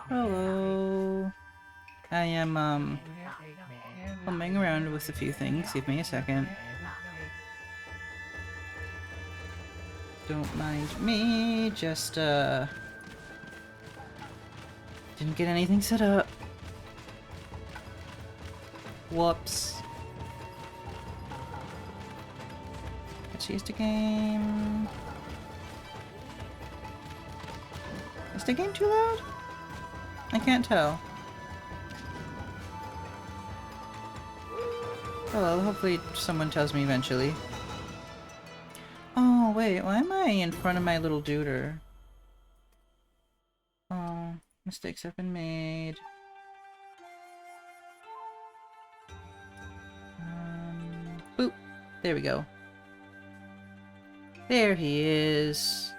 Hello. I am, fumbling around with a few things. Give me a second. Don't mind me, just, didn't get anything set up. Whoops. Let's use the game. Is the game too loud? I can't tell. Oh well, hopefully someone tells me eventually. Oh wait, why am I in front of my little duder? Oh, mistakes have been made. Boop. There we go. There he is.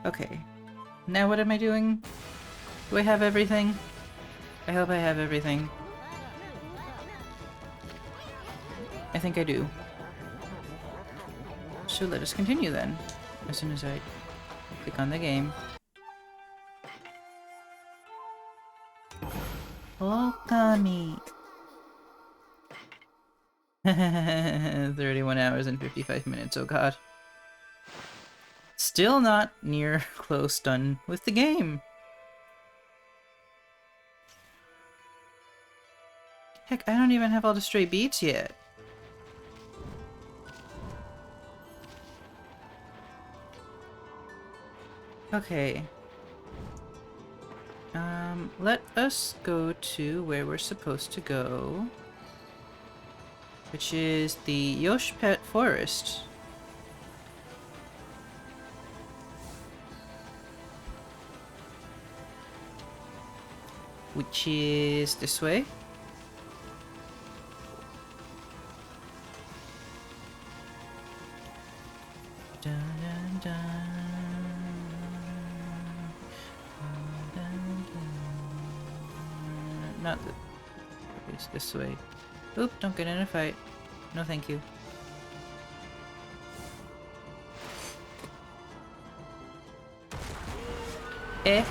Okay. Now what am I doing? Do I have everything? I hope I have everything. I think I do. So let us continue then. As soon as I click on the game. Okami! 31 hours and 55 minutes, oh god. Still not near close done with the game. Heck, I don't even have all the stray beats yet. Okay. Let us go to where we're supposed to go. Which is the Yoshpet Forest. Which is this way. Dun, dun, dun. Dun, dun. Not the... It's this way. Oop, don't get in a fight. No thank you. Eh?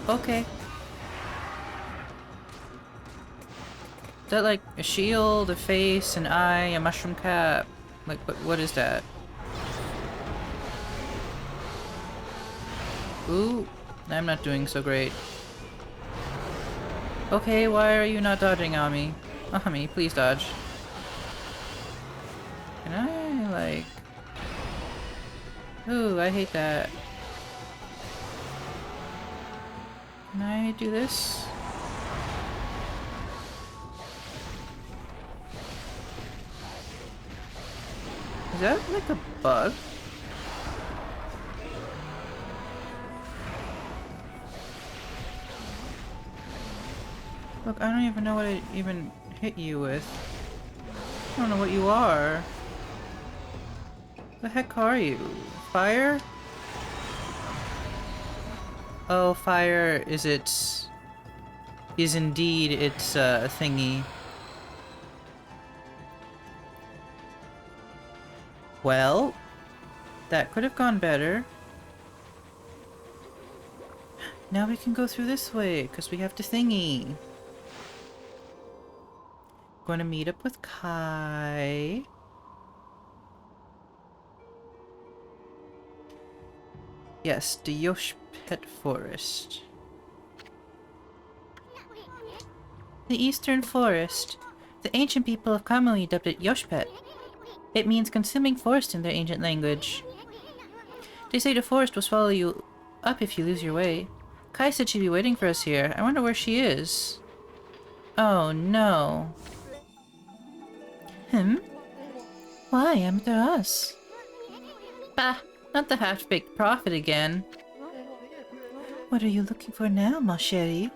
Okay. Is that like a shield, a face, an eye, a mushroom cap? Like, what is that? Ooh, I'm not doing so great. Okay, why are you not dodging, Ami? Ami, please dodge. Can I, like... Ooh, I hate that. Can I do this? Is that like a bug? Look, I don't even know what I even hit you with. I don't know what you are. The heck are you? Fire? Oh, fire is its... is indeed its, thingy. Well, that could have gone better. Now we can go through this way, because we have to thingy. Going to meet up with Kai. Yes, the Yoshpet Forest. The Eastern Forest. The ancient people of Kamui dubbed it Yoshpet. It means consuming forest in their ancient language. They say the forest will swallow you up if you lose your way. Kai said she'd be waiting for us here. I wonder where she is. Oh no. Why after us? Bah, not the half-baked prophet again. What are you looking for now, ma chérie?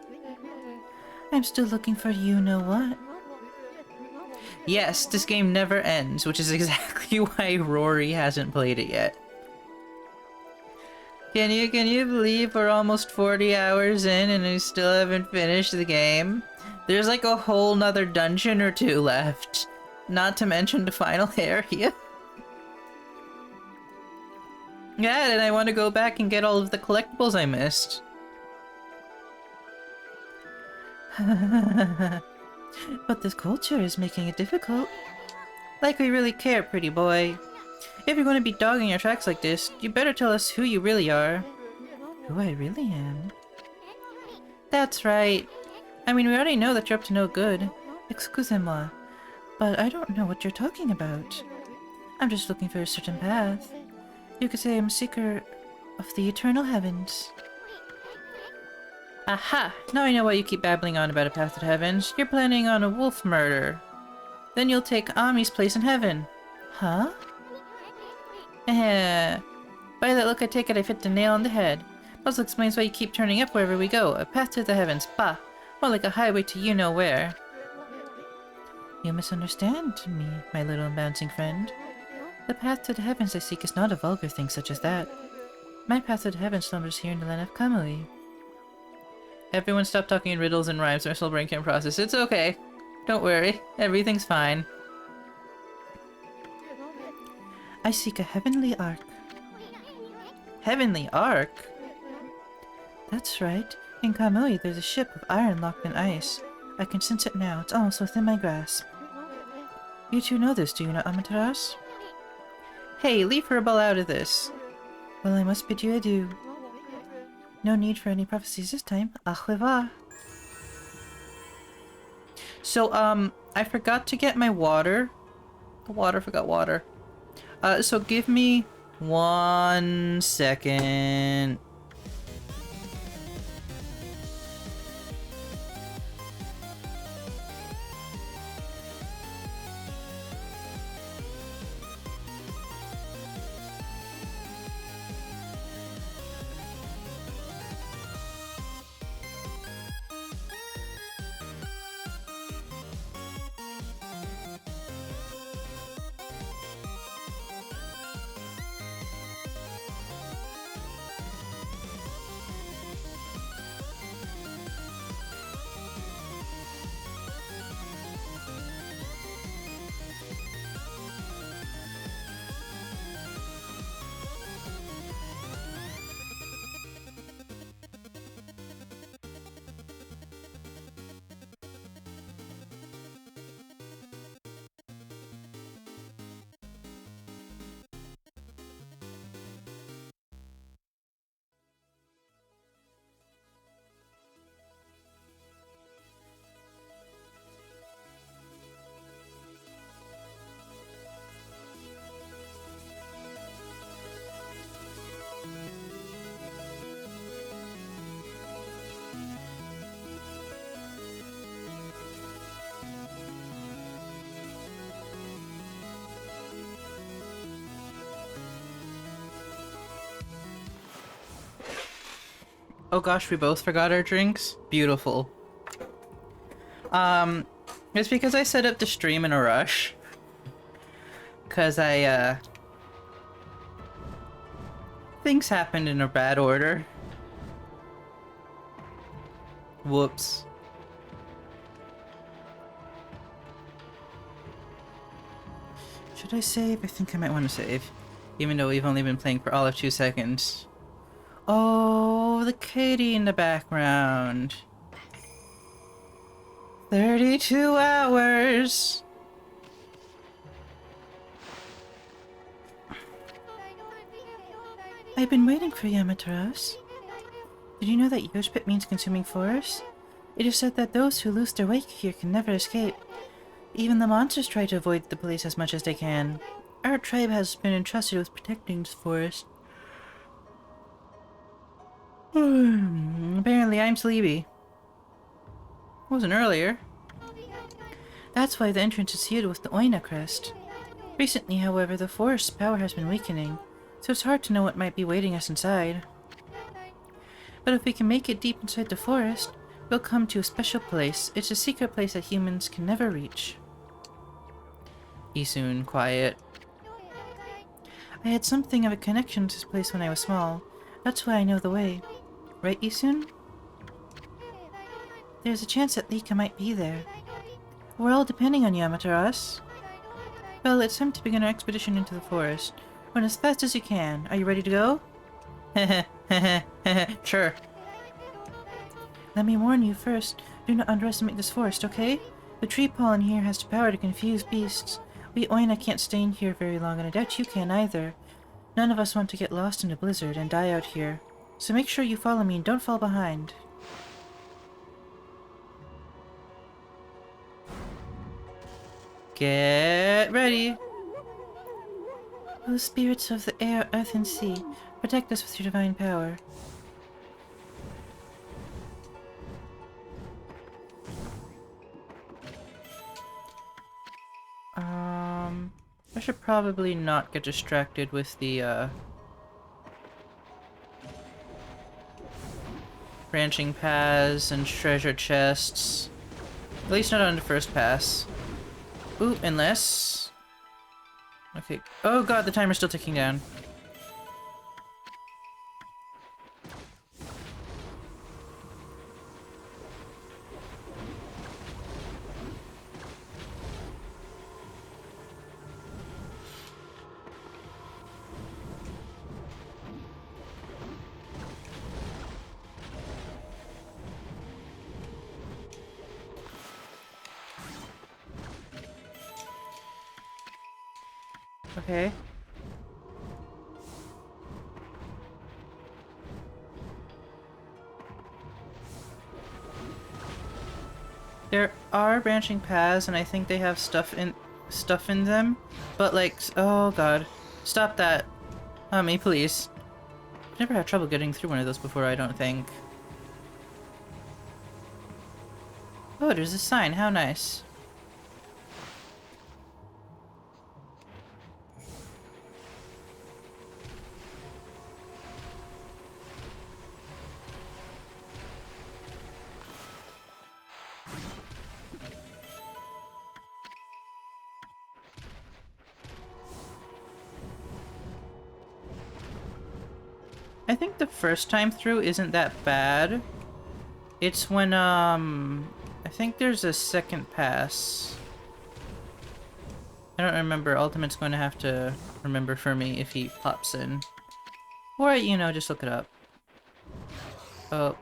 I'm still looking for you-know-what. Yes, this game never ends, which is exactly why Rory hasn't played it yet. Can you believe we're almost 40 hours in and we still haven't finished the game? There's like a whole nother dungeon or two left. Not to mention the final area. Yeah, and I want to go back and get all of the collectibles I missed. But this culture is making it difficult. Like we really care, pretty boy. If you're going to be dogging your tracks like this, you better tell us who you really are. Who I really am? That's right. I mean, we already know that you're up to no good. Excusez-moi. But I don't know what you're talking about. I'm just looking for a certain path. You could say I'm a seeker of the eternal heavens. Aha! Now I know why you keep babbling on about a path to the heavens. You're planning on a wolf murder. Then you'll take Ami's place in heaven. Huh? Eh. By that look I take it I fit the nail on the head. Also explains why you keep turning up wherever we go. A path to the heavens. Bah! More like a highway to you-know-where. You misunderstand me, my little bouncing friend. The path to the heavens I seek is not a vulgar thing such as that. My path to the heavens slumbers here in the land of Kamui. Everyone stop talking in riddles and rhymes, our soul brain can't process. It's okay. Don't worry. Everything's fine. I seek a heavenly ark. Heavenly ark? That's right. In Kamui, there's a ship of iron locked in ice. I can sense it now. It's almost within my grasp. You two know this, do you not, Amaterasu? Hey, leave Herbal out of this. Well, I must bid you adieu. No need for any prophecies this time. Au revoir. So, I forgot to get my water. The water forgot water. So give me 1 second. Oh gosh, we both forgot our drinks? Beautiful. It's because I set up the stream in a rush. Cause things happened in a bad order. Whoops. Should I save? I think I might want to save. Even though we've only been playing for all of 2 seconds. Oh, the Katie in the background. 32 hours. I've been waiting for you, Amaterasu. Did you know that Yoshpit means consuming forest? It is said that those who lose their way here can never escape. Even the monsters try to avoid the place as much as they can. Our tribe has been entrusted with protecting this forest. Apparently I'm sleepy. Wasn't earlier. That's why the entrance is sealed with the Oina crest. Recently, however, the forest's power has been weakening, so it's hard to know what might be waiting us inside. But if we can make it deep inside the forest, we'll come to a special place. It's a secret place that humans can never reach. Isun, quiet. I had something of a connection to this place when I was small. That's why I know the way. Right, Isun? There's a chance that Lika might be there. We're all depending on you, Amaterasu. Well, it's time to begin our expedition into the forest. Run as fast as you can. Are you ready to go? Sure. Let me warn you first. Do not underestimate this forest, okay? The tree pollen here has the power to confuse beasts. We Oina can't stay in here very long, and I doubt you can either. None of us want to get lost in a blizzard and die out here. So make sure you follow me and don't fall behind. Get ready! O spirits of the air, earth, and sea, protect us with your divine power. I should probably not get distracted with the, branching paths and treasure chests. At least not on the first pass. Ooh, unless... Okay. Oh god, the timer's still ticking down. Okay. There are branching paths, and I think they have stuff in them, but like, oh god, stop that, me please. I've never had trouble getting through one of those before, I don't think. Oh, there's a sign. How nice. I think the first time through isn't that bad. It's when, I think there's a second pass. I don't remember. Ultimate's going to have to remember for me if he pops in. Or, you know, just look it up. Oh.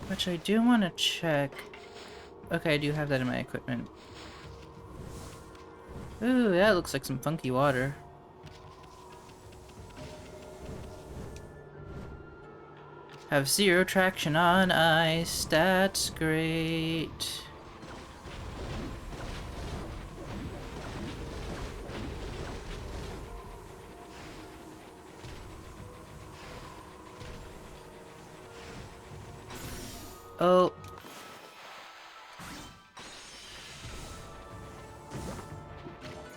Which I do want to check. Okay, I do have that in my equipment. Ooh, that looks like some funky water. Have 0 traction on ice, that's great. Oh.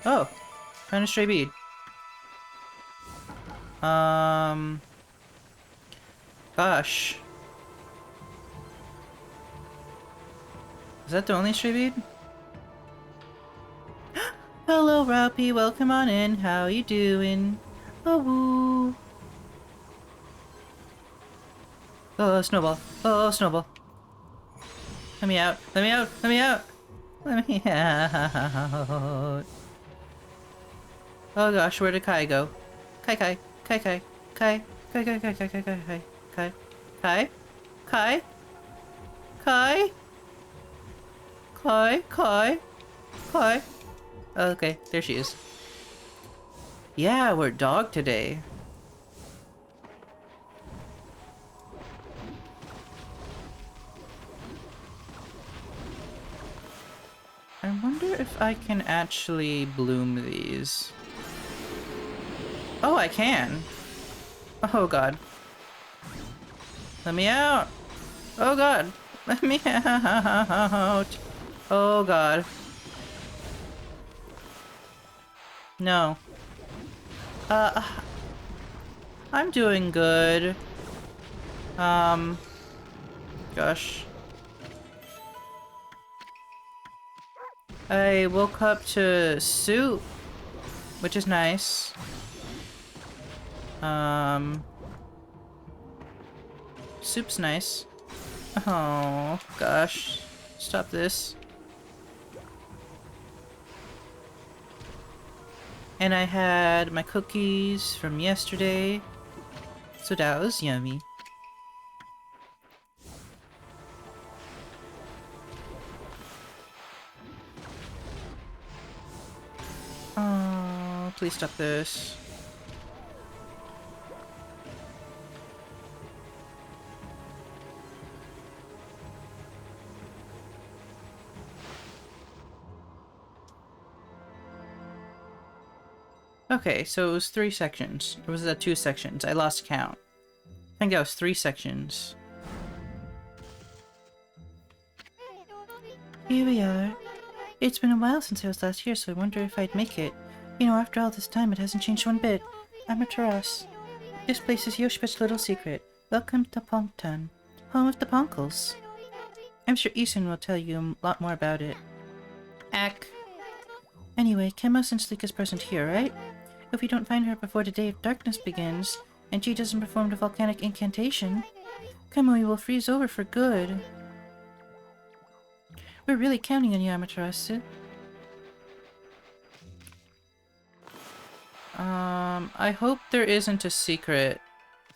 Oh, found a stray bead. Gosh. Is that the only stray bead? Hello, Raupi. Welcome on in. How you doing? Oh, woo. Oh, snowball. Oh, snowball. Let me out. Let me out. Let me out. Let me out. Oh gosh, where did Kai go? Kai, Kai, Kai, Kai, Kai, Kai, Kai, Kai, Kai, Kai, Kai, Kai, Kai, Kai, Kai, Kai, Kai, Kai, Kai. Okay, there she is. Yeah, we're dog today. I wonder if I can actually bloom these. Oh, I can. Oh god. Let me out. Oh god. Let me out. Oh god. No. I'm doing good. Gosh. I woke up to soup, which is nice. Soup's nice. Oh, gosh. Stop this. And I had my cookies from yesterday. So that was yummy. Oh, please stop this. Okay, so it was 3 sections. Or was that 2 sections? I lost count. I think that was 3 sections. Here we are. It's been a while since I was last here, so I wonder if I'd make it. You know, after all this time, it hasn't changed one bit. I'm a Taras. This place is Yoshpet's little secret. Welcome to Pongtan, home of the Ponkles. I'm sure Isun will tell you a lot more about it. Ack. Anyway, Kemo and Sleek is present here, right? If we don't find her before the Day of Darkness begins, and she doesn't perform the volcanic incantation, Kamui will freeze over for good. We're really counting on you, Amaterasu. I hope there isn't a secret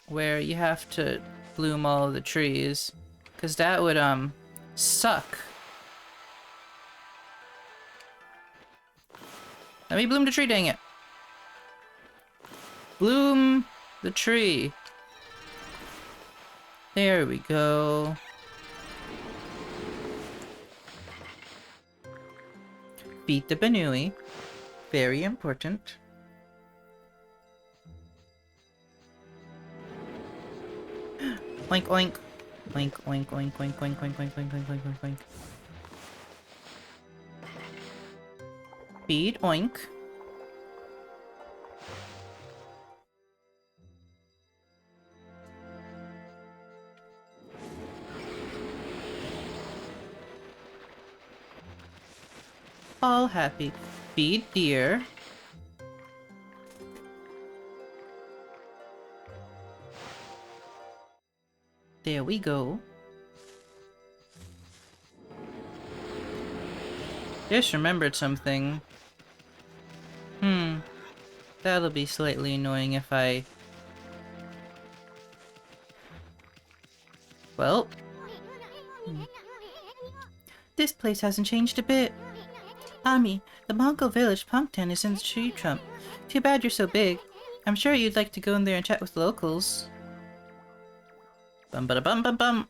where you have to bloom all of the trees, because that would, suck. Let me bloom the tree, dang it. Bloom the tree. There we go. Beat the Banui. Very important. Oink oink. Oink oink oink oink oink oink oink oink oink oink oink. Feed oink. All happy. Feed deer. There we go. Just remembered something. That'll be slightly annoying if I... Well... This place hasn't changed a bit. Ami, the Mongol village Pongtan is in the tree trunk. Too bad you're so big. I'm sure you'd like to go in there and chat with the locals. Bum ba da bum bum bum.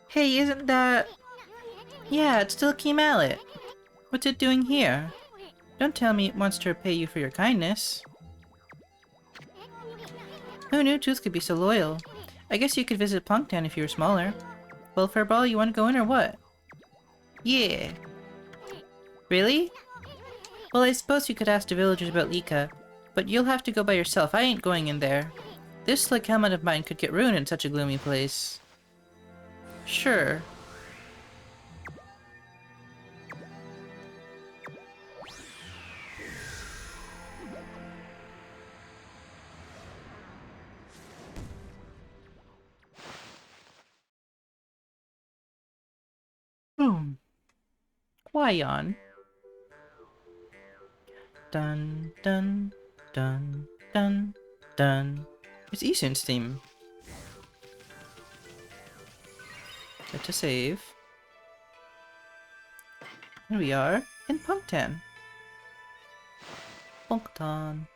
Hey, isn't that... Yeah, it's still Key Mallet. What's it doing here? Don't tell me it wants to repay you for your kindness. Who knew Tooth could be so loyal? I guess you could visit Pongtan if you were smaller. Well, for a ball, you want to go in or what? Yeah. Really? Well, I suppose you could ask the villagers about Lika, but you'll have to go by yourself. I ain't going in there. This slick helmet of mine could get ruined in such a gloomy place. Sure. Qui-Gon. Dun dun dun dun dun. It's Isun's theme. Set to save. Here we are in Pongtan. Pongtan.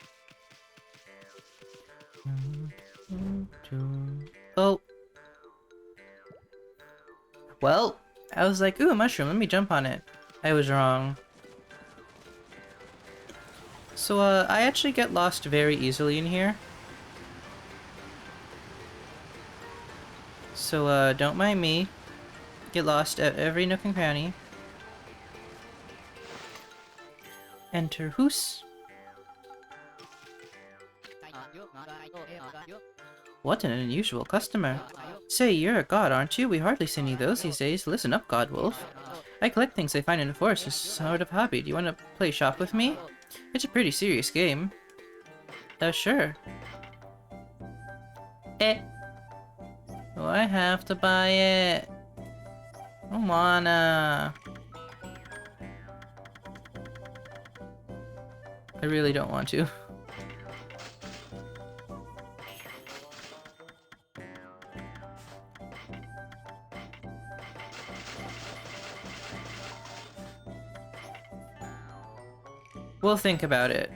Oh. Well, I was like, ooh, a mushroom, let me jump on it. I was wrong. So, I actually get lost very easily in here. So, don't mind me. Get lost at every nook and cranny. Enter Hoos. What an unusual customer. Say, you're a god, aren't you? We hardly see any of those these days. Listen up, God Wolf. I collect things I find in the forest as a sort of hobby. Do you want to play shop with me? It's a pretty serious game. Oh, sure. Eh. Oh, I have to buy it. I don't wanna. I really don't want to. We'll think about it.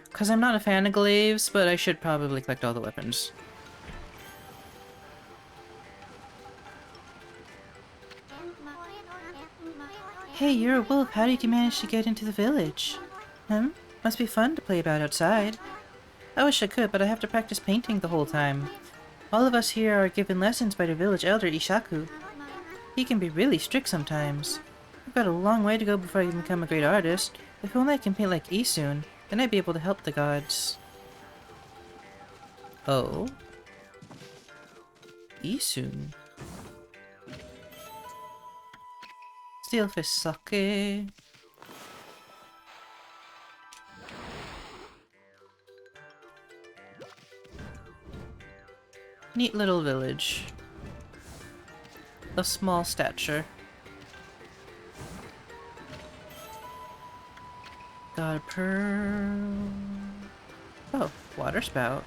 Because I'm not a fan of glaives, but I should probably collect all the weapons. Hey, you're a wolf. How did you manage to get into the village? Must be fun to play about outside. I wish I could, but I have to practice painting the whole time. All of us here are given lessons by the village elder Ishaku. He can be really strict sometimes. I've got a long way to go before I can become a great artist. If only I can paint like E soon, then I'd be able to help the gods. Oh? Isun. Steelfish sake. Neat little village. Of small stature. Got a pearl. Oh, water spout.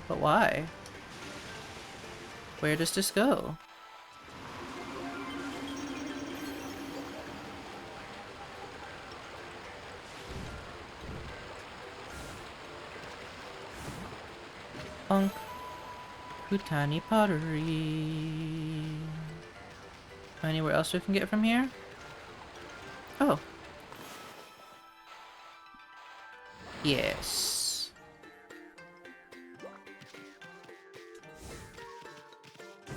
But why? Where does this go? Punk. Kutani pottery. Anywhere else we can get from here? Oh. Yes.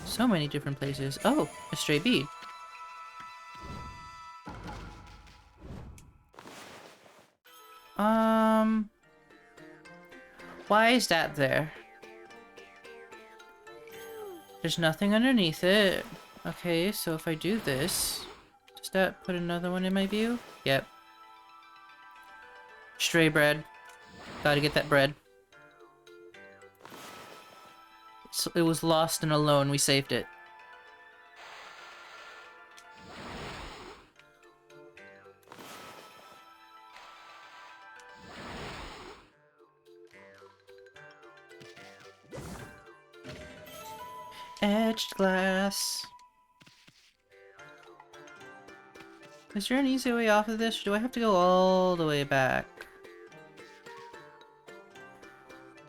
So many different places. Oh, a stray bead. Why is that there? There's nothing underneath it. Okay, so if I do this, does that put another one in my view? Yep. Stray bread. Gotta get that bread. It was lost and alone. We saved it. Edged glass. Is there an easy way off of this, or do I have to go all the way back?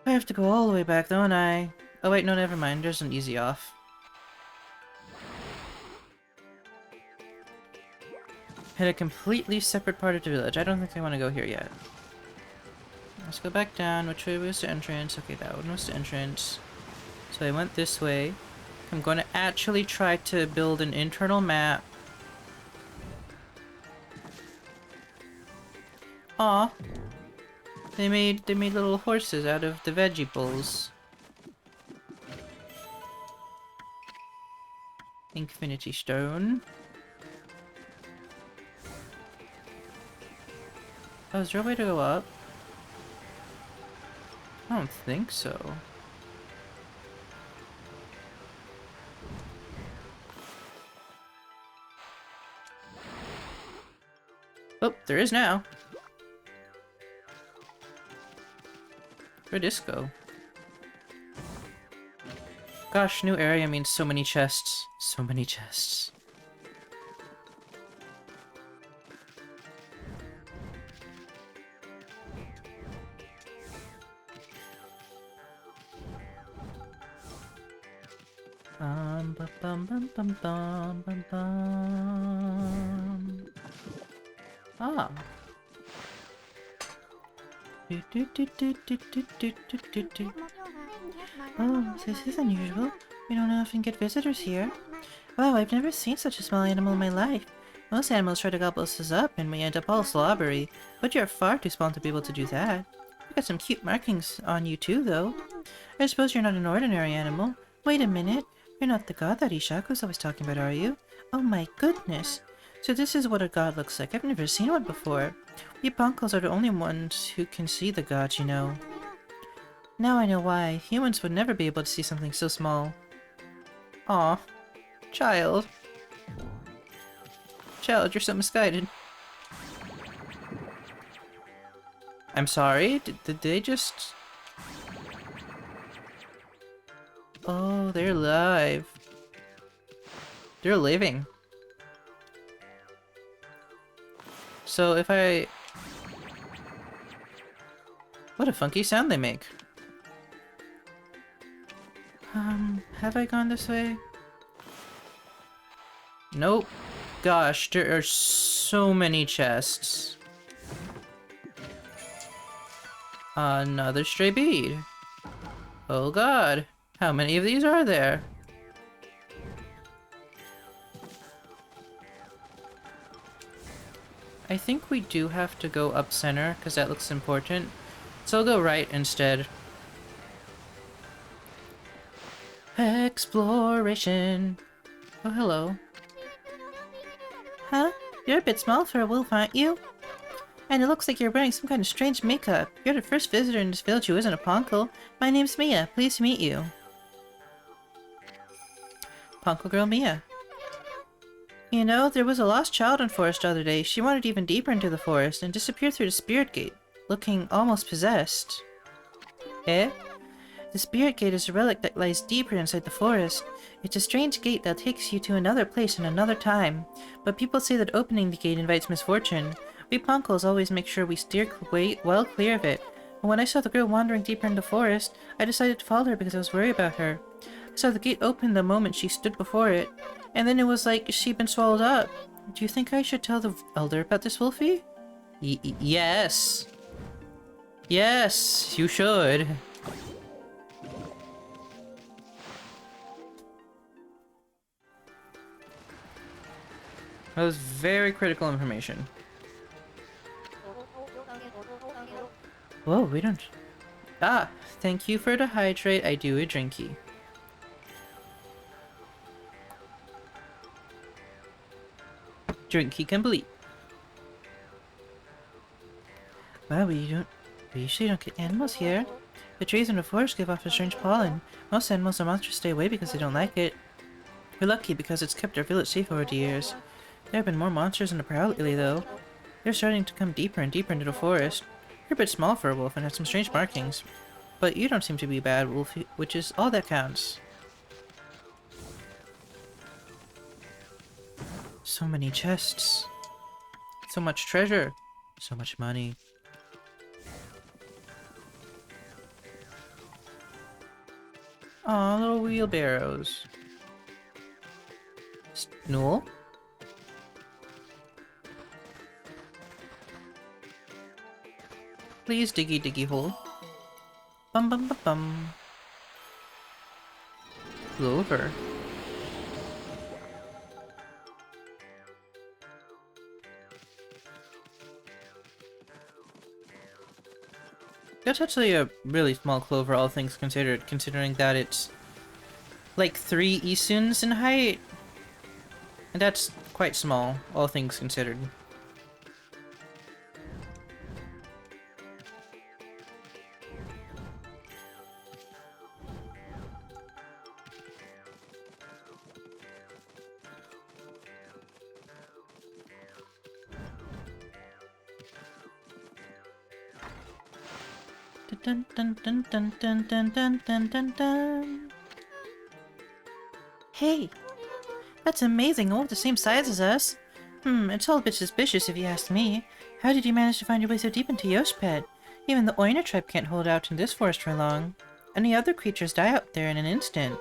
I have to go all the way back, don't I? Oh wait, no, never mind. There's an easy off. Hit a completely separate part of the village. I don't think I want to go here yet. Let's go back down. Which way was the entrance? Okay, that one was the entrance. So I went this way. I'm going to actually try to build an internal map. Aw. They made little horses out of the vegetables. Infinity Stone. Oh, is there a way to go up? I don't think so. Oh, there is now. Where'd this go? Gosh, new area means so many chests. So many chests. Bum bum bum bum bum bum bum. Ah. Oh, this is unusual. We don't often get visitors here. Wow, I've never seen such a small animal in my life. Most animals try to gobble us up and we end up all slobbery, but you're far too small to be able to do that. You got some cute markings on you too, though. I suppose you're not an ordinary animal. Wait a minute. You're not the god that Ishaku's always talking about, are you? Oh my goodness. So this is what a god looks like. I've never seen one before. We Ponkles are the only ones who can see the gods, you know. Now I know why. Humans would never be able to see something so small. Aw. Child. Child, you're so misguided. I'm sorry? Did they just... Oh, they're live. They're living. So if I... What a funky sound they make. Have I gone this way? Nope. Gosh, there are so many chests. Another stray bead. Oh god. How many of these are there? I think we do have to go up center, because that looks important. So I'll go right instead. Exploration. Oh, hello. Huh? You're a bit small for a wolf, aren't you? And it looks like you're wearing some kind of strange makeup. You're the first visitor in this village who isn't a Ponkle. My name's Mia. Pleased to meet you. Ponkle girl Mia. You know, there was a lost child in forest the other day. She wandered even deeper into the forest and disappeared through the spirit gate, looking almost possessed. Eh? The spirit gate is a relic that lies deeper inside the forest. It's a strange gate that takes you to another place in another time, but people say that opening the gate invites misfortune. We Ponkles always make sure we steer well clear of it. And when I saw the girl wandering deeper in the forest, I decided to follow her because I was worried about her. I saw the gate open the moment she stood before it, and then it was like she'd been swallowed up. Do you think I should tell the elder about this, Wolfie? Yes. Yes, you should. That was very critical information. Whoa, we don't... Ah, thank you for the hydrate. I do a drinky. Drinky complete. Wow, we usually don't get animals here. The trees in the forest give off a strange pollen. Most animals and monsters stay away because they don't like it. We're lucky because it's kept our village safe over the years. There have been more monsters in the prowl lately, though. They're starting to come deeper and deeper into the forest. You're a bit small for a wolf and have some strange markings. But you don't seem to be a bad wolf, which is all that counts. So many chests. So much treasure. So much money. Aw, little wheelbarrows. Snool? Please, diggy diggy hole. Bum bum bum bum. Clover. That's actually a really small clover, all things considered, considering that it's like 3 Isuns in height. And that's quite small, all things considered. Dun dun dun dun dun dun dun dun dun dun. Hey, that's amazing, all the same size as us. It's all a bit suspicious if you ask me. How did you manage to find your way so deep into Yoshpet? Even the Oina tribe can't hold out in this forest for long. Any other creatures die out there in an instant.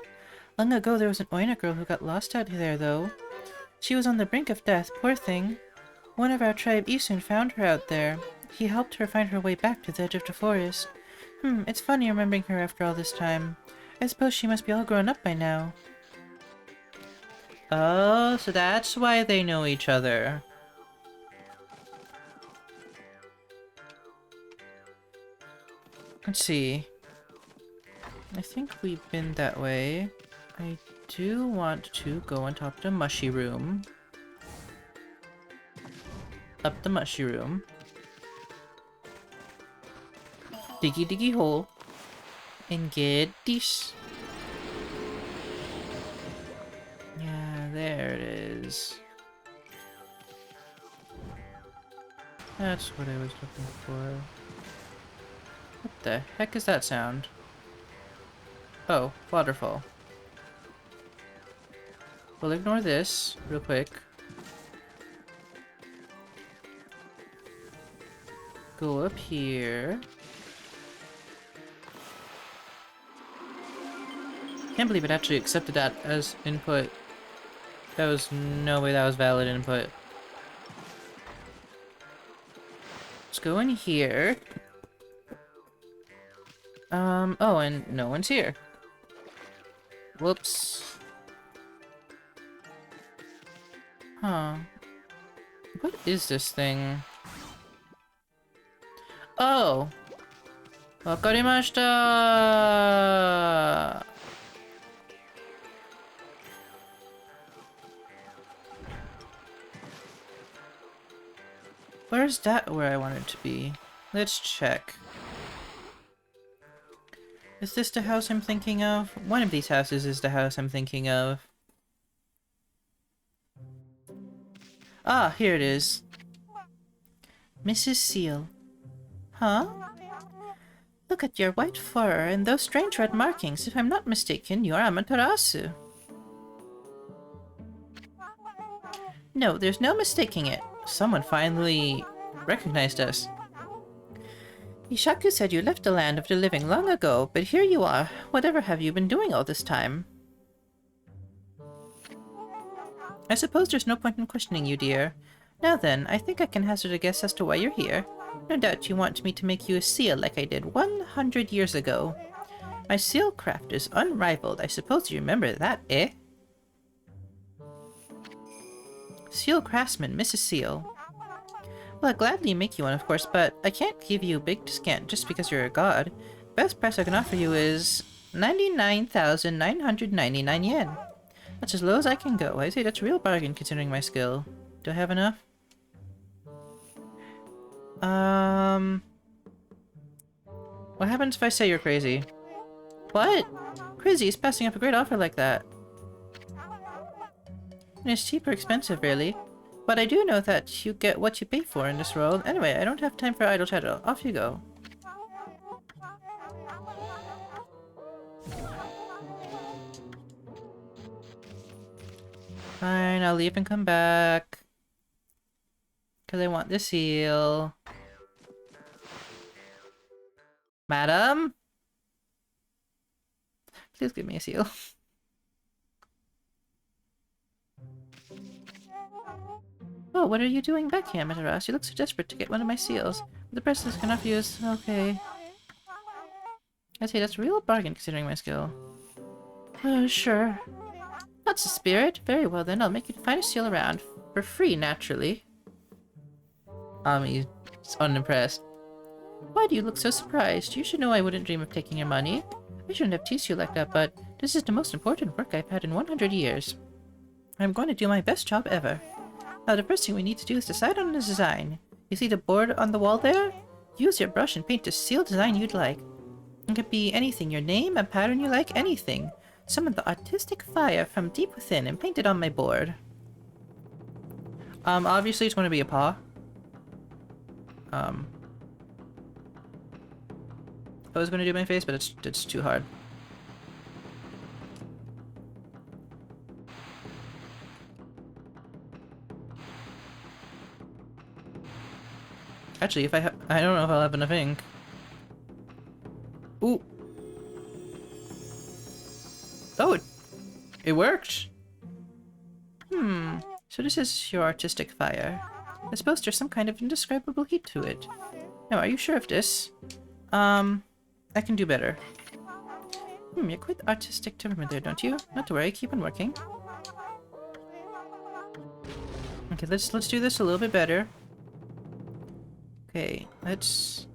Long ago there was an Oina girl who got lost out there though. She was on the brink of death, poor thing. One of our tribe Isun found her out there. He helped her find her way back to the edge of the forest. It's funny remembering her after all this time. I suppose she must be all grown up by now. Oh, so that's why they know each other. Let's see. I think we've been that way. I do want to go and talk to Mushy Room. up the mushroom. Diggy diggy hole. And get this. Yeah, there it is. That's what I was looking for. What the heck is that sound? Oh, waterfall. We'll ignore this real quick. Go up here. Can't believe it actually accepted that as input. That was no way that was valid input. Let's go in here. Oh, and no one's here. Whoops. Huh. What is this thing? Oh! Wakarimashita! Where's that where I want it to be? Let's check. Is this the house I'm thinking of? One of these houses is the house I'm thinking of. Ah, here it is. Mrs. Seal. Huh? Look at your white fur and those strange red markings. If I'm not mistaken, you're Amaterasu. No, there's no mistaking it. Someone finally recognized us. Ishaku said you left the land of the living long ago, but here you are. Whatever have you been doing all this time? I suppose there's no point in questioning you, dear. Now then, I think I can hazard a guess as to why you're here. No doubt you want me to make you a seal like I did 100 years ago. My seal craft is unrivaled. I suppose you remember that, eh? Seal craftsman, Mrs. Seal. Well, I'd gladly make you one, of course, but I can't give you a big discount just because you're a god. Best price I can offer you is 99,999 yen. That's as low as I can go. I say that's a real bargain considering my skill. Do I have enough? What happens if I say you're crazy? What? Crazy is passing up a great offer like that. It's cheap or expensive, really. But I do know that you get what you pay for in this world. Anyway, I don't have time for idle chatter. Off you go. Fine, I'll leave and come back. Because I want the seal. Madam? Please give me a seal. Oh, what are you doing back here, Amaterasu? You look so desperate to get one of my seals. The price this can offer you is okay. I'd say that's a real bargain considering my skill. Sure. That's the spirit. Very well then, I'll make you the finest seal around. For free, naturally. He's unimpressed. Why do you look so surprised? You should know I wouldn't dream of taking your money. I shouldn't have teased you like that, but this is the most important work I've had in 100 years. I'm going to do my best job ever. Now the first thing we need to do is decide on the design. You see the board on the wall there? Use your brush and paint the seal design you'd like. It could be anything, your name, a pattern you like, anything. Summon the artistic fire from deep within and paint it on my board. Obviously it's going to be a paw. I was going to do my face, but it's too hard. Actually, if I don't know if I'll have enough ink. Ooh. Oh, it worked. So this is your artistic fire. I suppose there's some kind of indescribable heat to it. Now, are you sure of this? I can do better. You're quite the artistic temperament there, don't you? Not to worry, keep on working. Okay, let's do this a little bit better. Okay, let's...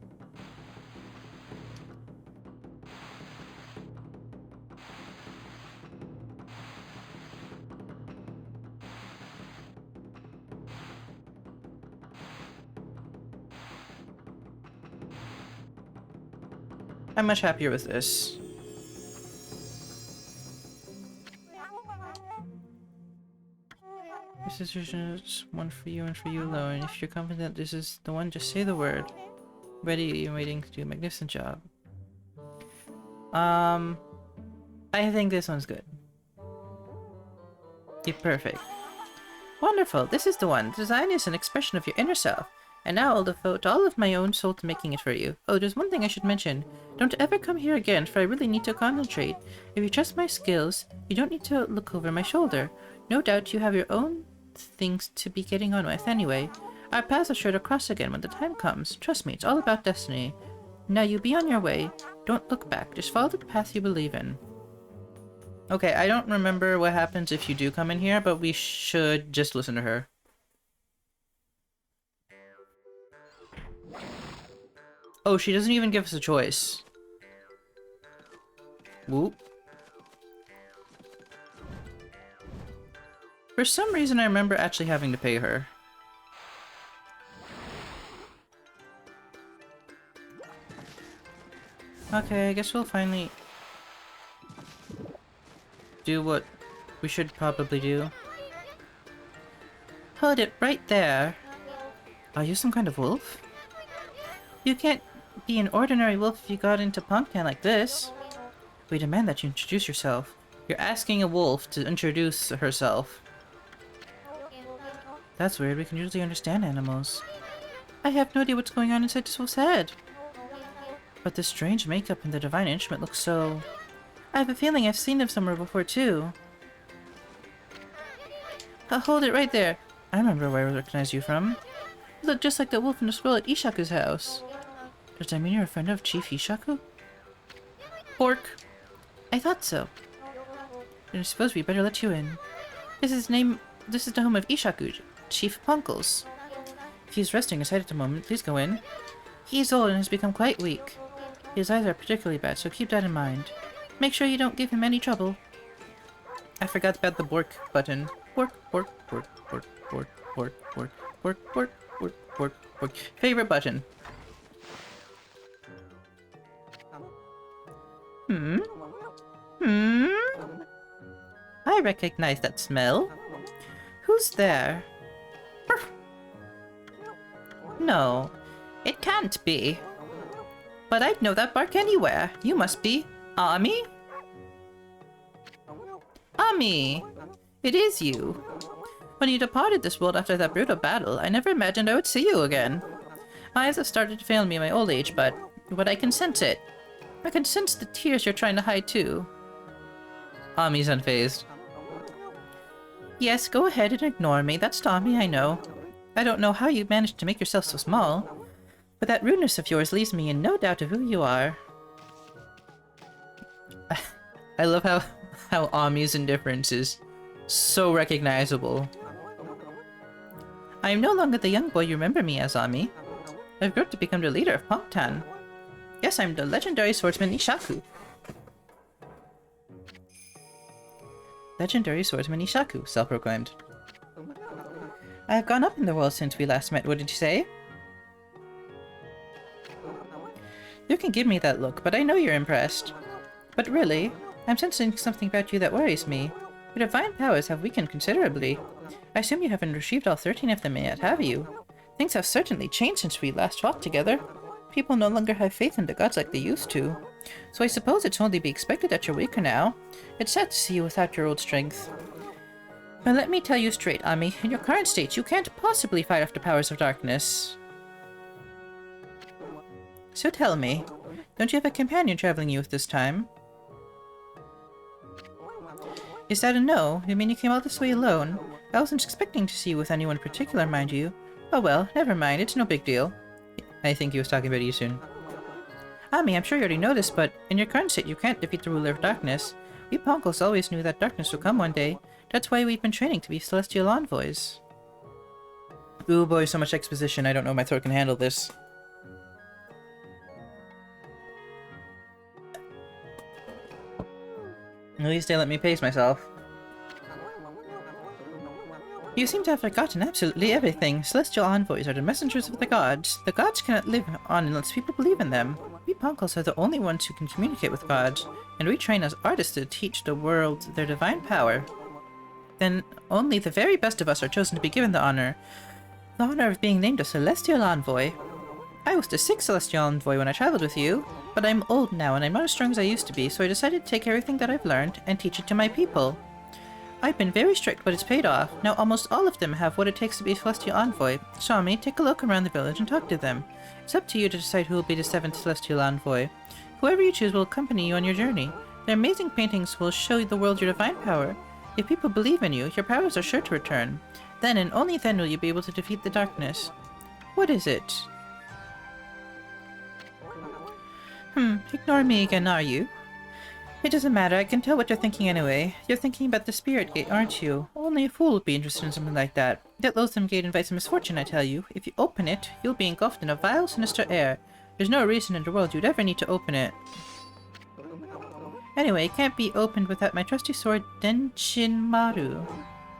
I'm much happier with this. This decision is one for you and for you alone. If you're confident this is the one, just say the word. Ready and waiting to do a magnificent job. I think this one's good. You're perfect. Wonderful, this is the one. The design is an expression of your inner self. And now I'll devote all of my own soul to making it for you. Oh, there's one thing I should mention. Don't ever come here again, for I really need to concentrate. If you trust my skills, you don't need to look over my shoulder. No doubt you have your own things to be getting on with anyway. Our paths are sure to cross again when the time comes. Trust me, it's all about destiny. Now you be on your way. Don't look back. Just follow the path you believe in. Okay, I don't remember what happens if you do come in here, but we should just listen to her. Oh, she doesn't even give us a choice. Whoop. For some reason, I remember actually having to pay her. Okay, I guess we'll finally do what we should probably do. Hold it right there. Are you some kind of wolf? You can't be an ordinary wolf if you got into Punktown like this. We demand that you introduce yourself. You're asking a wolf to introduce herself. That's weird, we can usually understand animals. I have no idea what's going on inside this wolf's head. But the strange makeup and the divine instrument look so... I have a feeling I've seen them somewhere before too. Hold it right there. I remember where I recognize you from. You look just like the wolf in the scroll at Ishaku's house. Does that mean you're a friend of Chief Ishaku? Pork. I thought so. Then I suppose we better let you in. This is the home of Ishaku, Chief of Uncles. If he's resting aside at the moment, please go in. He's old and has become quite weak. His eyes are particularly bad, so keep that in mind. Make sure you don't give him any trouble. I forgot about the bork button. Bork, bork, bork, bork, bork, bork, bork, bork, bork, bork, bork, bork. Favorite button. I recognize that smell. Who's there? No, it can't be. But I'd know that bark anywhere. You must be Ami? Ami! It is you. When you departed this world after that brutal battle, I never imagined I would see you again. My eyes have started to fail me in my old age, but I can sense it. I can sense the tears you're trying to hide too. Ami's unfazed. Yes, go ahead and ignore me. That's Tommy, I know. I don't know how you managed to make yourself so small, but that rudeness of yours leaves me in no doubt of who you are. I love how Ami's indifference is so recognizable. I am no longer the young boy you remember me as, Ami. I've grown to become the leader of Punktown. Yes, I'm the legendary swordsman Ishaku. Legendary swordsman Ishaku, self-proclaimed. I have gone up in the world since we last met, what did you say? You can give me that look, but I know you're impressed. But really, I'm sensing something about you that worries me. Your divine powers have weakened considerably. I assume you haven't retrieved all 13 of them yet, have you? Things have certainly changed since we last fought together. People no longer have faith in the gods like they used to. So I suppose it's only to be expected that you're weaker now. It's sad to see you without your old strength. But let me tell you straight, Ami, in your current state, you can't possibly fight off the powers of darkness. So tell me, don't you have a companion traveling you with this time? Is that a no? You mean you came all this way alone? I wasn't expecting to see you with anyone in particular, mind you. Oh well, never mind, it's no big deal. I think he was talking about Isun. Ami, I'm sure you already know this, but in your current state you can't defeat the ruler of darkness. We Ponkles always knew that darkness would come one day. That's why we've been training to be celestial envoys. Ooh boy, so much exposition, I don't know if my throat can handle this. At least they let me pace myself. You seem to have forgotten absolutely everything. Celestial envoys are the messengers of the gods. The gods cannot live on unless people believe in them. We Ponkals are the only ones who can communicate with gods, and we train as artists to teach the world their divine power. Then only the very best of us are chosen to be given the honor of being named a Celestial Envoy. I was the 6th Celestial Envoy when I traveled with you, but I'm old now and I'm not as strong as I used to be, so I decided to take everything that I've learned and teach it to my people. I've been very strict, but it's paid off. Now almost all of them have what it takes to be a Celestial Envoy. Shami, take a look around the village and talk to them. It's up to you to decide who will be the 7th Celestial Envoy. Whoever you choose will accompany you on your journey. Their amazing paintings will show the world your divine power. If people believe in you, your powers are sure to return. Then and only then will you be able to defeat the darkness. What is it? Ignore me again, are you? It doesn't matter, I can tell what you're thinking anyway. You're thinking about the Spirit Gate, aren't you? Only a fool would be interested in something like that. That loathsome gate invites misfortune, I tell you. If you open it, you'll be engulfed in a vile, sinister air. There's no reason in the world you'd ever need to open it. Anyway, it can't be opened without my trusty sword, Denshinmaru.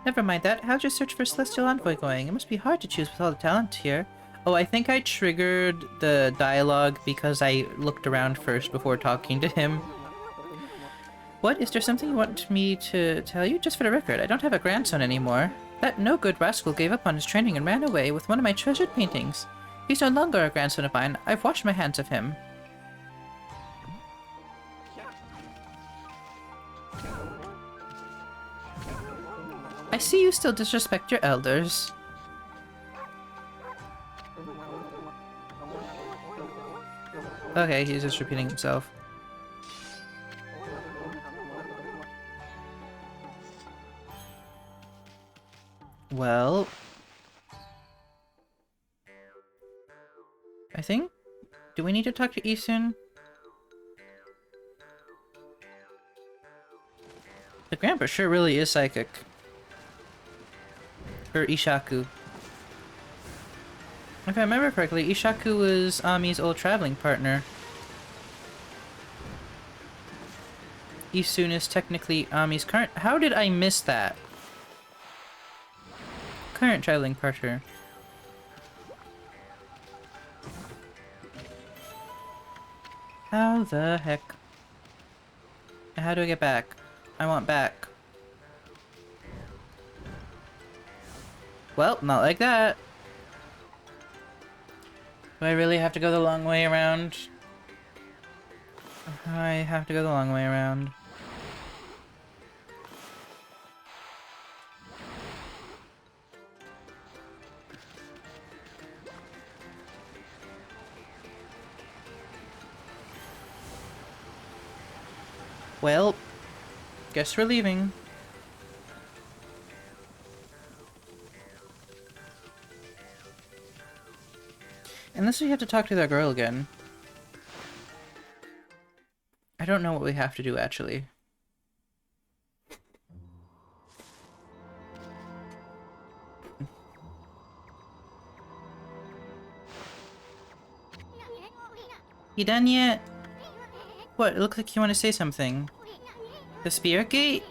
Never mind that, how's your search for Celestial Envoy going? It must be hard to choose with all the talent here. Oh, I think I triggered the dialogue because I looked around first before talking to him. What? Is there something you want me to tell you? Just for the record, I don't have a grandson anymore. That no-good rascal gave up on his training and ran away with one of my treasured paintings. He's no longer a grandson of mine. I've washed my hands of him. I see you still disrespect your elders. Okay, he's just repeating himself. Well... I think... Do we need to talk to Isun? The grandpa sure really is psychic. Or Ishaku. If I remember correctly, Ishaku was Ami's old traveling partner. Isun is technically Ami's current... How did I miss that? Current traveling partner. How the heck? How do I get back? I want back. Well, not like that. Do I really have to go the long way around? I have to go the long way around. Well, guess we're leaving. Unless we have to talk to that girl again. I don't know what we have to do, actually. You done yet? What? It looks like you want to say something. The Spirit Gate?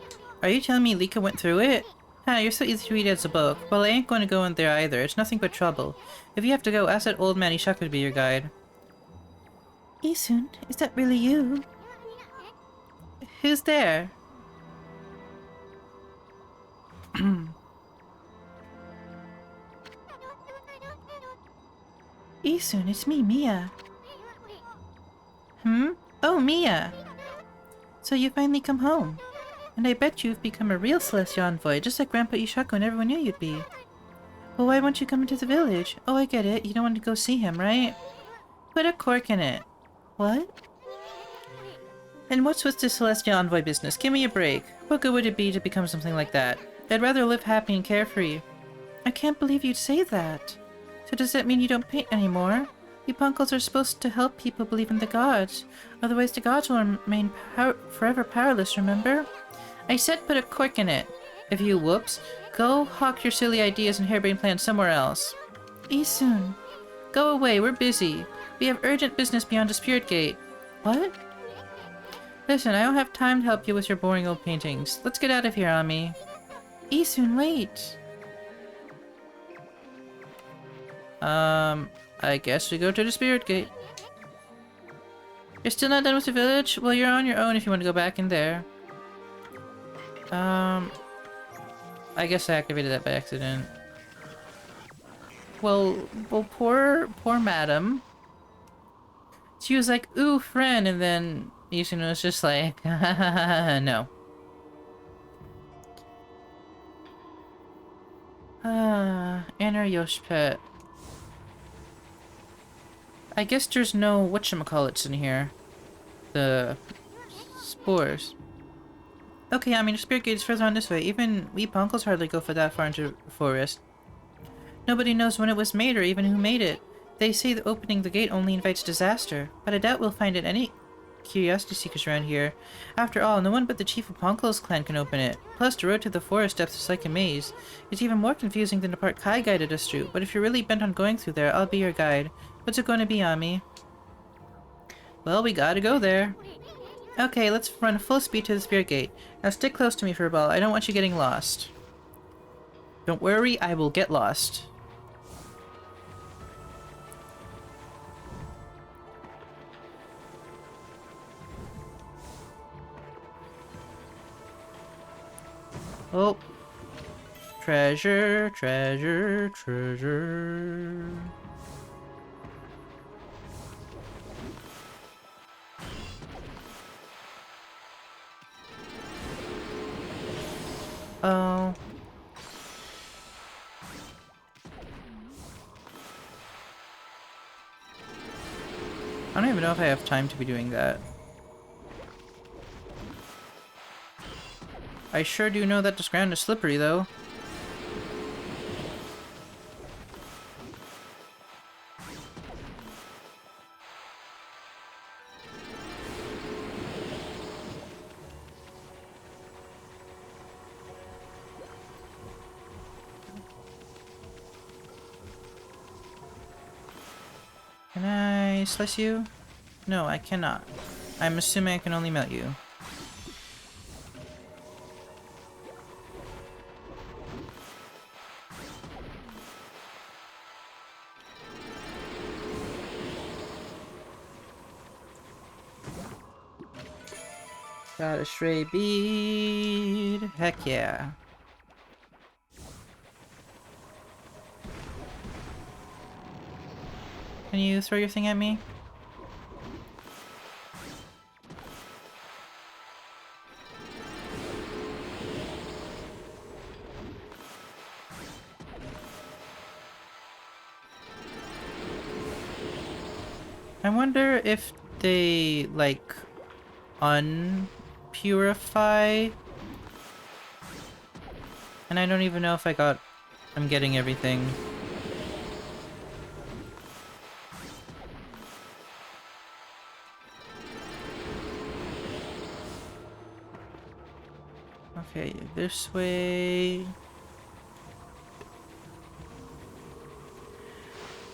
Are you telling me Lika went through it? Ah, you're so easy to read as a book. Well, I ain't going to go in there either. It's nothing but trouble. If you have to go, ask that old man Ishaku to be your guide. Isun, is that really you? Who's there? Isun, it's me, Mia. Oh, Mia! So you finally come home. And I bet you've become a real Celestial Envoy, just like Grandpa Ishaku never knew you'd be. Well, why won't you come into the village? Oh, I get it. You don't want to go see him, right? Put a cork in it. What? And what's with this Celestial Envoy business? Give me a break. What good would it be to become something like that? I'd rather live happy and carefree. I can't believe you'd say that. So does that mean you don't paint anymore? You Punkles are supposed to help people believe in the gods. Otherwise the gods will remain forever powerless, remember? I said put a cork in it. If you whoops, go hawk your silly ideas and harebrained plans somewhere else. Isun. Go away, we're busy. We have urgent business beyond the Spirit Gate. What? Listen, I don't have time to help you with your boring old paintings. Let's get out of here, Ami. Isun, wait. I guess we go to the Spirit Gate. You're still not done with the village? Well, you're on your own if you want to go back in there. I guess I activated that by accident. Well, poor madam. She was like, ooh, friend, and then Yusuno was just like, no. Inner Yoshpet. I guess there's no whatchamacallits in here. The spores. Okay, I mean, the spirit gate is further on this way. Even we uncles hardly go for that far into the forest. Nobody knows when it was made or even who made it. They say that opening the gate only invites disaster, but I doubt we'll find any curiosity seekers around here. After all, no one but the chief of Ponko's clan can open it. Plus, the road to the forest depths is like a maze. It's even more confusing than the part Kai guided us through, but if you're really bent on going through there, I'll be your guide. What's it going to be, Ami? Well, we gotta go there. Okay, let's run full speed to the spirit gate. Now stick close to me for a ball. I don't want you getting lost. Don't worry, I will get lost. Oh. Treasure, treasure, treasure. Oh. I don't even know if I have time to be doing that. I sure do know that this ground is slippery, though. Can I slice you? No, I cannot. I'm assuming I can only melt you. Got a stray bead. Heck yeah. Can you throw your thing at me? I wonder if they, like, unpurify. And I don't even know if I'm getting everything. Okay, this way.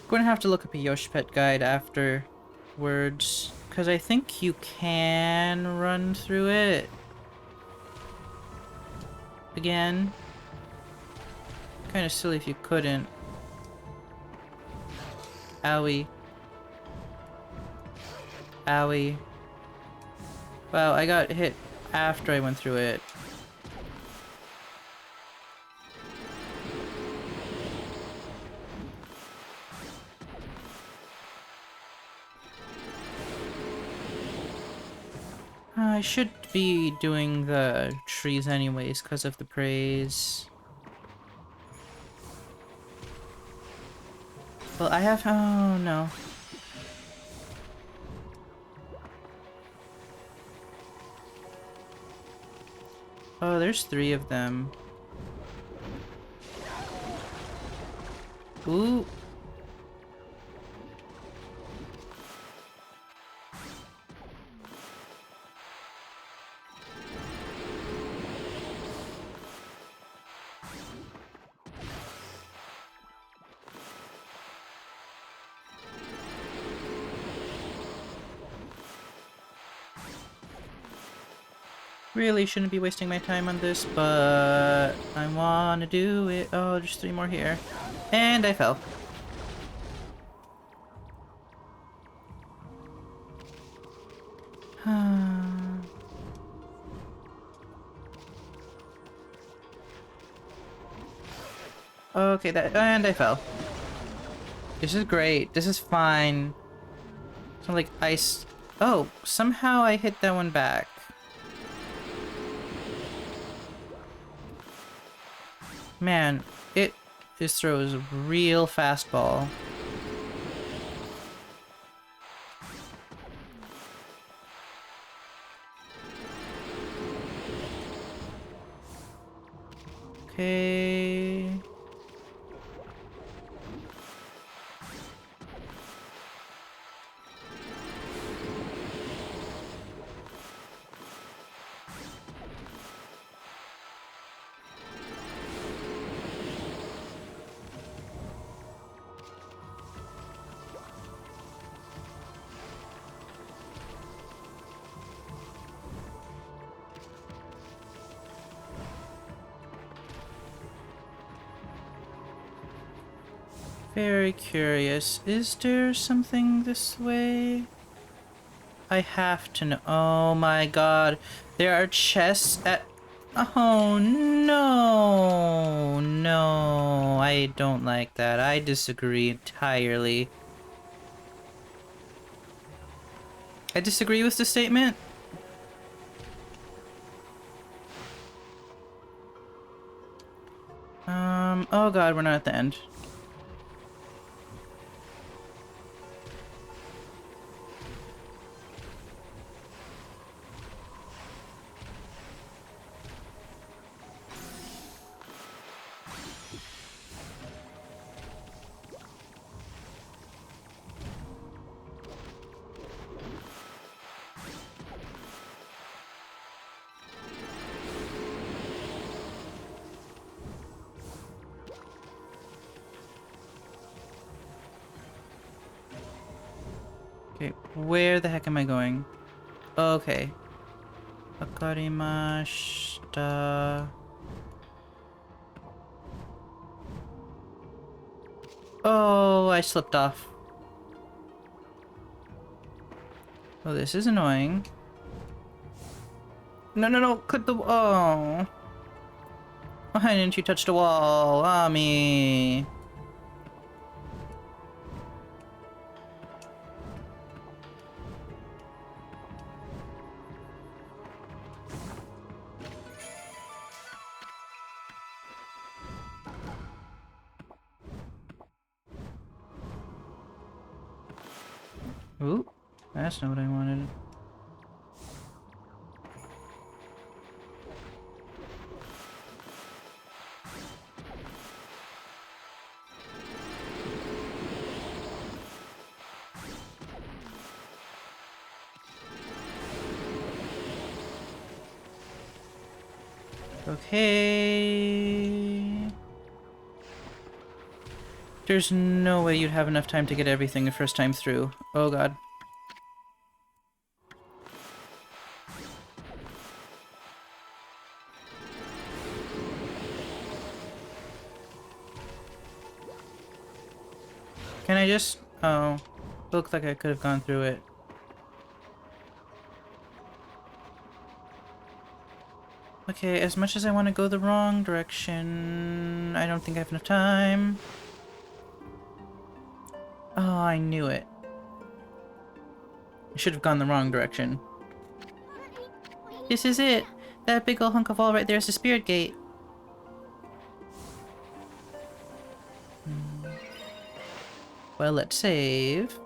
Gonna have to look up a Yoshpet guide afterwards, because I think you can run through it again. Kind of silly if you couldn't. Owie. Owie. Wow, I got hit after I went through it. I should be doing the trees anyways because of the praise. Well, I have... oh, no. Oh, there's 3 of them. Ooh. Really shouldn't be wasting my time on this, but I wanna do it. Oh, there's 3 more here. And I fell. Okay, and I fell. This is great. This is fine. So like ice. Oh, somehow I hit that one back. Man, it just throws a real fastball. Okay. Very curious. Is there something this way? I have to know. Oh my god. There are chests at... Oh no. No. I don't like that. I disagree entirely. I disagree with the statement. Oh god, we're not at the end. Okay, where the heck am I going? Okay. Wakarimashita. Oh, I slipped off. Oh, this is annoying. No, no, no, clip the... Oh. Why didn't you touch the wall? Ami. Ooh, that's not what I wanted. Okay. There's no way you'd have enough time to get everything the first time through. Oh god. Can I just... Oh. Looked like I could have gone through it. Okay, as much as I want to go the wrong direction, I don't think I have enough time. Oh, I knew it. I should have gone the wrong direction. This is it! That big old hunk of wall right there is the spirit gate. Well, let's save.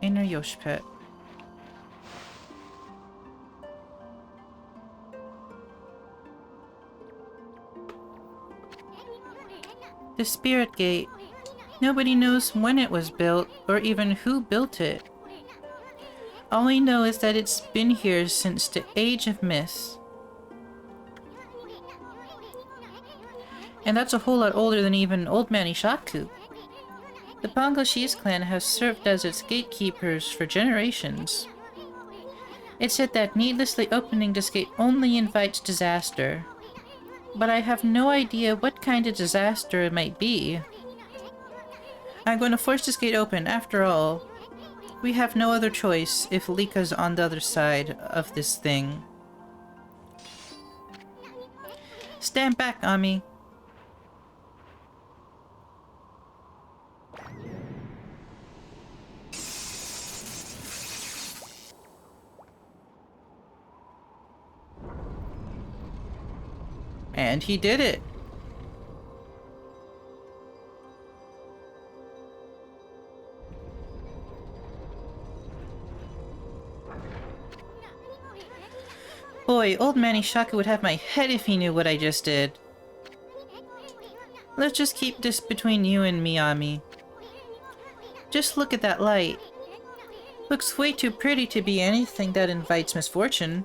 Inner Yoshpet. The spirit gate. Nobody knows when it was built, or even who built it. All we know is that it's been here since the Age of Myth. And that's a whole lot older than even Old Man Ishaku. The Bangoshis clan has served as its gatekeepers for generations. It's said that needlessly opening this gate only invites disaster. But I have no idea what kind of disaster it might be. I'm going to force this gate open, after all. We have no other choice if Lika's on the other side of this thing. Stand back, Ami. And he did it. Boy, old Manny Shaka would have my head if he knew what I just did. Let's just keep this between you and me, Ami. Just look at that light. Looks way too pretty to be anything that invites misfortune.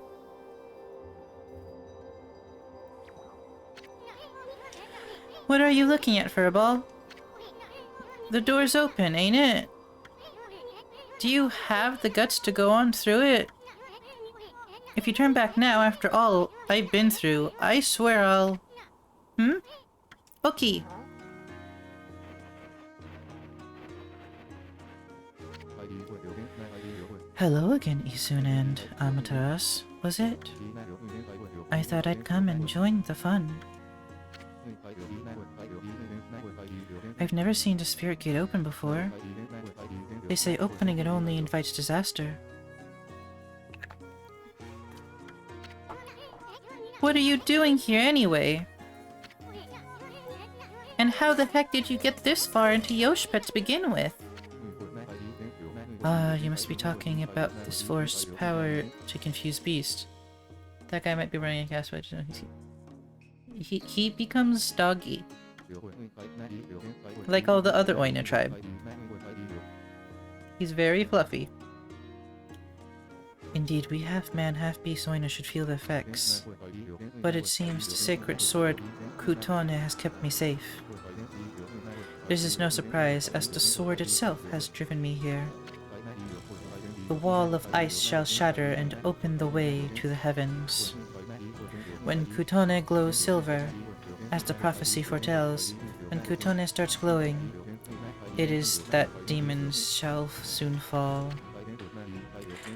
What are you looking at, Furball? The door's open, ain't it? Do you have the guts to go on through it? If you turn back now, after all I've been through, I swear I'll... Okay. Hello again, Isun and Amaterasu, was it? I thought I'd come and join the fun. I've never seen the spirit gate open before. They say opening it only invites disaster. What are you doing here anyway? And how the heck did you get this far into Yoshpet to begin with? Ah, you must be talking about this forest's power to confuse beasts. That guy might be running a gas wedge. He becomes doggy. Like all the other Oina tribe. He's very fluffy. Indeed, we half-man, half-beast Oina should feel the effects. But it seems the sacred sword Kutone has kept me safe. This is no surprise, as the sword itself has driven me here. The wall of ice shall shatter and open the way to the heavens. When Kutone glows silver, as the prophecy foretells, when Kutone starts glowing, it is that demons shall soon fall.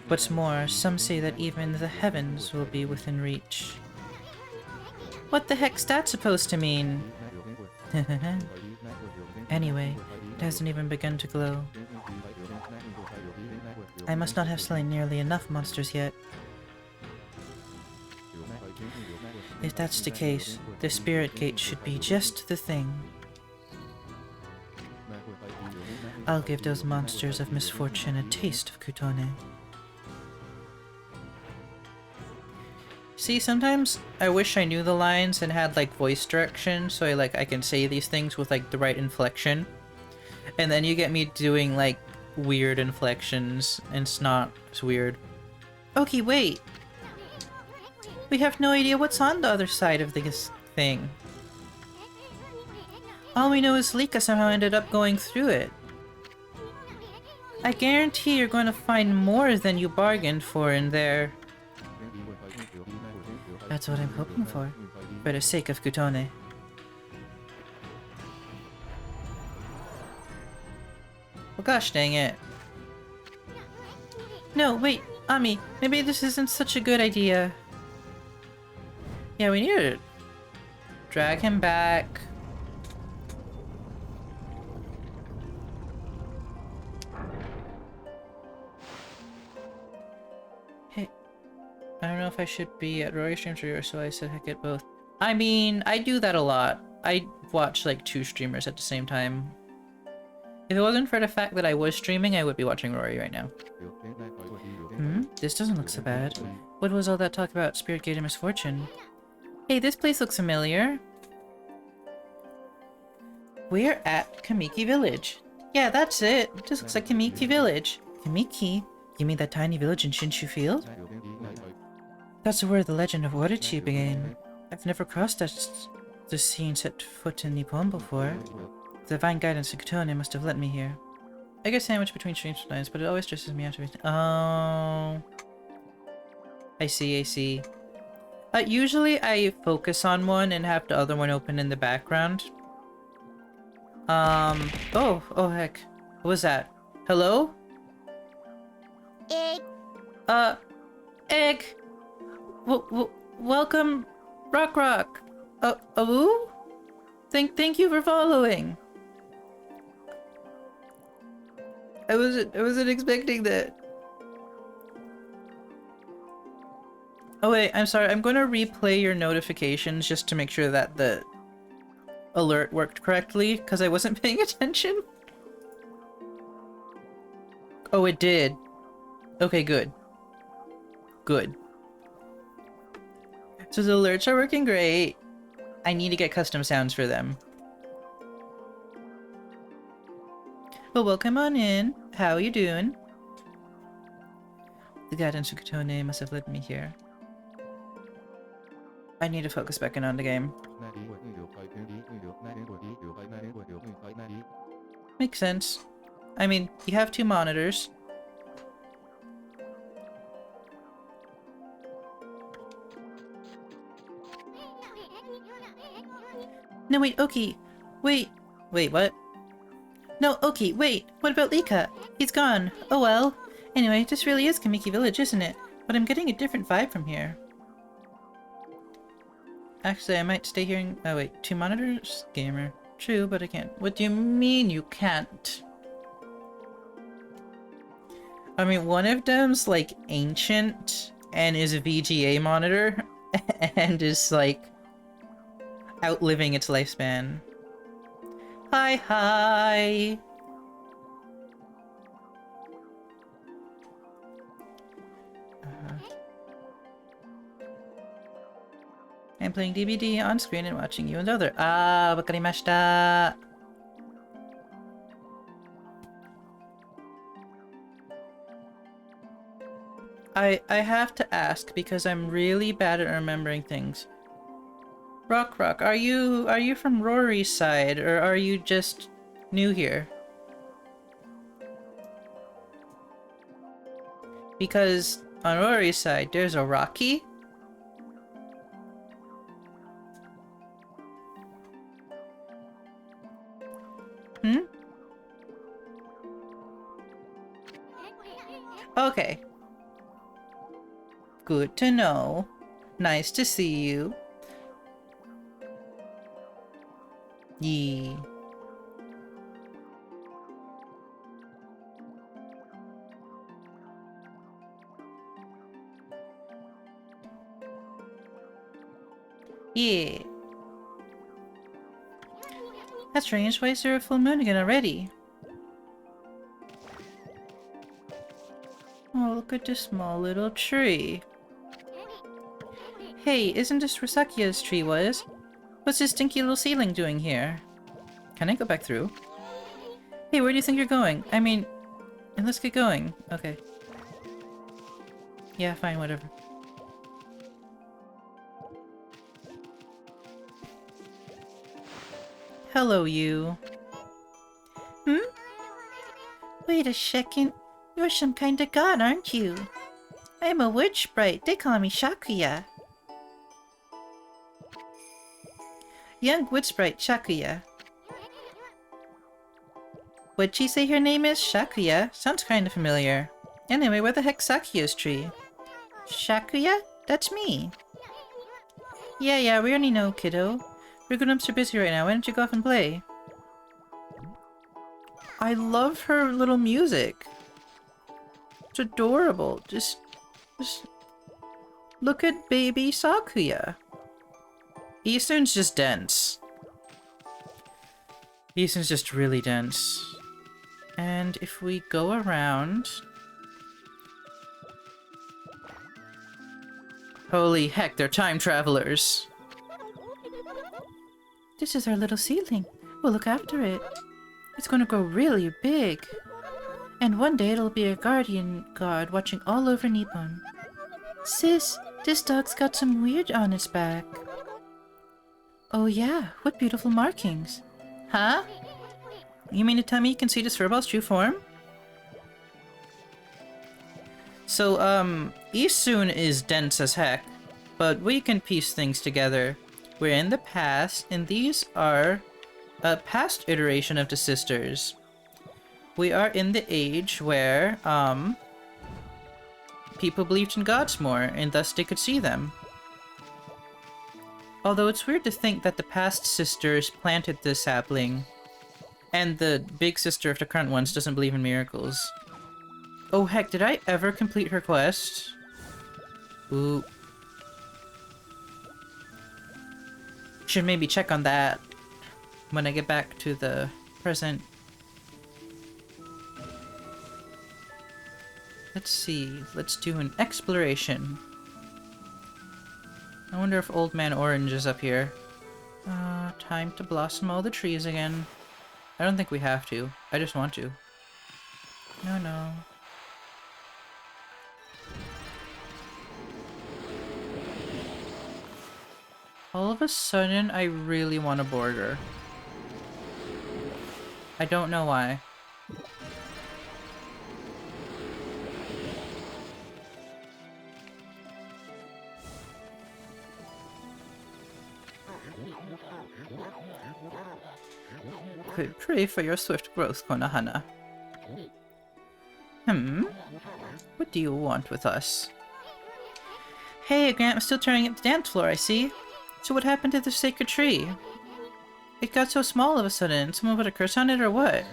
What's more, some say that even the heavens will be within reach. What the heck's that supposed to mean? Anyway, it hasn't even begun to glow. I must not have slain nearly enough monsters yet. If that's the case, the spirit gate should be just the thing. I'll give those monsters of misfortune a taste of Kutone. See, sometimes I wish I knew the lines and had like voice direction so I can say these things with like the right inflection. And then you get me doing like weird inflections and it's not as weird. Okay, wait. We have no idea what's on the other side of this thing. All we know is Lika somehow ended up going through it. I guarantee you're going to find more than you bargained for in there. That's what I'm hoping for the sake of Kutone. Well, gosh dang it. No, wait, Ami, maybe this isn't such a good idea. Yeah, we need to drag him back. Hey, I don't know if I should be at Rory streams or yours, so I said heck at both. I mean, I do that a lot. I watch like 2 streamers at the same time. If it wasn't for the fact that I was streaming, I would be watching Rory right now. This doesn't look so bad. What was all that talk about Spirit Gate and Misfortune? Hey, this place looks familiar. We're at Kamiki Village. Yeah, that's it. This looks like Kamiki Village. Kamiki? You mean that tiny village in Shinshu Field? That's where the legend of Orochi began. I've never crossed the scene set foot in Nippon before. The divine guidance of Kutone must have led me here. I get sandwiched between streams sometimes, but it always stresses me out to be— Oh. I see, I see. Usually I focus on one and have the other one open in the background. Oh heck. What was that? Hello? Egg. Egg! Welcome, Rock. Awoo? Thank you for following. I wasn't expecting that. Oh wait, I'm sorry. I'm going to replay your notifications just to make sure that the alert worked correctly, because I wasn't paying attention. Oh, it did. Okay, good. Good. So the alerts are working great. I need to get custom sounds for them. Well, welcome on in. How are you doing? The guidance of Katone must have led me here. I need to focus back in on the game. Makes sense. I mean, you have 2 monitors. No, wait, Oki. Wait, what? No, Oki, wait. What about Lika? He's gone. Oh well. Anyway, this really is Kamiki Village, isn't it? But I'm getting a different vibe from here. Actually, I might stay here and— oh wait, 2 monitors? Gamer. True, but I can't. What do you mean you can't? I mean, one of them's like ancient and is a VGA monitor and is like outliving its lifespan. Hi. I'm playing DVD on screen and watching you and the other. Ah, wakarimashita. I have to ask because I'm really bad at remembering things. Rock, are you from Rory's side, or are you just new here? Because on Rory's side, there's a Rocky. Okay. Good to know. Nice to see you. Yee. Yeah. That's strange. Why is there a full moon again already? Oh, look at this small little tree. Hey, isn't this where Sakuya's tree was? What's this stinky little ceiling doing here? Can I go back through? Hey, where do you think you're going? I mean, let's get going. Okay. Yeah, fine, whatever. Hello, you. Wait a second. You're some kind of god, aren't you? I'm a wood sprite. They call me Shakuya. Young wood sprite Shakuya. Would she say her name is Shakuya? Sounds kind of familiar. Anyway, where the heck's Sakuya's tree? Shakuya? That's me. Yeah, we already know, kiddo. We're grown-ups are busy right now. Why don't you go off and play? I love her little music. It's adorable. Just look at baby Sakuya. Eastern's just dense. Eastern's just really dense. And if we go around... holy heck, they're time travelers. This is our little seedling. We'll look after it. It's gonna grow really big. And one day it'll be a guardian god watching all over Nippon. Sis, this dog's got some weird on its back. Oh yeah, what beautiful markings. Huh? You mean to tell me you can see this furball's true form? So, Isun is dense as heck, but we can piece things together. We're in the past, and these are a past iteration of the sisters. We are in the age where, people believed in gods more, and thus they could see them. Although it's weird to think that the past sisters planted the sapling, and the big sister of the current ones doesn't believe in miracles. Oh heck, did I ever complete her quest? Ooh. Should maybe check on that when I get back to the present. Let's see, let's do an exploration. I wonder if Old Man Orange is up here. Time to blossom all the trees again. I don't think we have to. I just want to. No. All of a sudden, I really want a border. I don't know why. We pray for your swift growth, Konohana. What do you want with us? Hey, Grandma's still tearing up the dance floor, I see. So what happened to the sacred tree? It got so small all of a sudden. Someone put a curse on it or what?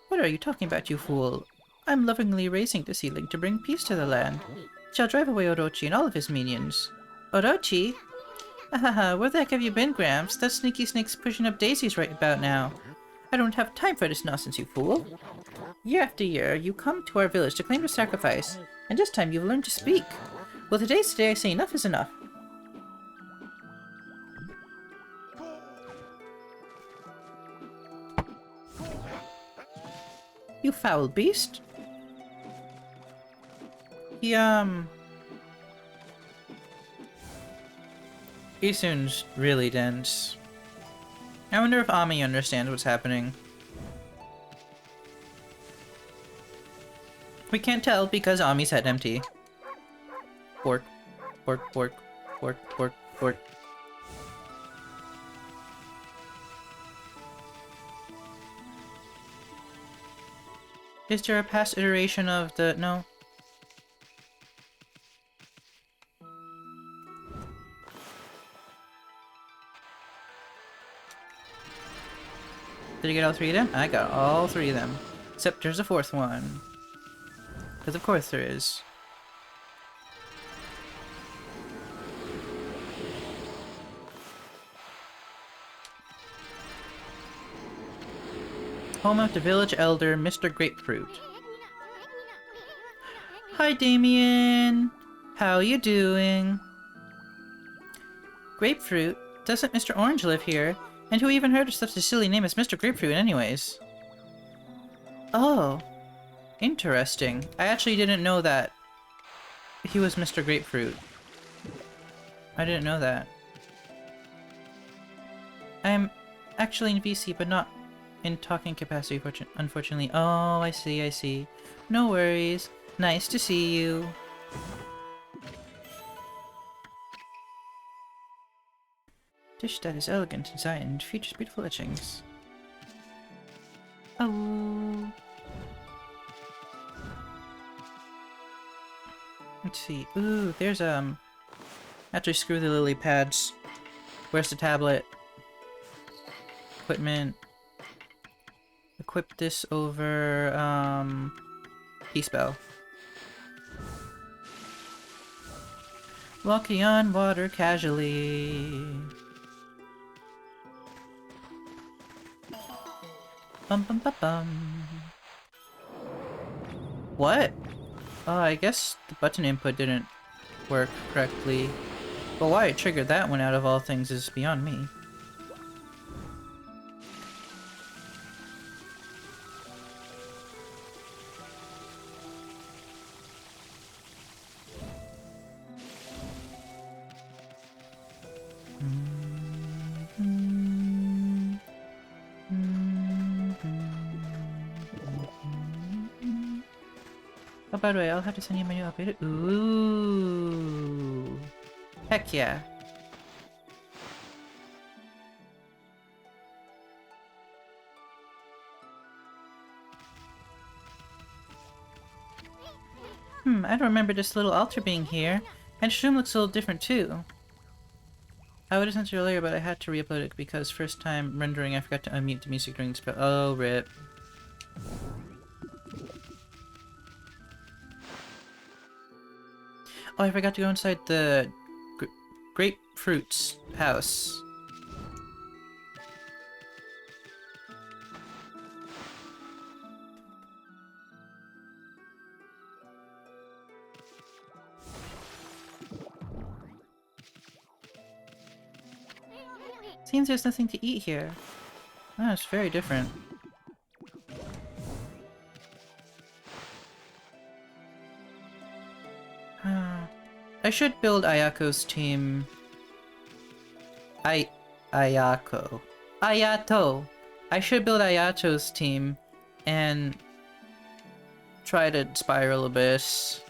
What are you talking about, you fool? I'm lovingly raising the seedling to bring peace to the land. It shall drive away Orochi and all of his minions. Orochi? Ahaha, where the heck have you been, Gramps? That sneaky snake's pushing up daisies right about now. I don't have time for this nonsense, you fool. Year after year, you come to our village to claim your sacrifice, and this time you've learned to speak. Well, today's the day I say enough is enough. You foul beast. Isun's really dense. I wonder if Ami understands what's happening. We can't tell because Ami's head empty. Pork. Pork, pork, pork, pork, pork. Is there a past iteration of the... No. Did I get all three of them? I got all three of them. Except there's a fourth one. Because of course there is. Home of the village elder, Mr. Grapefruit. Hi, Damien! How you doing? Grapefruit? Doesn't Mr. Orange live here? And who even heard of such a silly name as Mr. Grapefruit anyways? Oh. Interesting. I actually didn't know that he was Mr. Grapefruit. I didn't know that. I'm actually in VC, but not in talking capacity, unfortunately. Oh, I see, I see. No worries. Nice to see you. Dish that is elegant design and features beautiful etchings. Oh. Let's see. Ooh, there's actually screw the lily pads. Where's the tablet? Equipment. Equip this over E-spell. Walking on water casually. Bum bum bum bum. What? Oh, I guess the button input didn't work correctly. But why it triggered that one out of all things is beyond me. Oh, by the way, I'll have to send you my new updated. Ooh. Heck yeah. I don't remember this little altar being here. And this room looks a little different too. I would have sent it earlier, but I had to re-upload it because first time rendering I forgot to unmute the music during the spell. Oh, rip. Oh, I forgot to go inside the grapefruit's house. Seems there's nothing to eat here. Oh, it's very different. I should build Ayako's team. Ayako. Ayato! I should build Ayato's team and try to spiral abyss.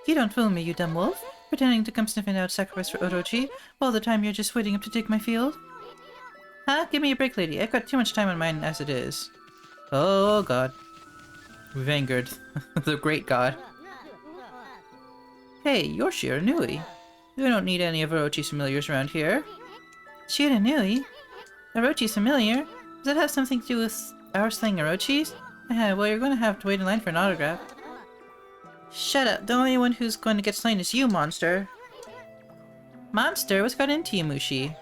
You don't fool me, you dumb wolf. Pretending to come sniffing out sacrifice for Orochi, while the time you're just waiting up to take my field. Huh? Give me a break, lady. I've got too much time on mine as it is. Oh god. We've angered the great god. Hey, you're Shiranui. We don't need any of Orochi's familiars around here. Shiranui? Orochi's familiar? Does that have something to do with our slaying Orochi's? Well, you're going to have to wait in line for an autograph. Shut up. The only one who's going to get slain is you, monster. Monster? What's got into you, Mushi?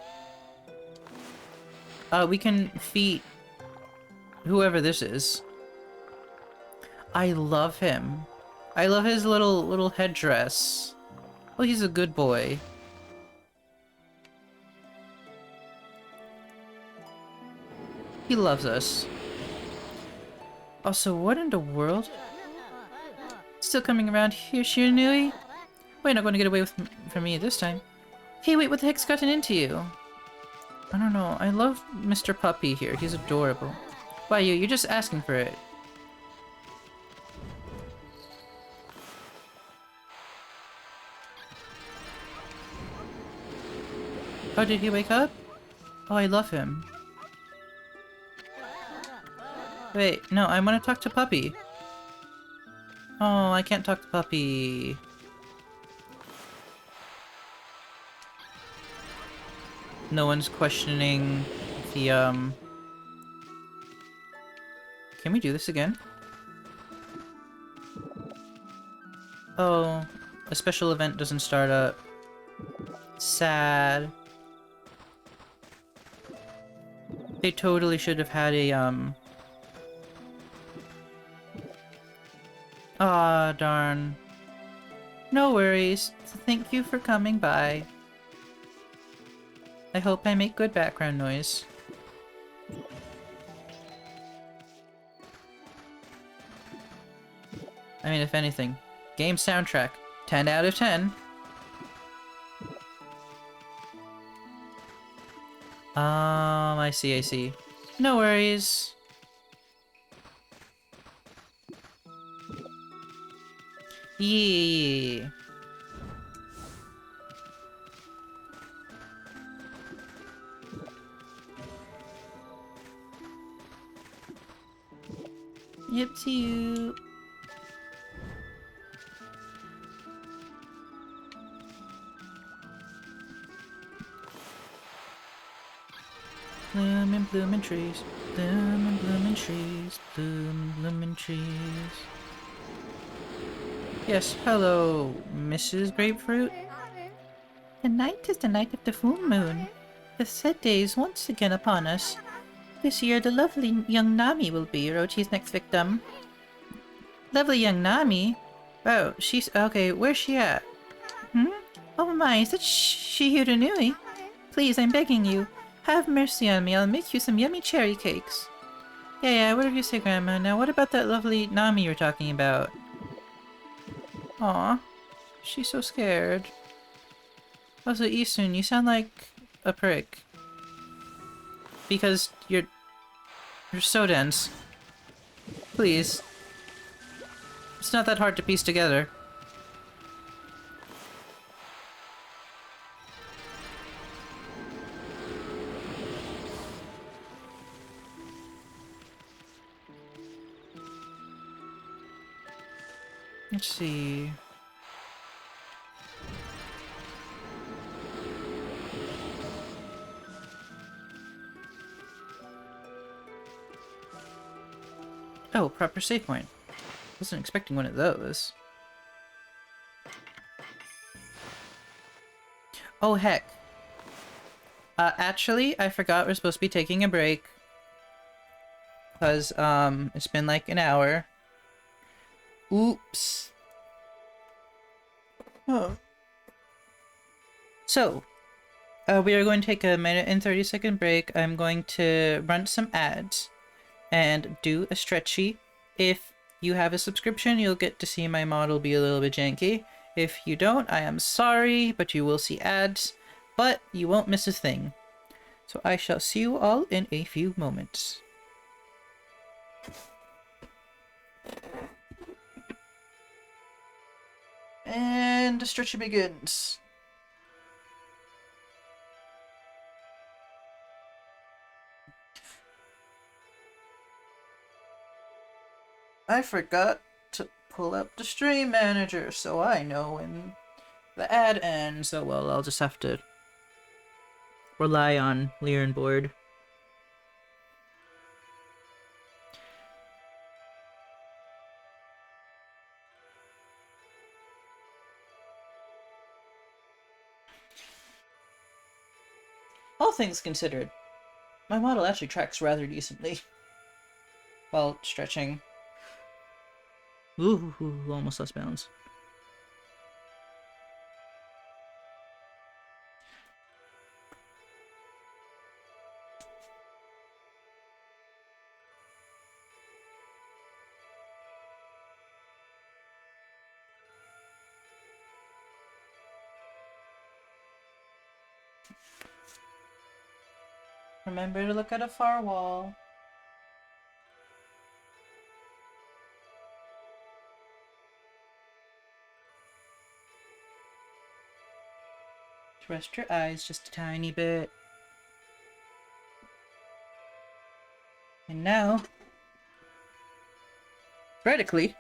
We can defeat whoever this is. I love him. I love his little headdress. Oh, he's a good boy. He loves us. Also, what in the world? Still coming around here, Shiranui? Well, you're not going to get away from me this time. Hey, wait, what the heck's gotten into you? I don't know. I love Mr. Puppy here. He's adorable. Why, you're just asking for it. Oh, did he wake up? Oh, I love him. Wait, no, I want to talk to Puppy. Oh, I can't talk to Puppy. No one's questioning the, Can we do this again? Oh, a special event doesn't start up. Sad. They totally should have had a, Aw, darn. No worries. Thank you for coming by. I hope I make good background noise. I mean, if anything. Game soundtrack. 10 out of 10. I see, I see. No worries. Yeah. Yep, see you. Bloomin' trees, bloomin' trees, bloomin' trees. Yes, hello, Mrs. Grapefruit. The night is the night of the full moon. The said day is once again upon us. This year, the lovely young Nami will be Orochi's next victim. Lovely young Nami? Oh, she's... okay, where's she at? Oh my, is that Shiranui? Please, I'm begging you. Have mercy on me, I'll make you some yummy cherry cakes. Yeah, whatever you say, Grandma. Now, what about that lovely Nami you're talking about? Aw, she's so scared. Also, Isun, you sound like a prick. Because you're so dense. Please. It's not that hard to piece together. Let's see. Oh, proper save point. Wasn't expecting one of those. Oh, heck. Actually, I forgot we're supposed to be taking a break. Because, it's been like an hour. Oops. Oh. So, we are going to take a minute and 30-second break. I'm going to run some ads and do a stretchy. If you have a subscription, you'll get to see my model be a little bit janky. If you don't, I am sorry, but you will see ads, but you won't miss a thing. So I shall see you all in a few moments. And the stretchy begins. I forgot to pull up the stream manager, so I know when the ad ends. So, well, I'll just have to rely on Lear and Board. All things considered, my model actually tracks rather decently while stretching. Ooh, almost lost balance. Remember to look at a far wall. Rest your eyes just a tiny bit. And now, theoretically,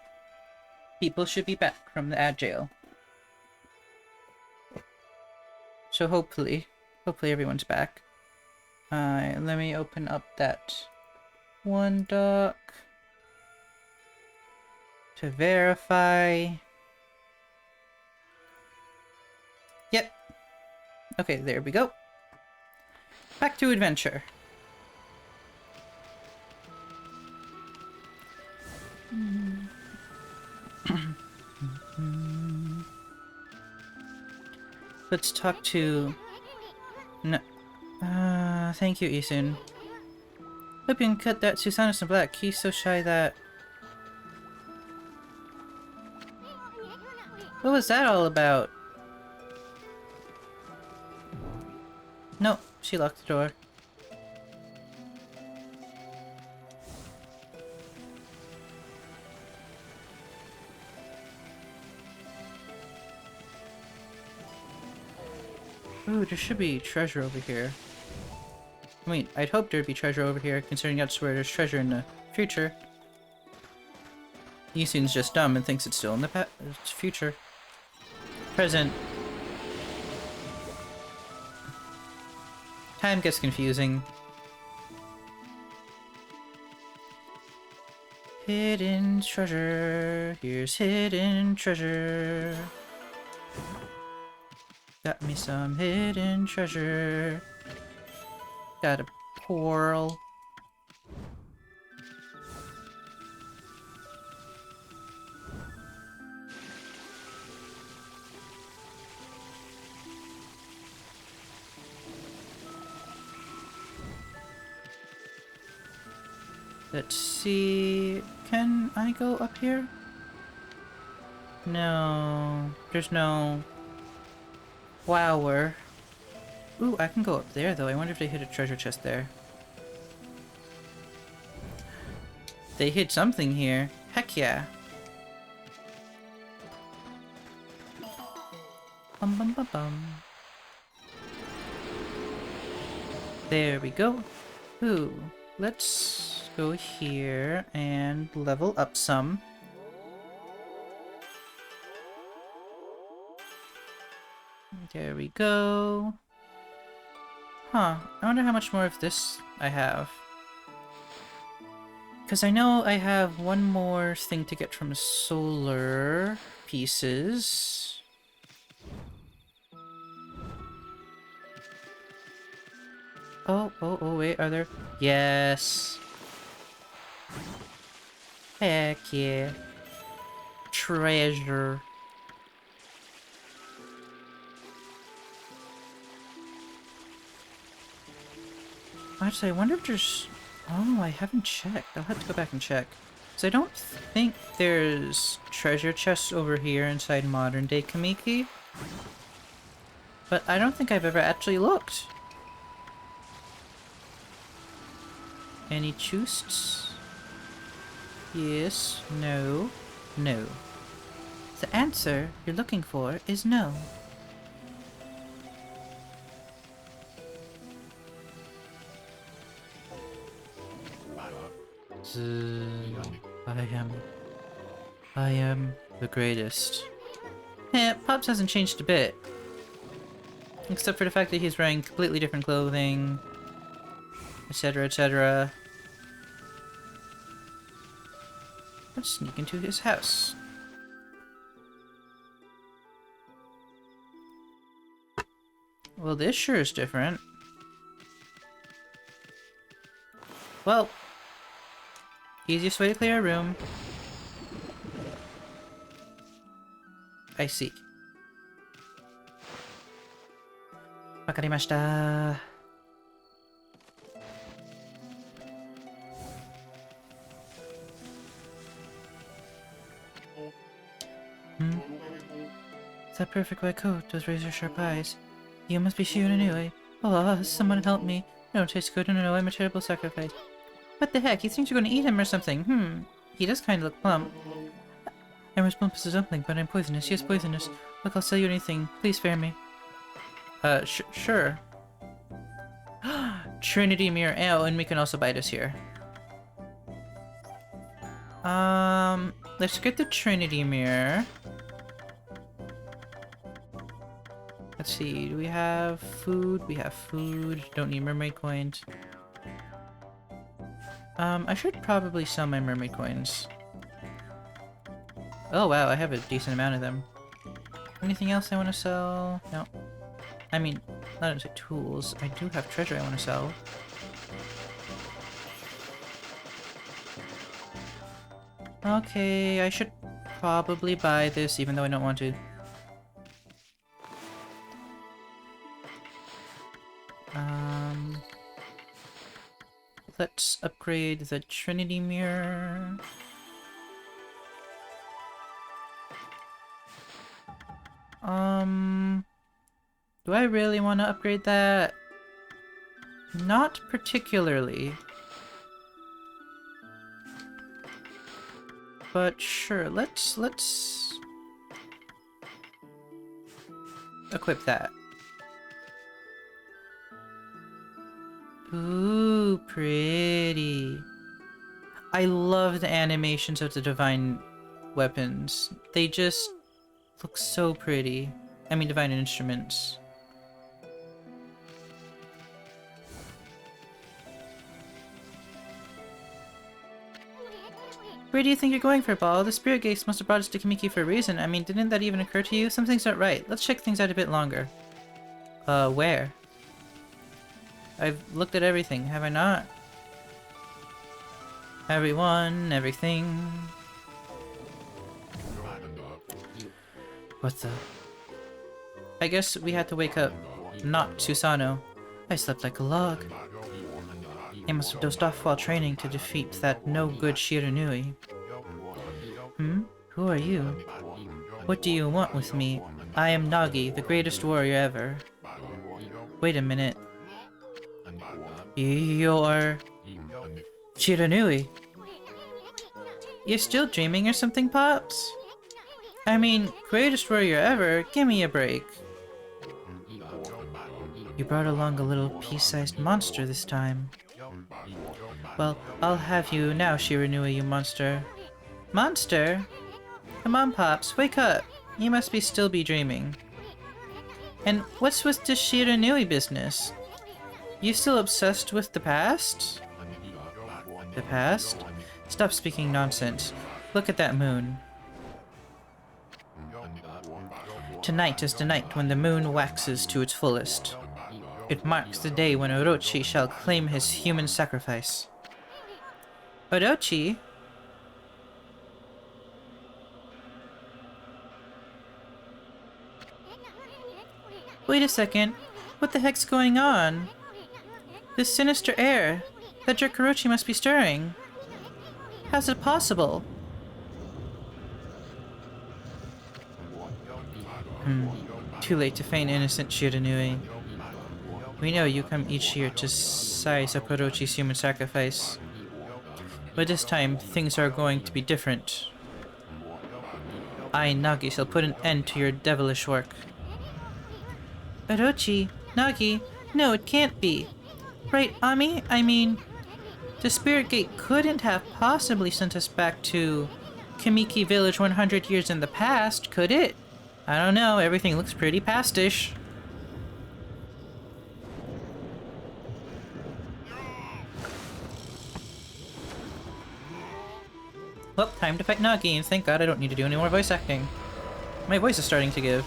people should be back from the ad jail. So hopefully everyone's back. Let me open up that one doc to verify. Yep. Okay, there we go. Back to adventure. Let's talk to... No. Thank you, Isun. Hope you can cut that Susanna some black. He's so shy that... What was that all about? No, she locked the door. Ooh, there should be treasure over here. I mean, I'd hope there'd be treasure over here, considering that's where there's treasure in the future. Yisun's just dumb and thinks it's still in the future. Present. Time gets confusing. Hidden treasure. Here's hidden treasure. Got me some hidden treasure. Got a pearl. Let's see... Can I go up here? No. There's no... Flower. Ooh, I can go up there though. I wonder if they hid a treasure chest there. They hid something here. Heck yeah. Bum bum bum bum. There we go. Ooh, let's go here and level up some. There we go. Huh. I wonder how much more of this I have. Because I know I have one more thing to get from solar pieces. Oh, wait, are there? Yes. Heck yeah. Treasure. Actually, I wonder if there's... Oh, I haven't checked. I'll have to go back and check. So I don't think there's treasure chests over here inside modern day Kamiki. But I don't think I've ever actually looked. Any choosts? Yes, no, no. The answer you're looking for is no. I am the greatest. Yeah, Pops hasn't changed a bit. Except for the fact that he's wearing completely different clothing, etc, etc. Let's sneak into his house. Well, this sure is different. Well, easiest way to clear a room. I see. Wakarimashita. That perfect white coat, those razor-sharp eyes. You must be Shiranui. Oh, someone help me. I don't taste good, no, I'm a terrible sacrifice. What the heck? He thinks you're gonna eat him or something. He does kind of look plump. I'm as plump as a dumpling, but I'm poisonous. Yes, poisonous. Look, I'll sell you anything. Please spare me. Sure. Trinity Mirror. Oh, and we can also buy this here. Let's get the Trinity Mirror. Let's see, do we have food? We have food. Don't need mermaid coins. I should probably sell my mermaid coins. Oh wow, I have a decent amount of them. Anything else I want to sell? No. I mean, not into tools. I do have treasure I want to sell. Okay, I should probably buy this even though I don't want to. Let's upgrade the Trinity Mirror. Do I really want to upgrade that? Not particularly. But sure, let's equip that. Ooh, pretty. I love the animations of the divine weapons. They just look so pretty. I mean, divine instruments. Where do you think you're going for, Ball? The spirit gates must have brought us to Kamiki for a reason. I mean, didn't that even occur to you? Some things aren't right. Let's check things out a bit longer. Where? I've looked at everything, have I not? Everyone, everything. What the? I guess we had to wake up, not Susano. I slept like a log. I must have dozed off while training to defeat that no-good Shiranui. Who are you? What do you want with me? I am Nagi, the greatest warrior ever. Wait a minute. You're... Shiranui? You're still dreaming or something, Pops? I mean, greatest warrior ever? Give me a break. You brought along a little pea-sized monster this time. Well, I'll have you now, Shiranui, you monster. Monster? Come on, Pops, wake up! You must still be dreaming. And what's with this Shiranui business? You still obsessed with the past? The past? Stop speaking nonsense. Look at that moon. Tonight is the night when the moon waxes to its fullest. It marks the day when Orochi shall claim his human sacrifice. Orochi? Wait a second. What the heck's going on? This sinister air that your Orochi must be stirring. How's it possible? Too late to feign innocent, Shiranui. We know you come each year to size up Orochi's human sacrifice. But this time, things are going to be different. I, Nagi, shall put an end to your devilish work. Orochi? Nagi? No, it can't be. Right, Ami? I mean, the Spirit Gate couldn't have possibly sent us back to Kamiki Village 100 years in the past, could it? I don't know, everything looks pretty pastish. Well, time to fight Nagi, and thank God I don't need to do any more voice acting. My voice is starting to give.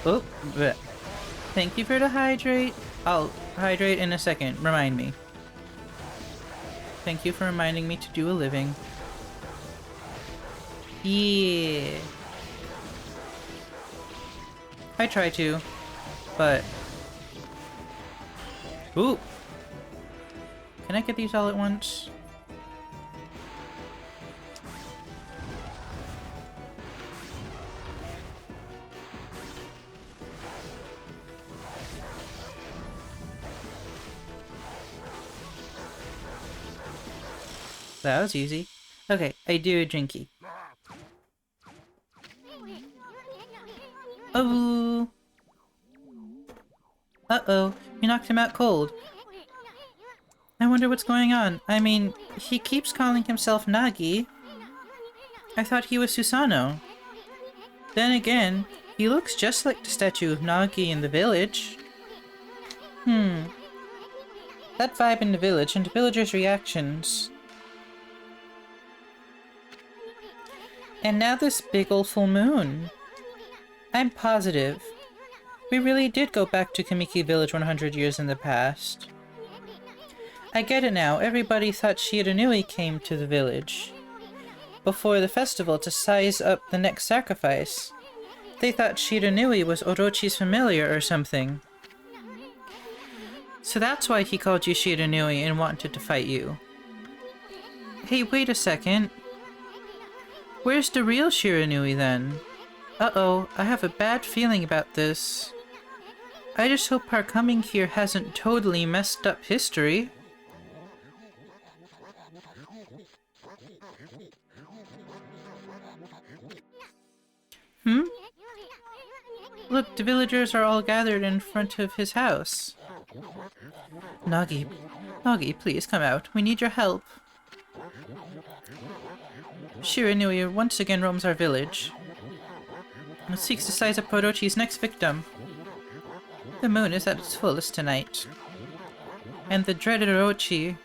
Oh, bleh. Thank you for the hydrate. I'll hydrate in a second. Remind me. Thank you for reminding me to do a living. Yeah. I try to, but... Ooh! Can I get these all at once? That was easy. Okay, I do a drinky. Oh! Uh-oh, you knocked him out cold. I wonder what's going on. I mean, he keeps calling himself Nagi. I thought he was Susanoo. Then again, he looks just like the statue of Nagi in the village. That vibe in the village and the villagers' reactions. And now this big ol' full moon. I'm positive. We really did go back to Kamiki Village 100 years in the past. I get it now. Everybody thought Shiranui came to the village before the festival to size up the next sacrifice. They thought Shiranui was Orochi's familiar or something. So that's why he called you Shiranui and wanted to fight you. Hey, wait a second. Where's the real Shiranui then? Uh-oh, I have a bad feeling about this. I just hope our coming here hasn't totally messed up history. Look, the villagers are all gathered in front of his house. Nagi, please come out. We need your help. Shiranui once again roams our village and seeks to size up Orochi's next victim. The moon is at its fullest tonight, and the dreaded Orochi...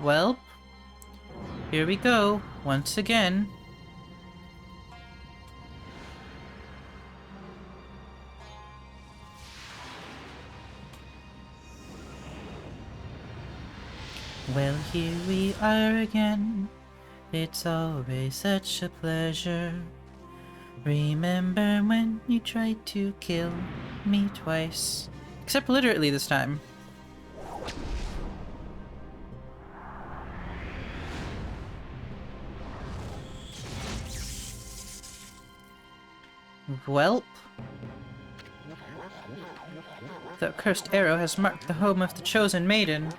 Well, here we go, once again. Well, here we are again. It's always such a pleasure. Remember when you tried to kill me twice? Except literally this time. Welp. The accursed arrow has marked the home of the chosen maiden.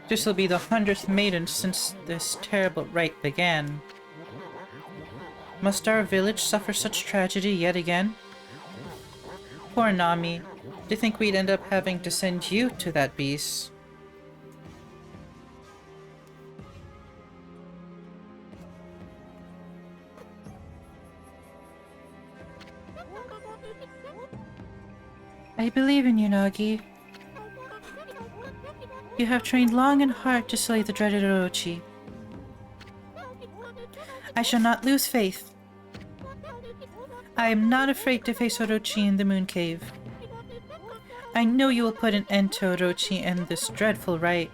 This will be the 100th maiden since this terrible rite began. Must our village suffer such tragedy yet again? Poor Nami. Do you think we'd end up having to send you to that beast? I believe in you, Nagi. You have trained long and hard to slay the dreaded Orochi. I shall not lose faith. I am not afraid to face Orochi in the Moon Cave. I know you will put an end to Orochi and this dreadful rite.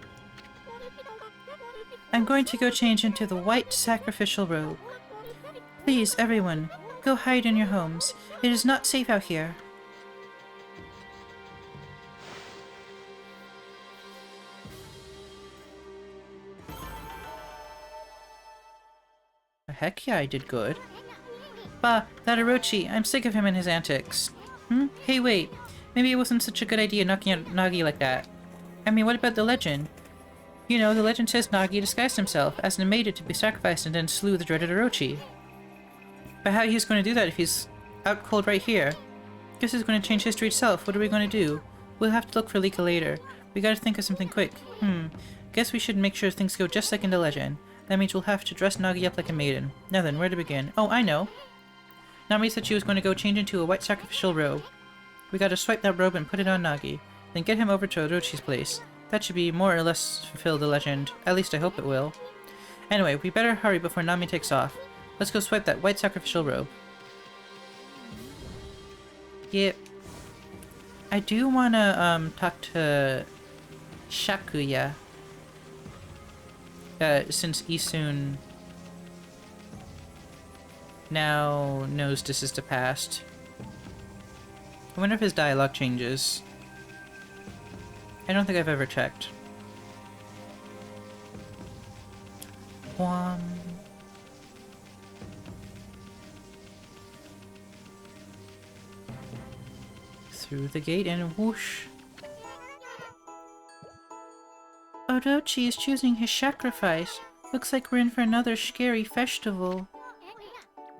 I'm going to go change into the white sacrificial robe. Please, everyone, go hide in your homes. It is not safe out here. Heck yeah, I did good. Bah, that Orochi, I'm sick of him and his antics. Hey wait, maybe it wasn't such a good idea knocking out Nagi like that. I mean, what about the legend? You know, the legend says Nagi disguised himself as an maiden to be sacrificed and then slew the dreaded Orochi. But how he's going to do that if he's out cold right here? Guess he's going to change history itself. What are we going to do? We'll have to look for Lika later. We gotta think of something quick. Guess we should make sure things go just like in the legend. That means we'll have to dress Nagi up like a maiden. Now then, where to begin? Oh, I know! Nami said she was going to go change into a white sacrificial robe. We gotta swipe that robe and put it on Nagi, then get him over to Orochi's place. That should be more or less fulfill the legend. At least I hope it will. Anyway, we better hurry before Nami takes off. Let's go swipe that white sacrificial robe. Yep. I do wanna, talk to Shakuya. Since Isun now knows this is the past. I wonder if his dialogue changes. I don't think I've ever checked. Through the gate and whoosh. Orochi is choosing his sacrifice. Looks like we're in for another scary festival.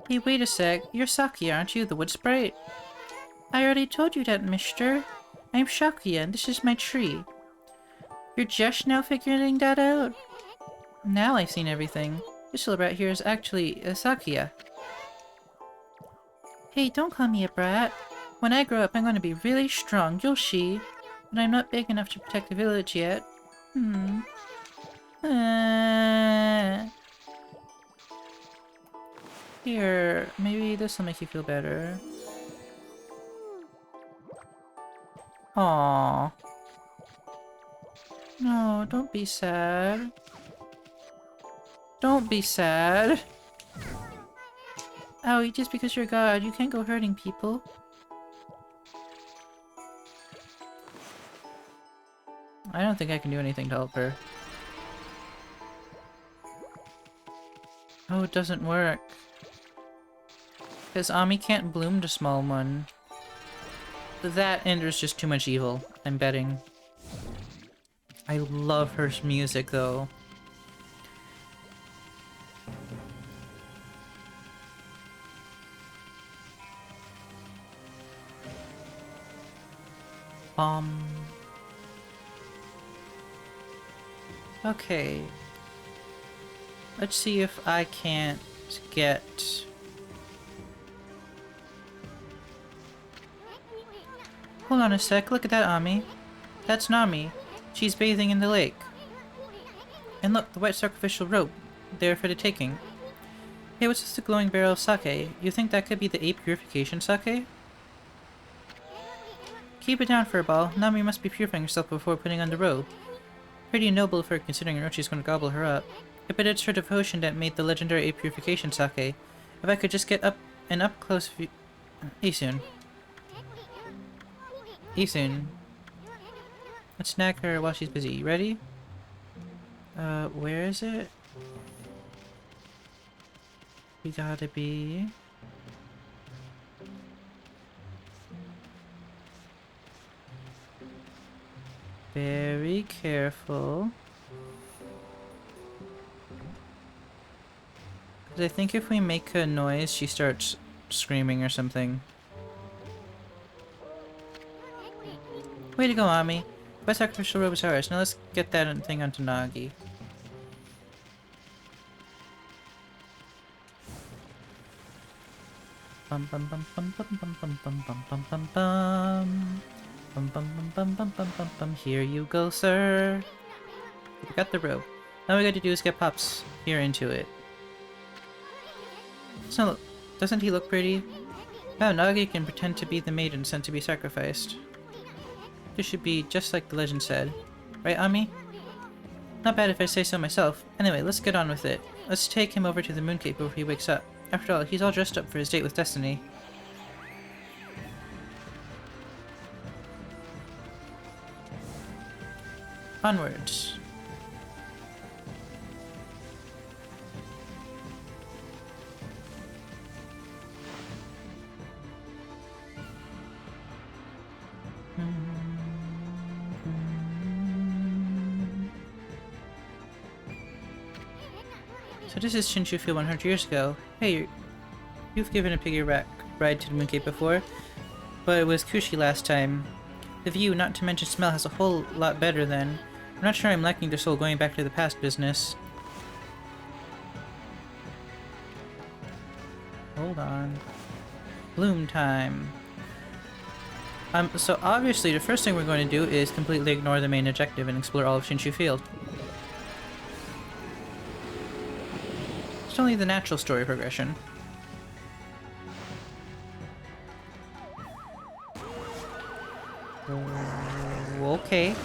Hey, wait a sec. You're Saki, aren't you? The wood sprite? I already told you that, mister. I'm Shakuya, and this is my tree. You're just now figuring that out? Now I've seen everything. This little brat here is actually Sakuya. Hey, don't call me a brat. When I grow up, I'm going to be really strong, you'll see. But I'm not big enough to protect the village yet. Here, maybe this will make you feel better. Aww. No, don't be sad. Don't be sad. Owie, just because you're God, you can't go hurting people. I don't think I can do anything to help her. Oh, it doesn't work. Because Ami can't bloom the small one. That and there's just too much evil, I'm betting. I love her music though. Okay. Let's see if I can't get... Hold on a sec, look at that, Ami. That's Nami. She's bathing in the lake. And look, the white sacrificial robe. There for the taking. Hey, what's this, the glowing barrel of sake? You think that could be the ape purification sake? Keep it down, Furball. Nami must be purifying herself before putting on the robe. Pretty noble of her considering Orochi's gonna gobble her up. I bet it's her devotion that made the legendary ape purification sake. If I could just get up close view... Isun. Isun. Let's snag her while she's busy. You ready? Where is it? We gotta be... Very careful. Because I think if we make a noise, she starts screaming or something. Way to go, Ami. Best sacrificial robe is ours. Now let's get that thing onto Nagi. Bum bum bum bum bum bum bum bum bum bum bum bum. Bum bum bum bum bum bum bum bum. Here you go, sir. We got the rope. Now all we got to do is get Pops here into it. So, doesn't he look pretty? Oh, Nagi can pretend to be the maiden sent to be sacrificed. This should be just like the legend said. Right, Ami? Not bad if I say so myself. Anyway, let's get on with it. Let's take him over to the Mooncake before he wakes up. After all, he's all dressed up for his date with Destiny. Onwards. So this is Shinshu Field 100 years ago. Hey, you've given a piggyback ride to the Mooncake before, but it was Kushi last time. The view, not to mention smell, has a whole lot better than. I'm not sure I'm liking this whole going back to the past business. Hold on. Bloom time. So obviously the first thing we're going to do is completely ignore the main objective and explore all of Shinshu Field. It's only the natural story progression. Okay.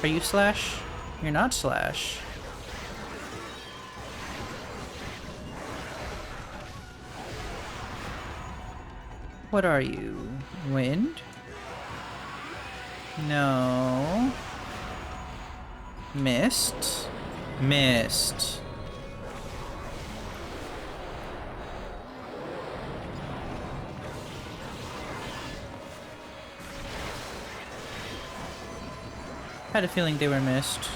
Are you Slash? You're not Slash. What are you? Wind? No. Mist? Mist. Had a feeling they were missed.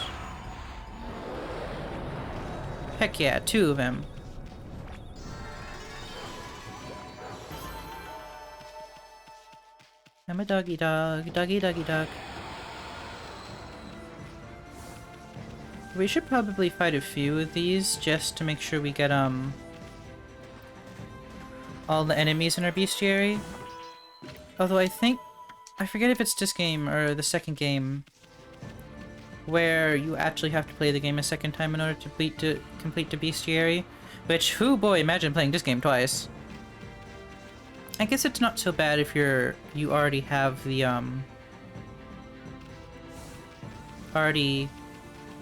Heck yeah, 2 of them. I'm a doggy dog, doggy doggy dog. We should probably fight a few of these just to make sure we get all the enemies in our bestiary. Although I forget if it's this game or the second game where you actually have to play the game a second time in order to complete the bestiary. Which, oh boy, imagine playing this game twice. I guess it's not so bad if you already have the already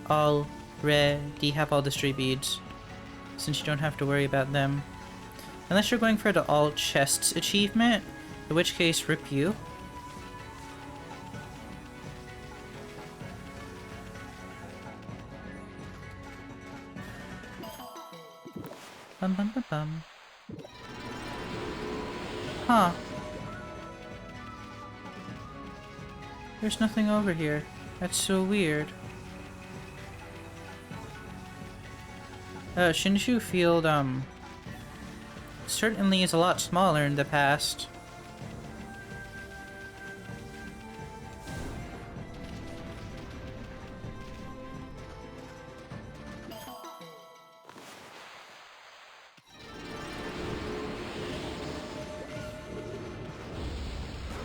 have all the stray beads, since you don't have to worry about them. Unless you're going for the all chests achievement, in which case rip you. Bum bum bum bum. Huh. There's nothing over here. That's so weird. Shinshu Field, certainly is a lot smaller in the past.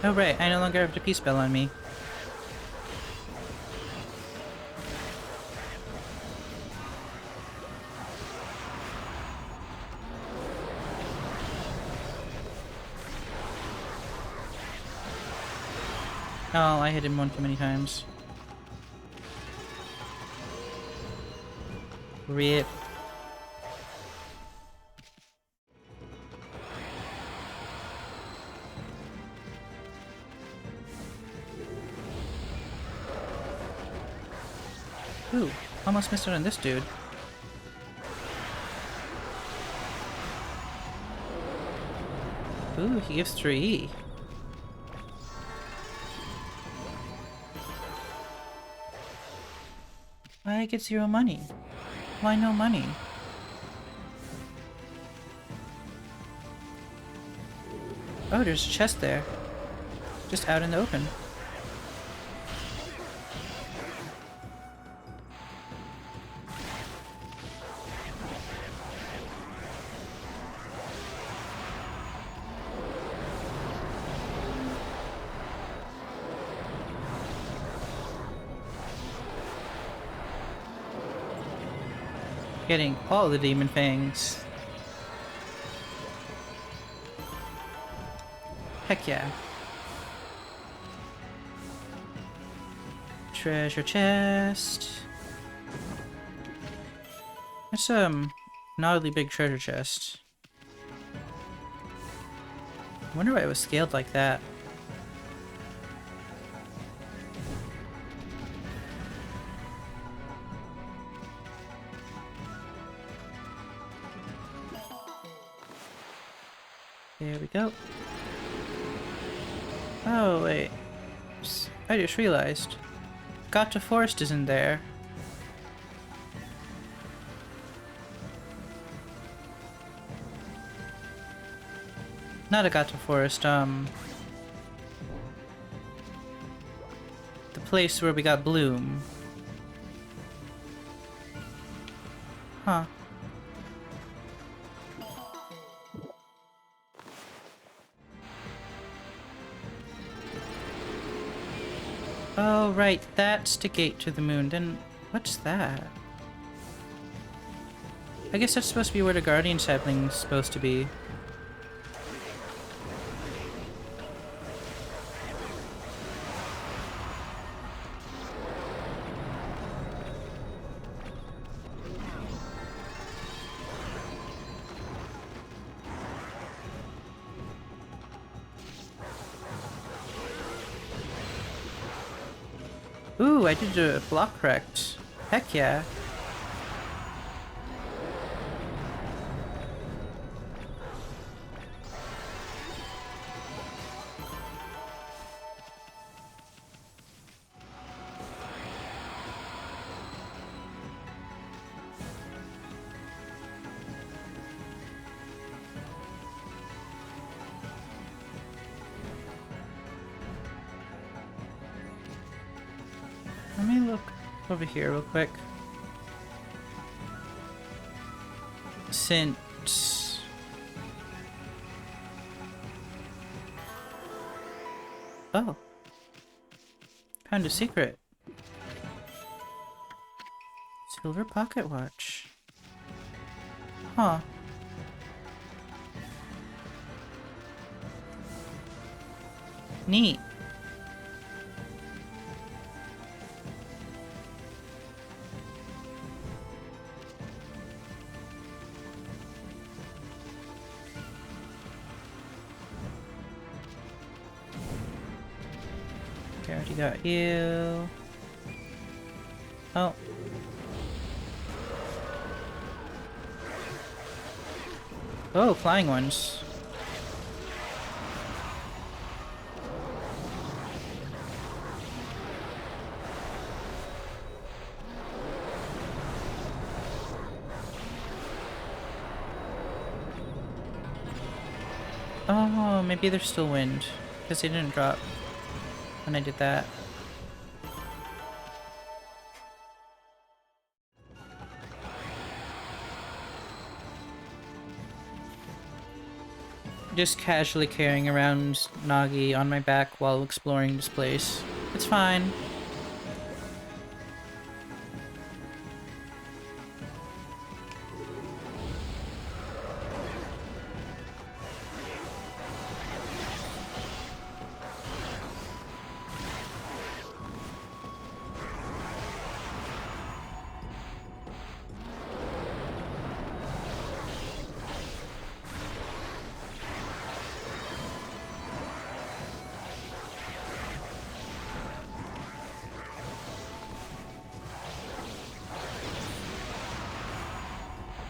Oh right, I no longer have the peace spell on me. Oh, I hit him one too many times. RIP. Ooh, almost missed out on this dude. Ooh, he gives 3E. Why I get 0 money? Why no money? Oh, there's a chest there. Just out in the open. Getting all the demon fangs. Heck yeah. Treasure chest. It's an oddly big treasure chest. I wonder why it was scaled like that. There we go. Oh, wait. I just realized. Gato Forest isn't there. Not a Gato Forest, the place where we got Bloom. Huh. Oh, right, that's the gate to the moon. Then, what's that? I guess that's supposed to be where the Guardian sapling's supposed to be. Ooh, I did a block correct. Heck yeah. Let me look over here real quick. Since... Oh. Found a secret. Silver pocket watch. Huh. Neat. Okay, already got you. Oh. Oh, flying ones. Oh, maybe there's still wind, because they didn't drop when I did that. Just casually carrying around Nagi on my back while exploring this place. It's fine.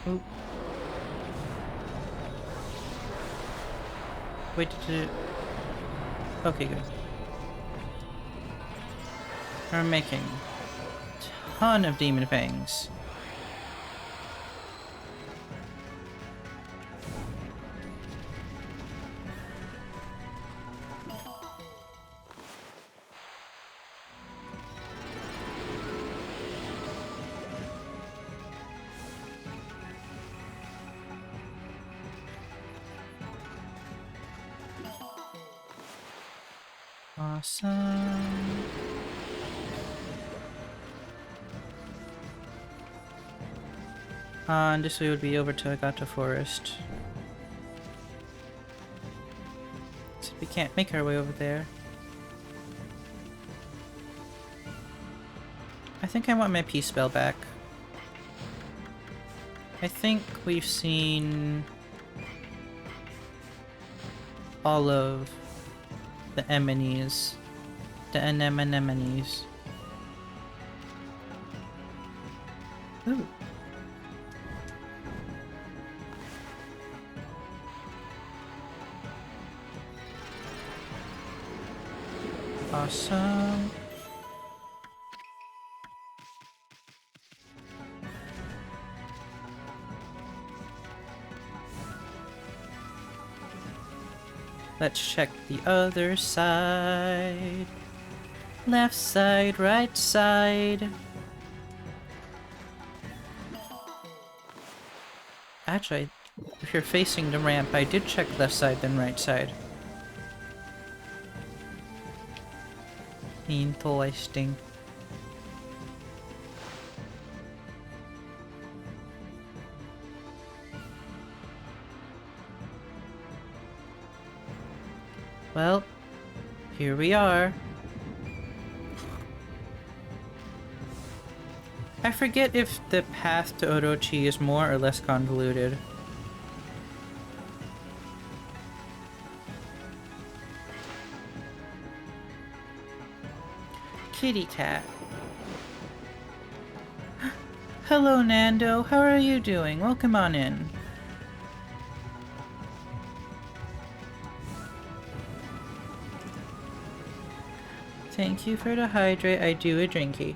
Oop. Wait, did it... Okay, good. We're making a ton of demon fangs. Awesome. And this way would be over to Agata Forest. So we can't make our way over there. I think I want my peace spell back. I think we've seen all of the anemones. The anemones. Ooh. Awesome. Let's check the other side. Left side, right side. Actually, if you're facing the ramp, I did check left side then right side. Interesting. Well, here we are. I forget if the path to Orochi is more or less convoluted. Kitty cat. Hello, Nando. How are you doing? Welcome on in. Thank you for the hydrate. I do a drinky.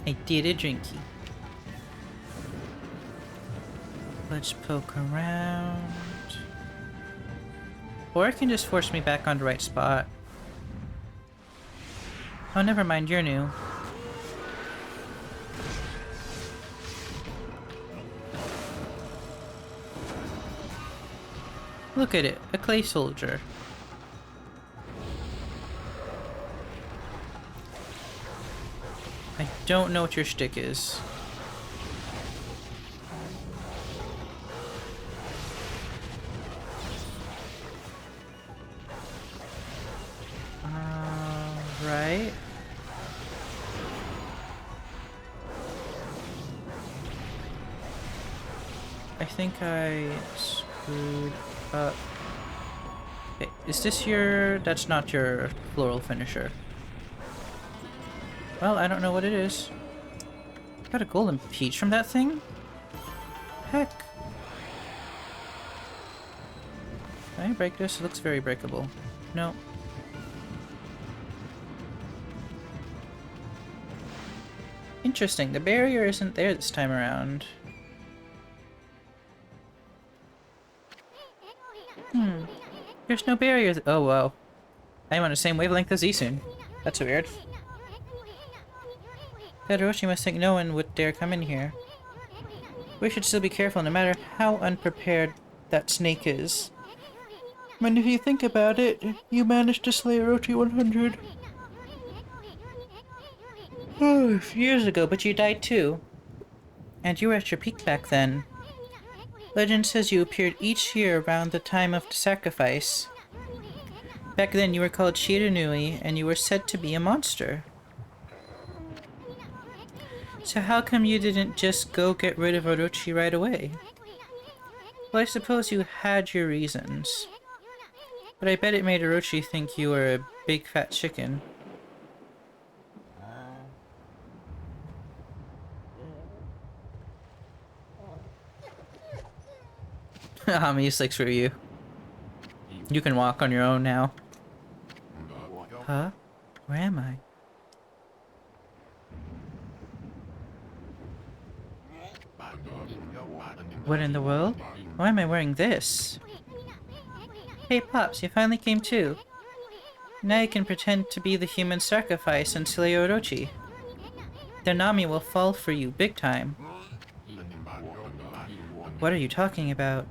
I did a drinky. Let's poke around. Or it can just force me back on the right spot. Oh, never mind, you're new. Look at it, a clay soldier. I don't know what your shtick is. Right. I think I screwed up. Okay, is this your... That's not your floral finisher. Well, I don't know what it is. Got a golden peach from that thing? Heck. Can I break this? It looks very breakable. No. Interesting, the barrier isn't there this time around. There's no barrier. Oh, wow. I'm on the same wavelength as Isun. That's weird. Tadoroshi must think no one would dare come in here. We should still be careful no matter how unprepared that snake is. And if you think about it, you managed to slay Orochi 100. Oh, a few years ago, but you died too. And you were at your peak back then. Legend says you appeared each year around the time of the sacrifice. Back then you were called Shiranui, and you were said to be a monster. So how come you didn't just go get rid of Orochi right away? Well, I suppose you had your reasons. But I bet it made Orochi think you were a big fat chicken. Ami's like, screw you. You can walk on your own now. Huh? Where am I? What in the world? Why am I wearing this? Hey Pops, you finally came too. Now you can pretend to be the human sacrifice and slay Orochi. Their Nami will fall for you big time. What are you talking about?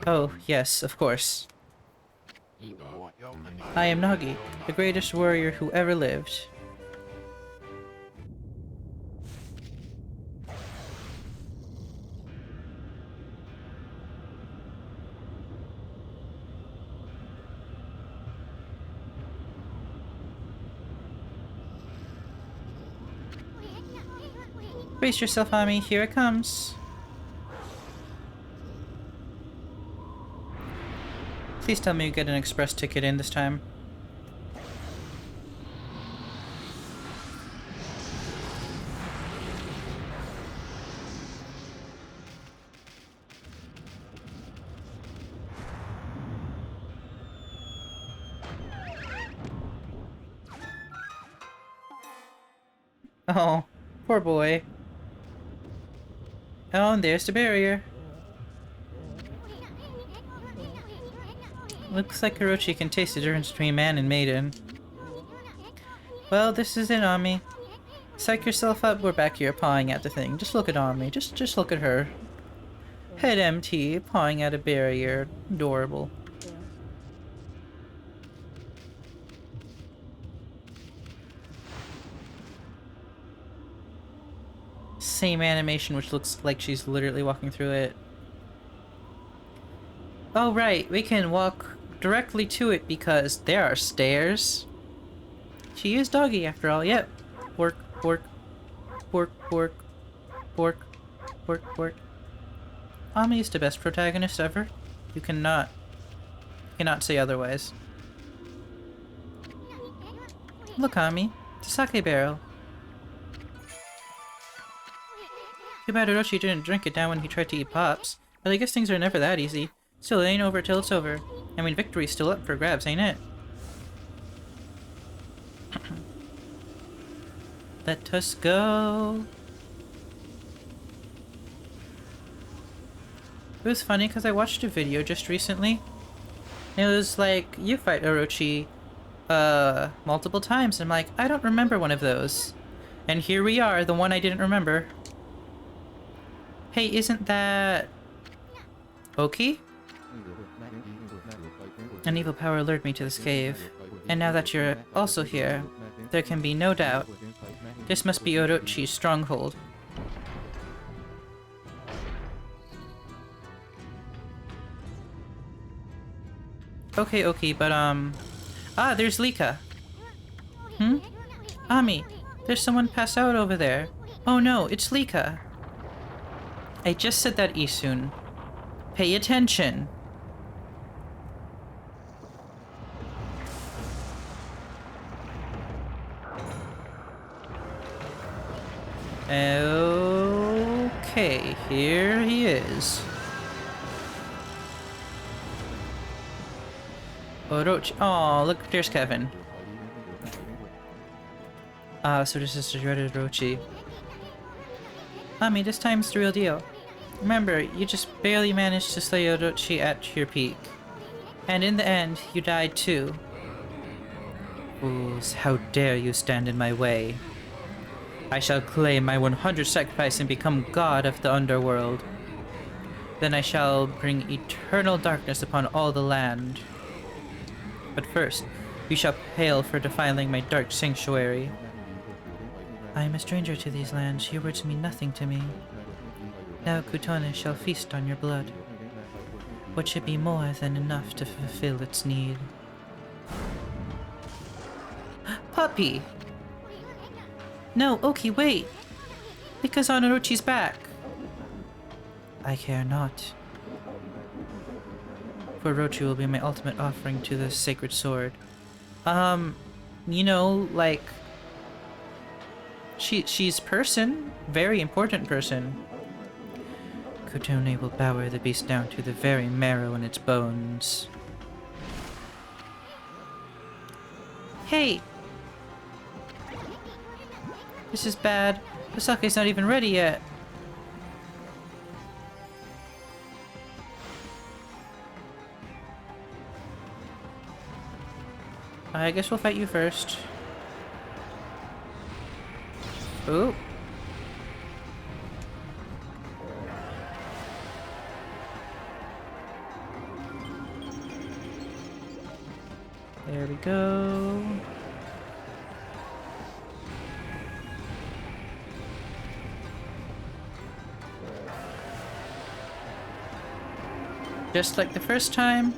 Oh, yes, of course. I am Nagi, the greatest warrior who ever lived. Brace yourself, Ami, here it comes. Please tell me you get an express ticket in this time. Oh, poor boy. Oh, and there's the barrier. Looks like Orochi can taste the difference between man and maiden. Well, this is it, Ami. Psych yourself up, we're back here pawing at the thing. Just look at Ami. Just look at her. Head empty, pawing at a barrier. Adorable. Same animation, which looks like she's literally walking through it. Oh right, we can walk directly to it because there are stairs. She is doggy after all. Yep. Pork, pork, pork, pork, pork, pork, pork. Ami is the best protagonist ever. You cannot say otherwise. Look, Ami, the sake barrel. Too bad Orochi didn't drink it down when he tried to eat Pops. But I guess things are never that easy. Still, it ain't over till it's over. I mean, victory's still up for grabs, ain't it? Let us go. It was funny because I watched a video just recently. And it was like, you fight Orochi multiple times. And I'm like, I don't remember one of those. And here we are, the one I didn't remember. Hey, isn't that Oki? An evil power lured me to this cave. And now that you're also here, there can be no doubt. This must be Orochi's stronghold. Okay, Oki, but ah, there's Lika. Hmm? Ami, there's someone passed out over there. Oh no, it's Lika. I just said that, Isun. Pay attention. Okay, here he is. Orochi. Oh, look, there's Kevin. Ah, so this is the dreaded Orochi. Ami, this time's the real deal. Remember, you just barely managed to slay Orochi at your peak. And in the end, you died too. Fools, how dare you stand in my way. I shall claim my 100 sacrifice and become god of the underworld. Then I shall bring eternal darkness upon all the land. But first, you shall pay for defiling my dark sanctuary. I am a stranger to these lands. Your words mean nothing to me. Now Kutone shall feast on your blood. What should be more than enough to fulfill its need? Puppy! No, Oki, wait! Because on Orochi's back! I care not. For Orochi will be my ultimate offering to the sacred sword. You know, like... she's person. Very important person. Kotone will devour the beast down to the very marrow in its bones. Hey! This is bad. The sake's not even ready yet. I guess we'll fight you first. Ooh. There we go. Just like the first time.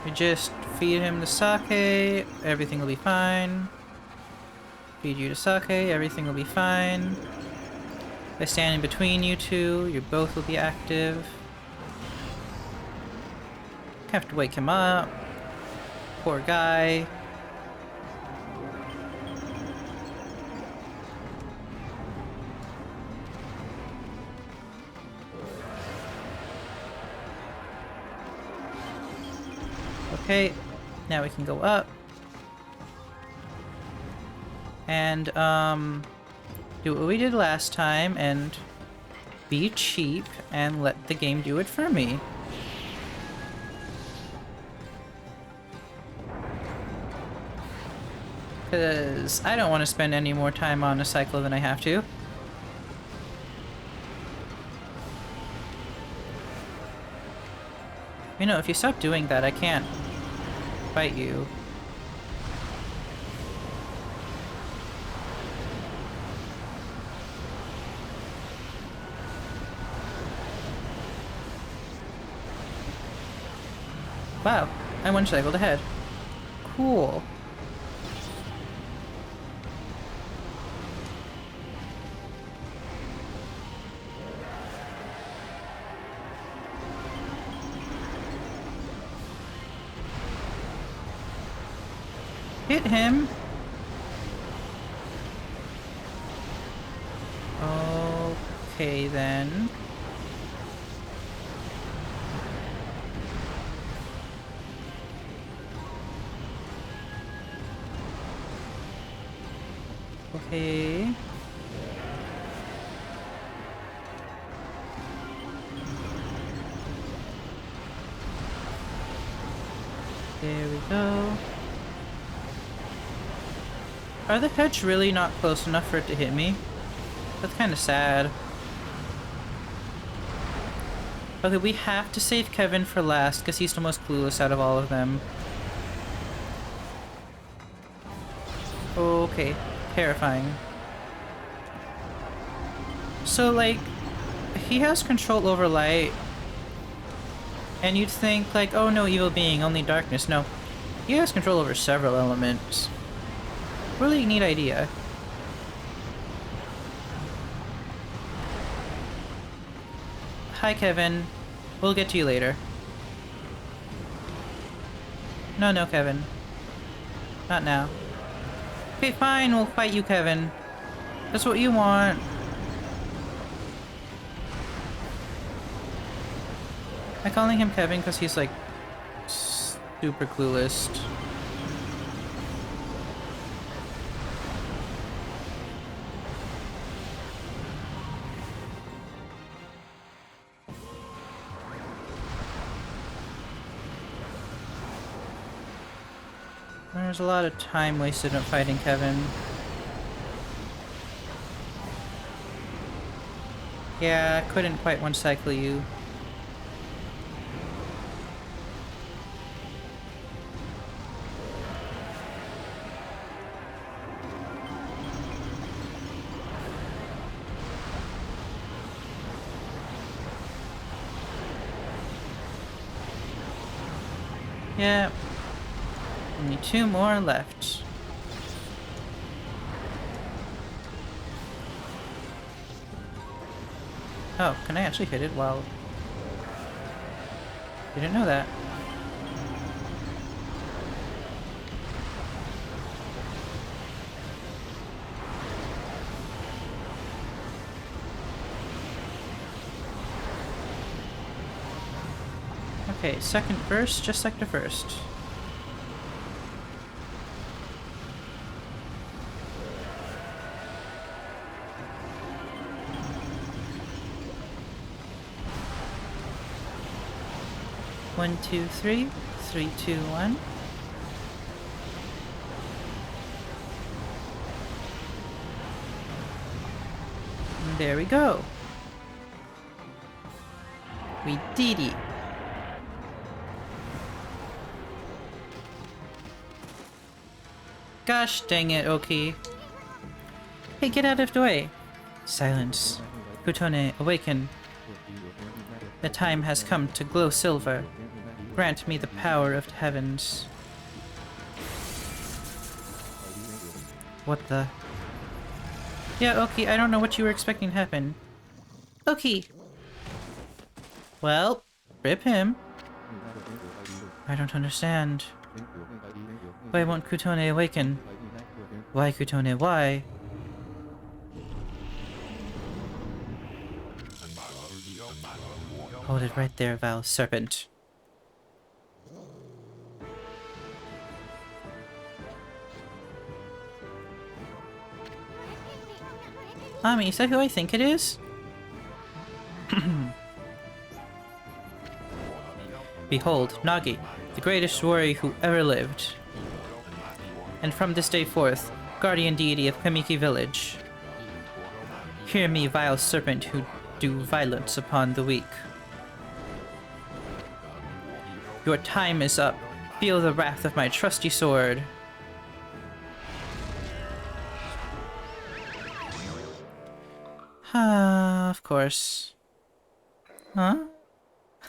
We just feed him the sake, everything will be fine. Feed you to sake, everything will be fine. If I stand in between you two, you both will be active. Have to wake him up. Poor guy. Okay, now we can go up. And, do what we did last time and be cheap and let the game do it for me. Because I don't want to spend any more time on a cycle than I have to. You know, if you stop doing that, I can't fight you. Wow, I'm one cycle ahead. Cool. Hit him. Okay then. Okay. There we go. Are the heads really not close enough for it to hit me? That's kind of sad. Okay, we have to save Kevin for last because he's the most clueless out of all of them. Okay, terrifying. So, like, he has control over light. And you'd think, like, oh no, evil being, only darkness. No, he has control over several elements. Really neat idea. Hi, Kevin. We'll get to you later. No, Kevin. Not now. Okay, fine, we'll fight you, Kevin. That's what you want. I'm calling him Kevin because he's, like, super clueless. There's a lot of time wasted on fighting Kevin. Yeah, I couldn't quite one-cycle you. Yeah. Only 2 more left. Oh, can I actually hit it while... Didn't know that. Okay, second verse, just like the first. One, two, three. 3, 2, 1. And there we go. We did it. Gosh dang it, Oki. Hey, get out of the way. Silence. Kutone, awaken. The time has come to glow silver. Grant me the power of the heavens. What the? Yeah, Oki, I don't know what you were expecting to happen. Oki! Well, rip him. I don't understand. Why won't Kutone awaken? Why, Kutone, why? Hold it right there, Val Serpent. Ami, is that who I think it is? Behold, Nagi, the greatest warrior who ever lived. And from this day forth, guardian deity of Kamiki village. Hear me, vile serpent who do violence upon the weak. Your time is up. Feel the wrath of my trusty sword. Ah, of course. Huh?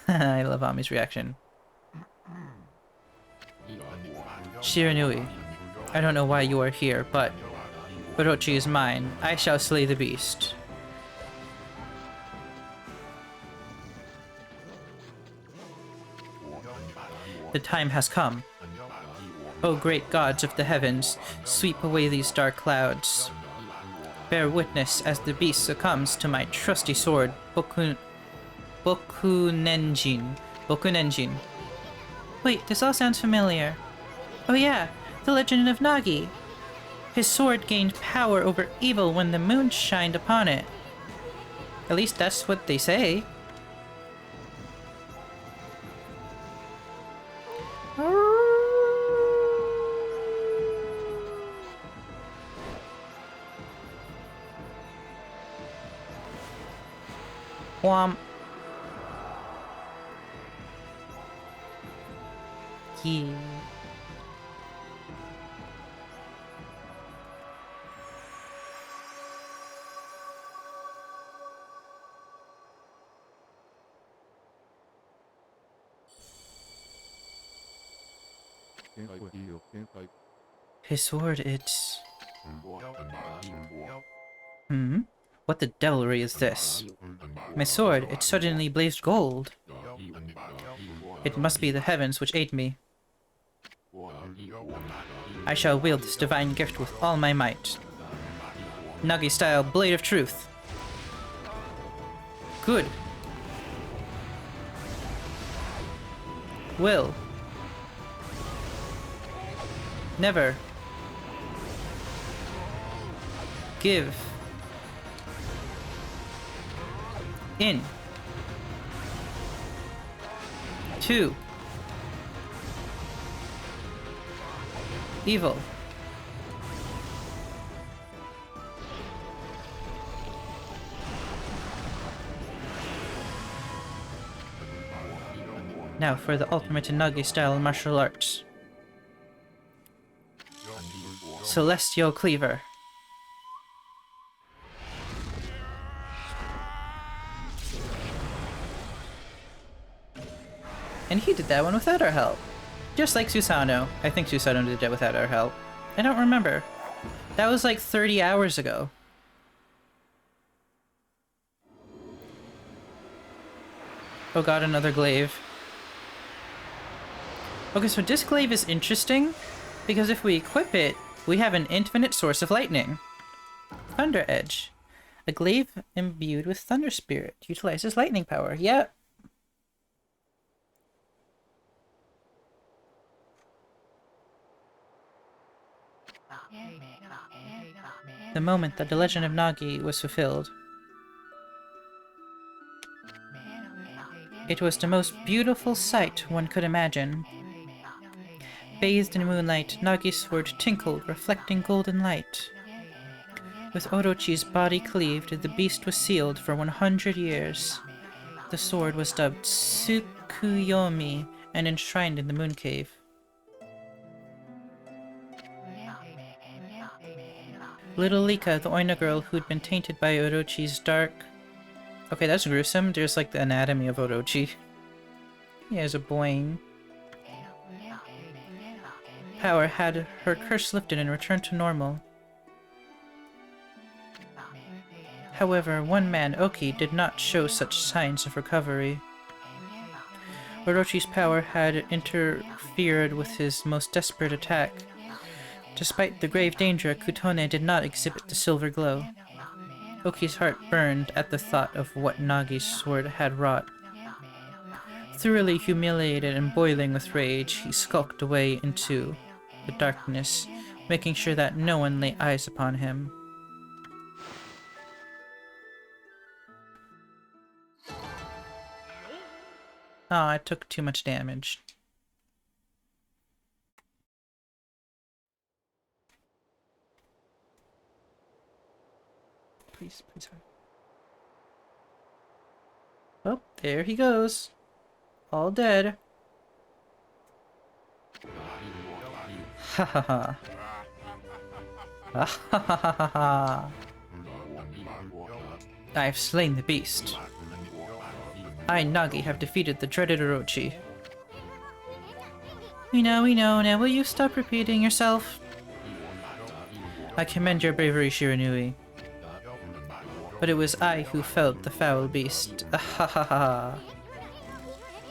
I love Ami's reaction. Shiranui, I don't know why you are here, but Orochi is mine. I shall slay the beast. The time has come. O great gods of the heavens, sweep away these dark clouds. Bear witness as the beast succumbs to my trusty sword, Bokunenjin. Wait, this all sounds familiar. Oh yeah, the legend of Nagi. His sword gained power over evil when the moon shined upon it. At least that's what they say. Whomp. Yeah. His sword, it's... What the devilry is this? My sword, it suddenly blazed gold. It must be the heavens which aid me. I shall wield this divine gift with all my might. Nagi-style Blade of Truth. Good. Will. Never. Give. In. 2. Evil. Now for the ultimate in Nagi-style martial arts. Celestial Cleaver. And he did that one without our help. Just like Susanoo. I think Susanoo did it without our help. I don't remember. That was like 30 hours ago. Oh god, another glaive. Okay, so this glaive is interesting, because if we equip it, we have an infinite source of lightning. Thunder Edge. A glaive imbued with Thunder Spirit. Utilizes lightning power. Yep. The moment that the legend of Nagi was fulfilled. It was the most beautiful sight one could imagine. Bathed in moonlight, Nagi's sword tinkled, reflecting golden light. With Orochi's body cleaved, the beast was sealed for 100 years. The sword was dubbed Tsukuyomi and enshrined in the moon cave. Little Lika, the Oina girl who'd been tainted by Orochi's dark... Okay, that's gruesome. There's like the anatomy of Orochi. He has a boing. Power had her curse lifted and returned to normal. However, one man, Oki, did not show such signs of recovery. Orochi's power had interfered with his most desperate attack. Despite the grave danger, Kutone did not exhibit the silver glow. Oki's heart burned at the thought of what Nagi's sword had wrought. Thoroughly humiliated and boiling with rage, he skulked away into the darkness, making sure that no one lay eyes upon him. Ah, I took too much damage. Please, please hurry. Oh, there he goes. All dead. Ha ha ha. Ha ha ha ha ha. I've slain the beast. I, Nagi, have defeated the dreaded Orochi. We know, now will you stop repeating yourself? I commend your bravery, Shiranui. But it was I who felled the foul beast. Ah ha ha ha.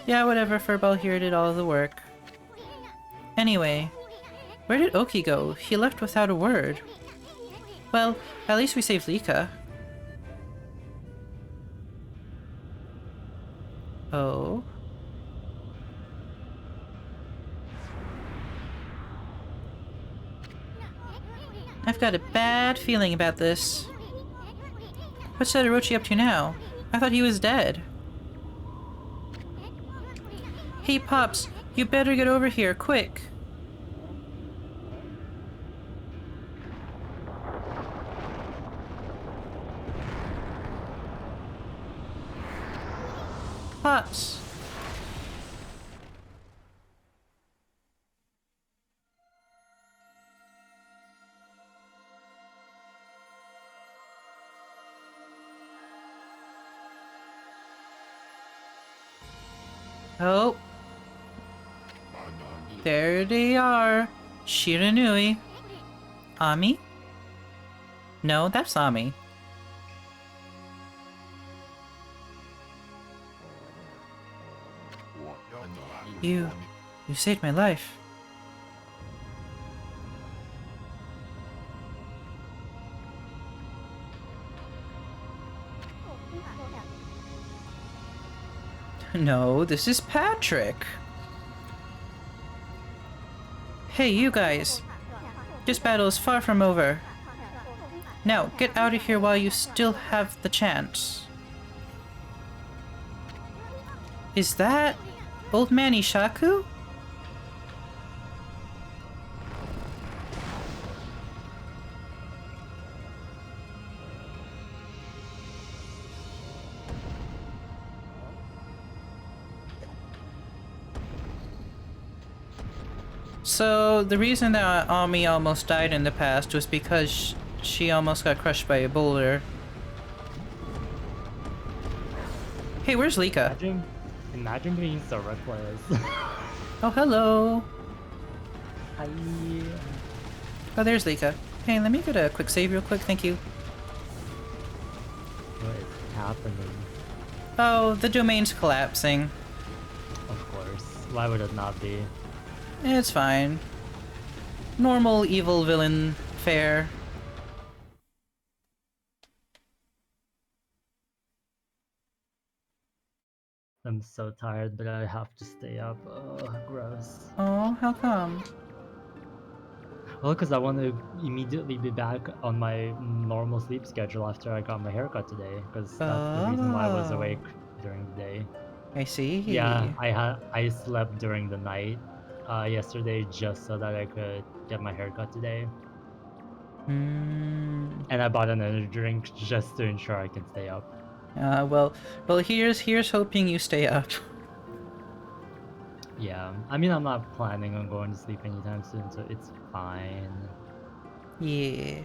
Yeah, whatever, Furball here did all the work. Anyway, where did Oki go? He left without a word. Well, at least we saved Lika. Oh? I've got a bad feeling about this. What's that Orochi up to now? I thought he was dead. Hey Pops, you better get over here, quick! Pops! Oh. There they are. Shiranui. Ami? No, that's Ami. You saved my life. No, this is Patrick. Hey, you guys. This battle is far from over. Now, get out of here while you still have the chance. Is that Old Man Ishaku? So, the reason that Ami almost died in the past was because she almost got crushed by a boulder. Hey, where's Lika? Imagine being so reckless. Oh, hello. Hi. Oh, there's Lika. Hey, let me get a quick save real quick, thank you. What is happening? Oh, the domain's collapsing. Of course. Why would it not be? It's fine. Normal evil villain fare. I'm so tired, but I have to stay up. Ugh, gross. Oh, how come? Well, because I want to immediately be back on my normal sleep schedule after I got my haircut today, because that's the reason why I was Oh, awake during the day. I Yeah, see. I slept during the night yesterday just so that I could get my haircut today. Hmm. And I bought an energy drink just to ensure I can stay up. Well, here's hoping you stay up. Yeah, I mean, I'm not planning on going to sleep anytime soon, so it's fine. Yeah.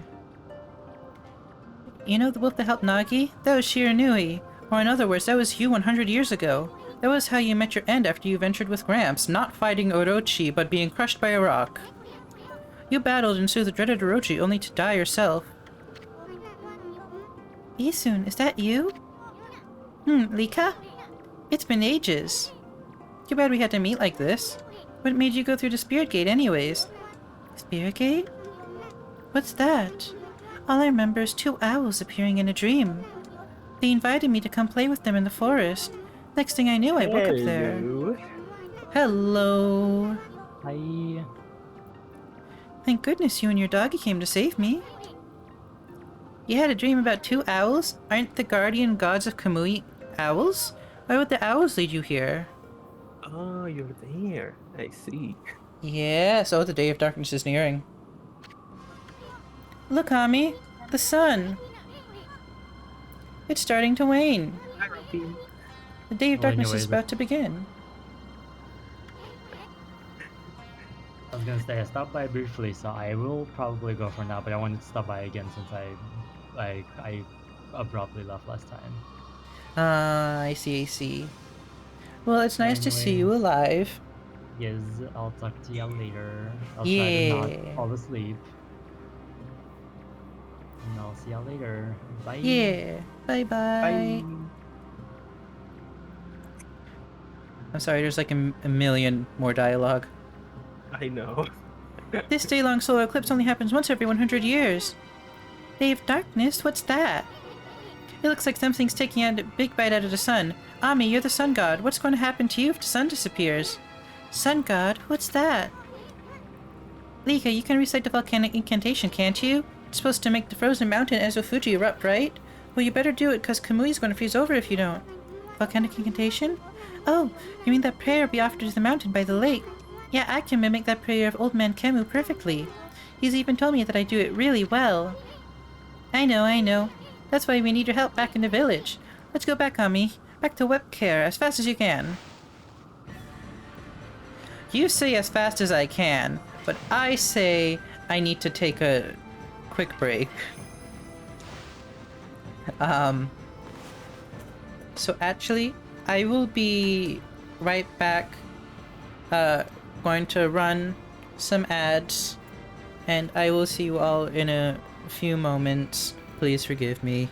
You know the wolf that helped Nagi? That was Shiranui. Or in other words, that was you 100 years ago. That was how you met your end after you ventured with Gramps, not fighting Orochi, but being crushed by a rock. You battled and slew the dreaded Orochi only to die yourself. Isun, is that you? Lika? It's been ages. Too bad we had to meet like this. What made you go through the Spirit Gate anyways? Spirit Gate? What's that? All I remember is two owls appearing in a dream. They invited me to come play with them in the forest. Next thing I knew, I woke up there. Hello. Hello. I Thank goodness you and your doggy came to save me. You had a dream about two owls? Aren't the guardian gods of Kamui owls? Why would the owls lead you here? Oh, you're there. I see. Yes, oh, the day of darkness is nearing. Look, Ami, the sun. It's starting to wane. Hi, Rumpy. The day of well, darkness is anyways, about to begin. I was gonna say I stopped by briefly, so I will probably go for now. But I wanted to stop by again since I abruptly left last time. Ah, I see, I see. Well, it's So nice to see you anyways, alive. yes, I'll talk to y'all later. I'll try to not Yeah. fall asleep. And I'll see y'all later. Bye. Yeah. Bye-bye. Bye. I'm sorry, there's like a million more dialogue. I know. This day-long solar eclipse only happens once every 100 years. Day of darkness? What's that? It looks like something's taking a big bite out of the sun. Ami, you're the sun god. What's going to happen to you if the sun disappears? Sun god? What's that? Lika, you can recite the volcanic incantation, can't you? It's supposed to make the frozen mountain Ezofuji erupt, right? Well, you better do it, because Kamui's going to freeze over if you don't. Volcanic incantation? Oh, you mean that prayer be offered to the mountain by the lake? Yeah, I can mimic that prayer of Old Man Kemu perfectly. He's even told me that I do it really well. I know, I know. That's why we need your help back in the village. Let's go back, Ami. Back to web care as fast as you can. You say as fast as I can, but I say I need to take a quick break. So actually, I will be right back, going to run some ads, and I will see you all in a few moments. Please forgive me.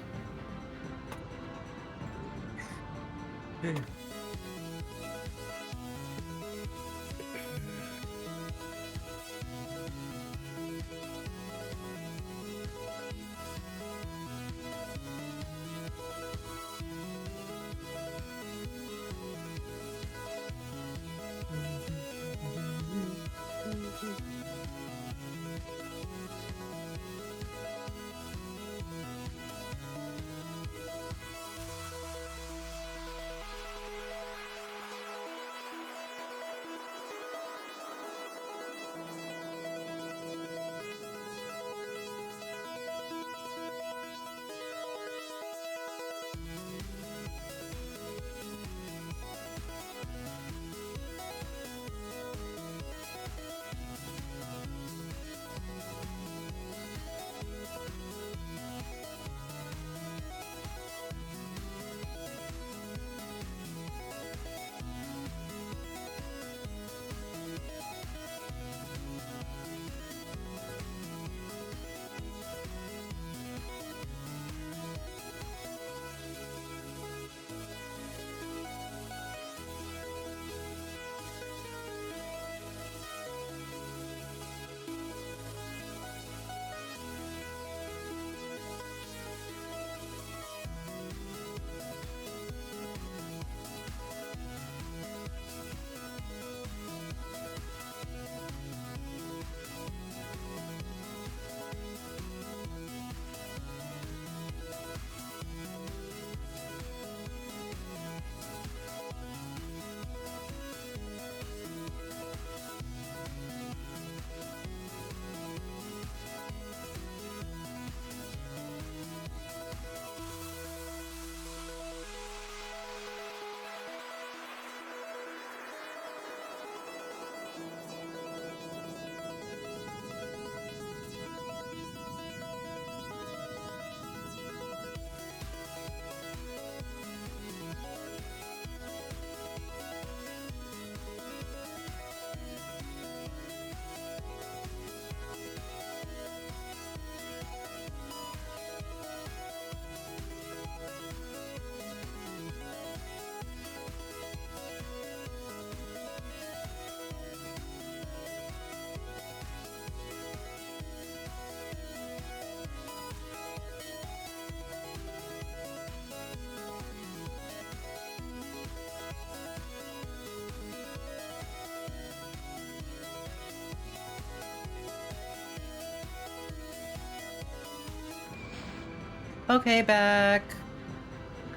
Okay, back.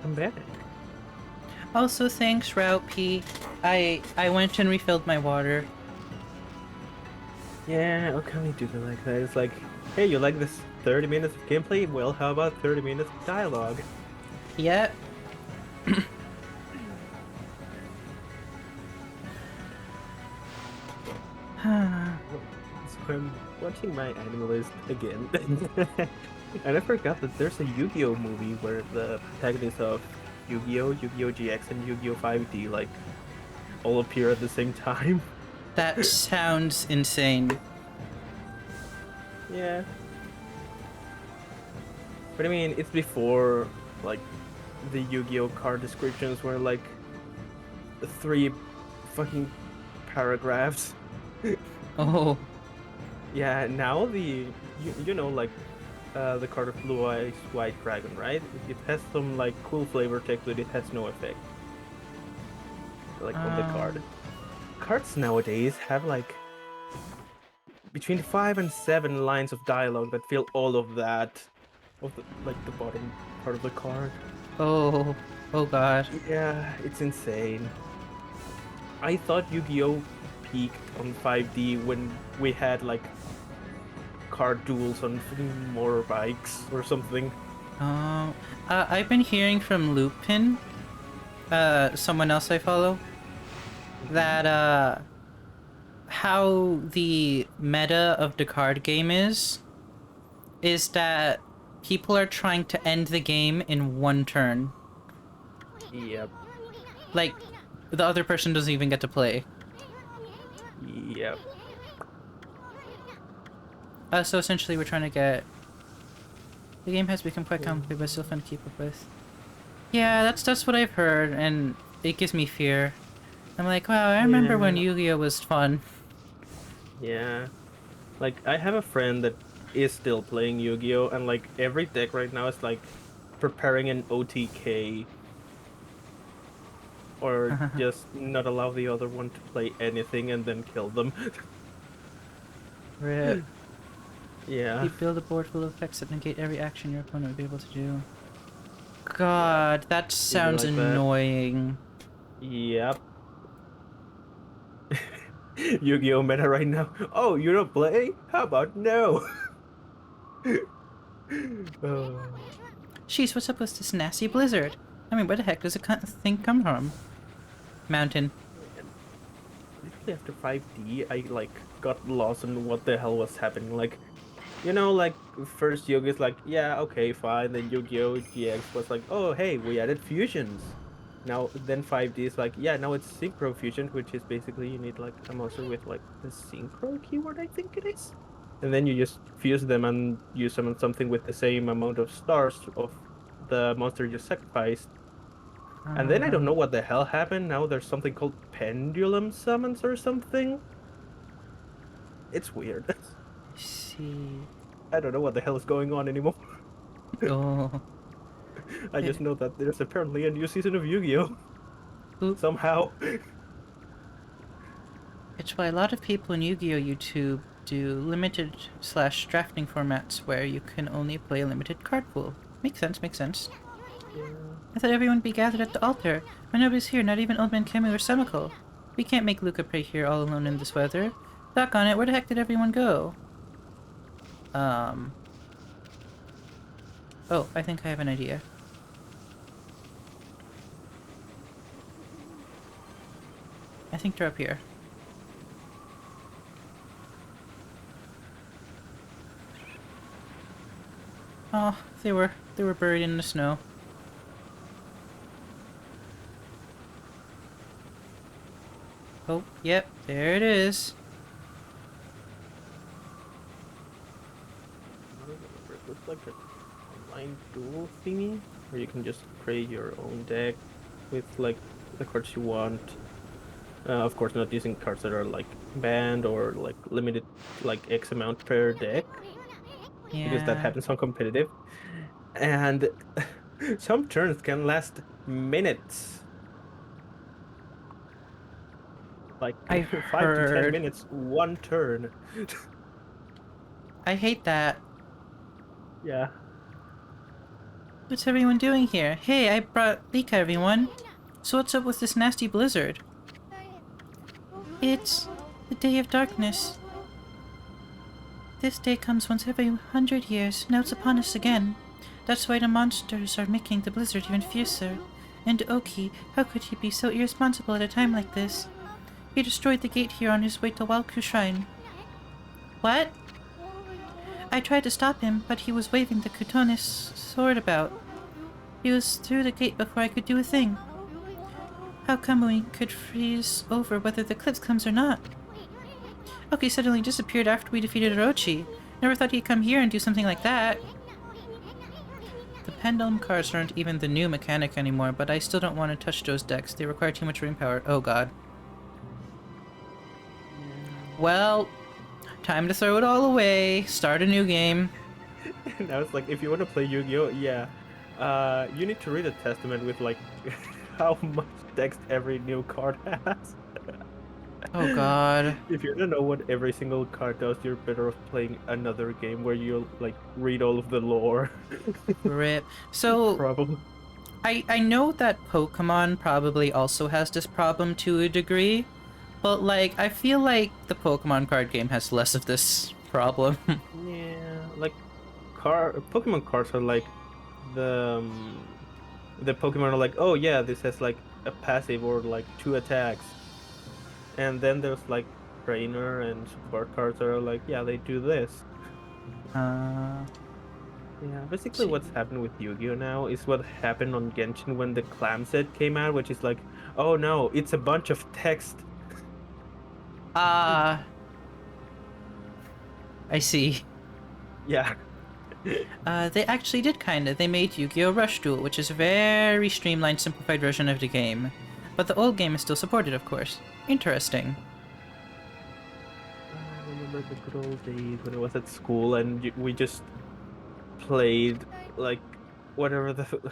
Come back. Also, thanks, Route P. I went and refilled my water. Yeah, Okami do be like that. It's like, hey, you like this 30 minutes of gameplay? Well, how about 30 minutes of dialogue? Yep. So I'm watching my anime list again. And I forgot that there's a Yu-Gi-Oh movie where the protagonists of Yu-Gi-Oh, Yu-Gi-Oh GX, and Yu-Gi-Oh 5D like all appear at the same time. That sounds insane. Yeah. But I mean, it's before like the Yu-Gi-Oh card descriptions were like 3 fucking paragraphs. Oh. Yeah, now you know like the card of Blue Eyes White Dragon, right? It has some like cool flavor text, but it has no effect like on the card. Cards nowadays have like between 5 and 7 lines of dialogue that fill all of that of the like the bottom part of the card. Oh. Oh god. Yeah, it's insane. I thought Yu-Gi-Oh peaked on 5D when we had like card duels on freaking motorbikes or something. Oh. I've been hearing from Lupin, someone else I follow, that, how the meta of the card game is that people are trying to end the game in one turn. Yep, Like, the other person doesn't even get to play. yep. So essentially we're trying to get... The game has become quite complicated, but still fun to keep up with. Yeah, that's what I've heard, and it gives me fear. I'm like, wow, I remember when Yeah, Yu-Gi-Oh was fun. yeah. Like I have a friend that is still playing Yu-Gi-Oh, and like every deck right now is like preparing an OTK or just not allow the other one to play anything and then kill them. Rip. Yeah, You build a board full of effects that negate every action your opponent would be able to do. yeah. God, that It'd be sounds like that. annoying. Yep. Yu-Gi-Oh meta right now. Oh, you don't play? How about no? Oh. Jeez, what's up with this nasty blizzard? I mean, where the heck does the thing come from? Mountain. Man. Literally after 5D, I like got lost in what the hell was happening. Like, you know, like first Yu-Gi-Oh's like, yeah, okay, fine. Then Yu-Gi-Oh GX was like, oh, hey, we added fusions. Now, then 5D is like, yeah, now it's synchro fusion, which is basically you need like a monster with like the synchro keyword, I think it is. And then you just fuse them and use them on something with the same amount of stars of the monster you sacrificed. And then I don't Uh-huh. know what the hell happened. Now there's something called pendulum summons or something. It's weird. I see. I don't know what the hell is going on anymore. Oh. I just It, know that there's apparently a new season of Yu-Gi-Oh! oop. Somehow. It's why a lot of people in Yu-Gi-Oh! YouTube do limited slash drafting formats where you can only play a limited card pool. Makes sense, makes sense. Yeah. I thought everyone would be gathered at the altar, but nobody's here, not even Old Man Kemu or Samako. We can't make Luca pray here all alone in this weather. Doc on it, where the heck did everyone go? Oh, I think I have an idea. I think they're up here. Oh, they were buried in the snow. Oh, yep, there it is. I don't remember. It looks like an online duel thingy where you can just create your own deck with like the cards you want. Of course, not using cards that are like banned or like limited like X amount per deck because that Yeah, happens on competitive. And some turns can last minutes, like I 5 to 10 heard. minutes, one turn. I hate that. Yeah. What's everyone doing here? Hey, I brought Lika, everyone. So what's up with this nasty blizzard? It's the Day of Darkness. This day comes once every 100 years. Now it's upon us again. That's why the monsters are making the blizzard even fiercer. And Oki, how could he be so irresponsible at a time like this? He destroyed the gate here on his way to Walku Shrine. What? I tried to stop him, but he was waving the Kutonis sword about. He was through the gate before I could do a thing. How come we could freeze over whether the eclipse comes or not? Oki suddenly disappeared after we defeated Orochi. Never thought he'd come here and do something like that. The pendulum cards aren't even the new mechanic anymore, but I still don't want to touch those decks. They require too much ring power. Oh god. Well, time to throw it all away. Start a new game. And I was like, if you want to play Yu-Gi-Oh, yeah, you need to read a testament with like how much text every new card has. Oh god. If you don't know what every single card does, you're better off playing another game where you like read all of the lore. Rip. So, Probably. I know that Pokemon probably also has this problem to a degree, but like, I feel like the Pokemon card game has less of this problem. Yeah, like Pokemon cards are like the Pokemon are like, oh yeah, this has like a passive or like 2 attacks. And then there's like trainer and support cards that are like, yeah, they do this. Yeah, basically see. what's happened with Yu-Gi-Oh now is what happened on Genshin when the Clam set came out, which is like, oh no, it's a bunch of text. I see. Yeah. They actually did kinda. They made Yu-Gi-Oh! Rush Duel, which is a very streamlined, simplified version of the game. But the old game is still supported, of course. Interesting. I remember the good old days when I was at school and we just played like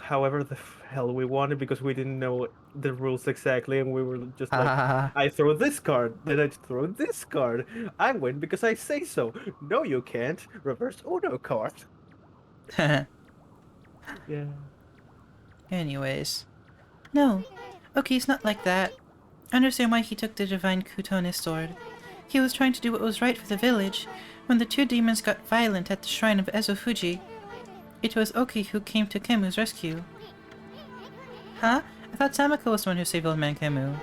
however the hell we wanted because we didn't know the rules exactly and we were just like, I throw this card, then I throw this card. I win because I say so. No, you can't. Reverse Uno card. Yeah. Anyways. No. Okay, he's not like that. I understand why he took the Divine Kutonis sword. He was trying to do what was right for the village. When the 2 demons got violent at the shrine of Ezofuji, it was Oki who came to Kemu's rescue. Huh? I thought Samako was the one who saved old man Kemu.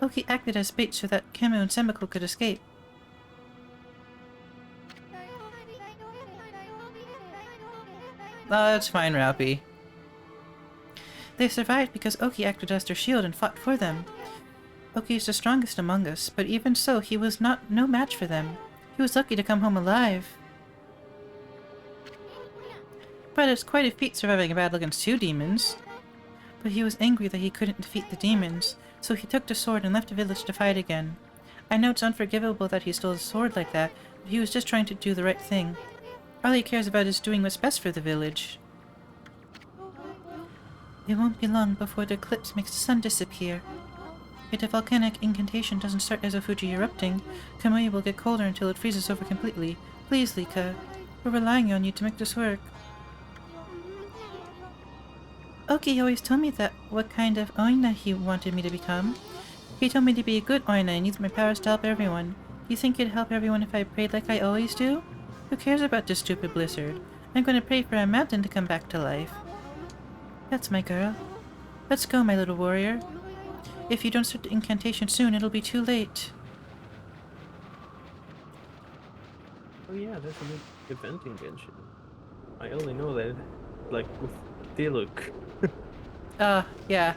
Oki acted as bait so that Kemu and Samako could escape. Oh, that's fine, Ralphie. They survived because Oki acted as their shield and fought for them. Oki is the strongest among us, but even so, he was no match for them. He was lucky to come home alive. But it's quite a feat surviving a battle against 2 demons. But he was angry that he couldn't defeat the demons, so he took the sword and left the village to fight again. I know it's unforgivable that he stole a sword like that, but he was just trying to do the right thing. All he cares about is doing what's best for the village. It won't be long before the eclipse makes the sun disappear. If the volcanic incantation doesn't start Ezofuji erupting, Kamui will get colder until it freezes over completely. Please, Lika. We're relying on you to make this work. Oki always told me that what kind of Oina he wanted me to become. He told me to be a good Oina and use my powers to help everyone. You think it'd help everyone if I prayed like I always do? Who cares about this stupid blizzard? I'm gonna pray for a mountain to come back to life. That's my girl. Let's go, my little warrior. If you don't start the incantation soon, it'll be too late. Oh yeah, there's a new event in Genshin. I only know that like with Diluc. Yeah.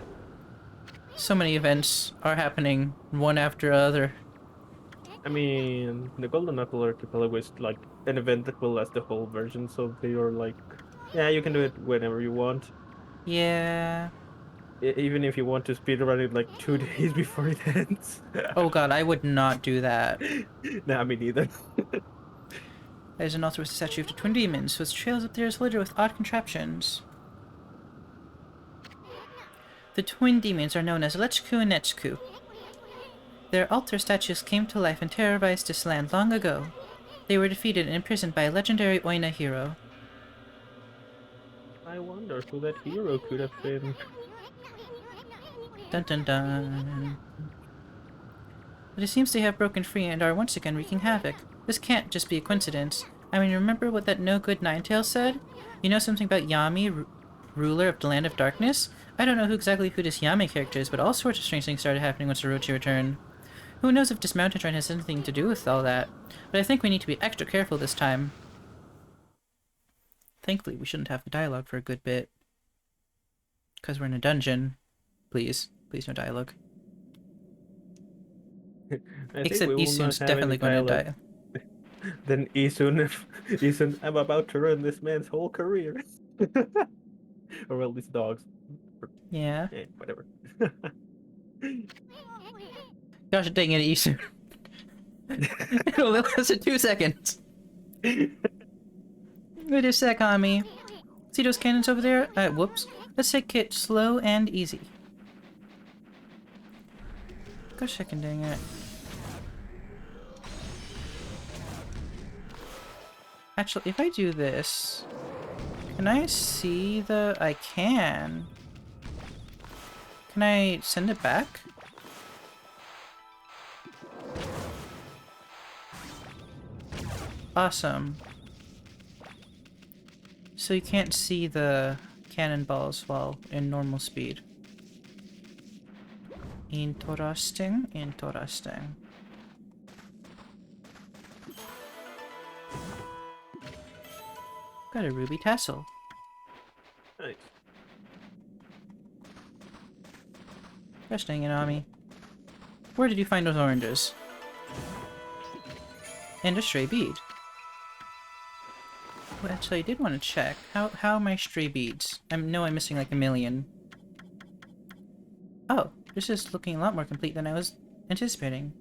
So many events are happening, one after other. I mean, the Golden Knuckle Archipelago is like an event that will last the whole version, so they are like, yeah, you can do it whenever you want. Yeah. Even if you want to speedrun it like 2 days before it ends. Oh god, I would not do that. Nah, me neither. There's an altar with a statue of the twin demons, whose trails up there is littered with odd contraptions. The twin demons are known as Lechku and Nechku. Their altar statues came to life and terrorized this land long ago. They were defeated and imprisoned by a legendary Oina hero. I I wonder who that hero could have been. Dun dun dun. But it seems they have broken free and are once again wreaking havoc. This can't just be a coincidence. I mean, remember what that no-good Ninetales said? You know something about Yami, ruler of the Land of Darkness? I don't know exactly who this Yami character is, but all sorts of strange things started happening once Orochi returned. Who knows if this mountain shrine has anything to do with all that? But I think we need to be extra careful this time. Thankfully, we shouldn't have the dialogue for a good bit. Because we're in a dungeon. Please. Please no dialogue. I think Except we will not Isun's have definitely any going to dialogue. die. Then Isun, I'm about to ruin this man's whole career. Or well, these dogs. Yeah. Whatever. Gosh dang it, Isun. It'll last in 2 seconds. Wait a sec, Okami. See those cannons over there? Whoops. Let's take it slow and easy. Gosh dang it. Actually, if I do this... Can I see the... I can. Can I send it back? Awesome. So you can't see the cannonballs while in normal speed. Interesting, interesting. Got a ruby tassel. Nice. Gosh dang it, Ami. Where did you find those oranges? And a stray bead. Well, actually, I did want to check. How are my stray beads? I'm missing like a million. Oh, this is looking a lot more complete than I was anticipating.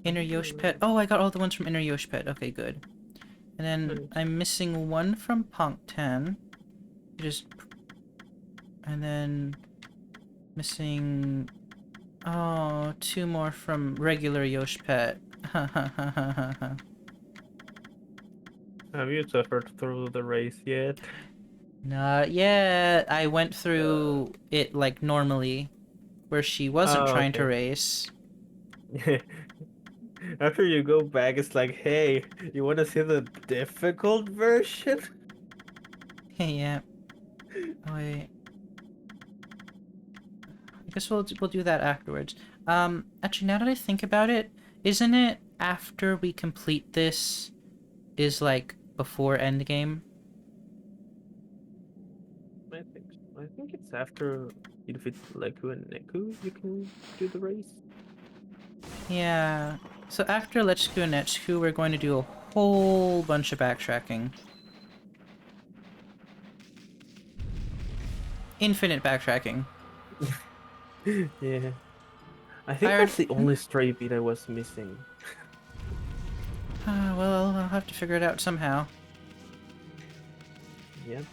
Inner Yosh Pet. Oh, I got all the ones from Inner Yosh Pet. Okay, good. And then I'm missing one from Ponk 10. And then missing... Oh, 2 more from regular Yosh Pet. Have you suffered through the race yet? Not yet. I went through it like normally, where she wasn't trying to race. After you go back, it's like, hey, you want to see the difficult version? Yeah. Oh, wait. I guess we'll do that afterwards. Actually, now that I think about it, isn't it after we complete this is like before endgame? I think it's after you defeat Leku and Neku, you can do the race. Yeah. So after Let's Go Netsuku, we're going to do a whole bunch of backtracking. Infinite backtracking. Yeah. I think that's the only stray beat I was missing. Well, I'll have to figure it out somehow. Yep.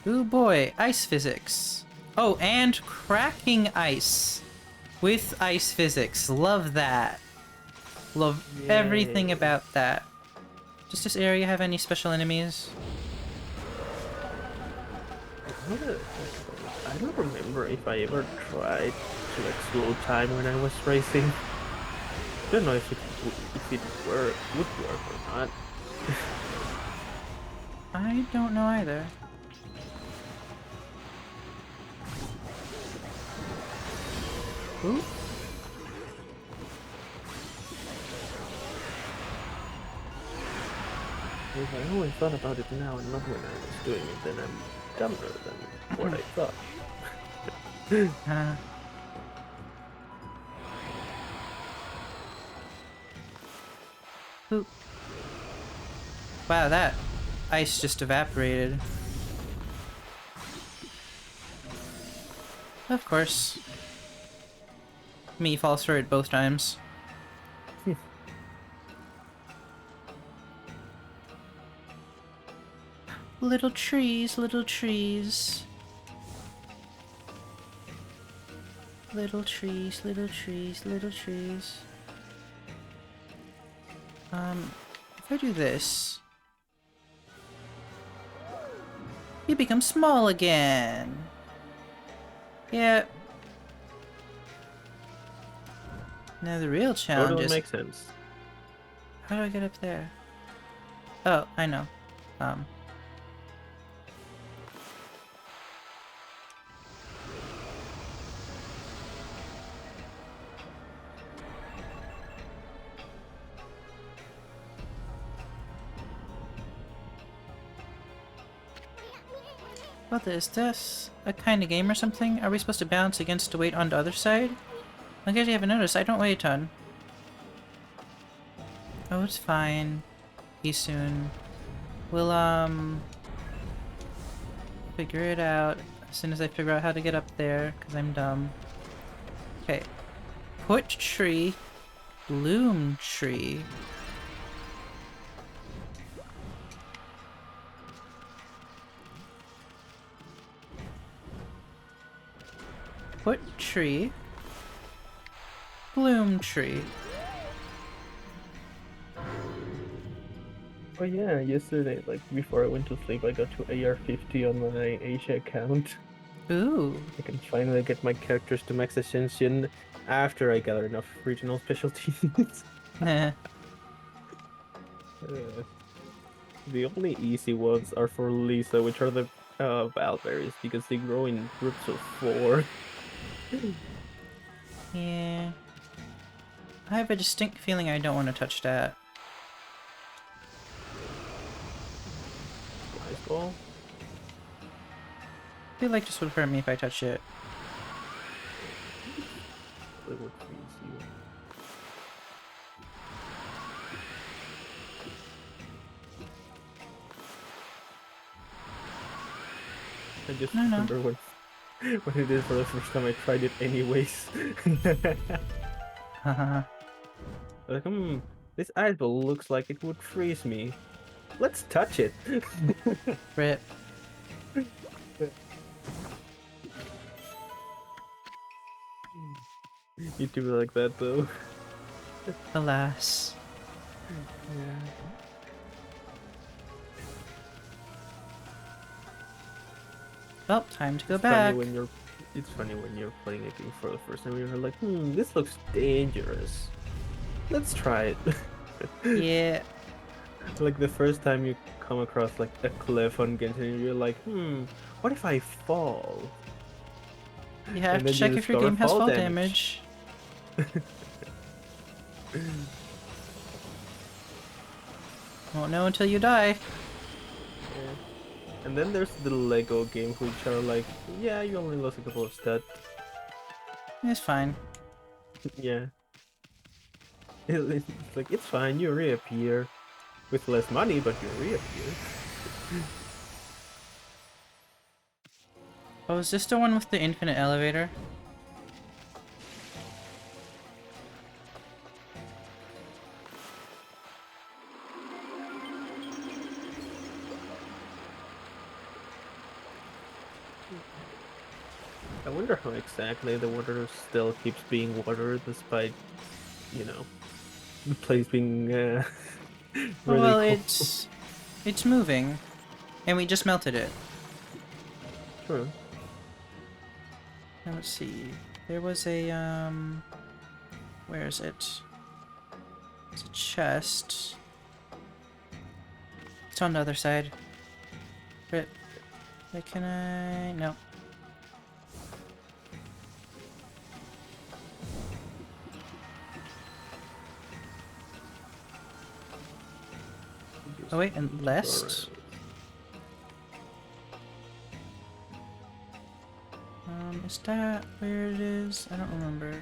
Ooh boy, ice physics. Oh, and cracking ice with ice physics. Love that. Love everything about that. Does this area have any special enemies? I don't remember if I ever tried to like slow time when I was racing. I don't know if it would work or not. I don't know either. Ooh. If I only thought about it now and not when I was doing it, then I'm dumber than what I thought. Ooh. Wow, that ice just evaporated. Of course. Me falls for it both times. Little trees, little trees. Little trees, little trees, little trees. If I do this... You become small again. Yeah. Now the real challenge Totally is... makes sense. How do I get up there? Oh, I know. What is this? A kind of game or something? Are we supposed to bounce against to wait on the other side? I guess you haven't noticed, I don't weigh a ton. Oh, it's fine. Be soon. We'll, figure it out as soon as I figure out how to get up there, because I'm dumb. Okay. Put tree. Bloom tree. Put tree. Bloom tree. Oh yeah, yesterday, like before I went to sleep, I got to AR50 on my Asia account. Ooh. I can finally get my characters to max ascension after I gather enough regional specialties. Nah. Uh, the only easy ones are for Lisa, which are the Valberries, because they grow in groups of 4. Yeah. I have a distinct feeling I don't want to touch that. Ice ball. I feel like this would hurt me if I touch it. It would freeze you. I just No. remember when I did it for the first time, I tried it anyways. Haha. Like, this ice ball looks like it would freeze me. Let's touch it. Rip. You do like that though. Alas. Yeah. Well, time to go It's back. funny when you're it's funny when you're playing a game for the first time. You're like, this looks dangerous. Let's try it. Yeah. Like the first time you come across like a cliff on Genshin, you're like, what if I fall? You have And to then check you if your discover game has fall damage. Won't know until you die. Yeah. And then there's the Lego game, which are like, yeah, you only lost a couple of stats. It's fine. Yeah. It's like, it's fine, you reappear. With less money, but you reappear. Oh, is this the one with the infinite elevator? I wonder how exactly the water still keeps being water despite, you know, the place being Oh, really well, cold. it's moving, and we just melted it. True. Now, let's see. There was a where is it? It's a chest. It's on the other side. Rip. Wait, can I? No. Oh wait, and last. Is that where it is? I don't remember.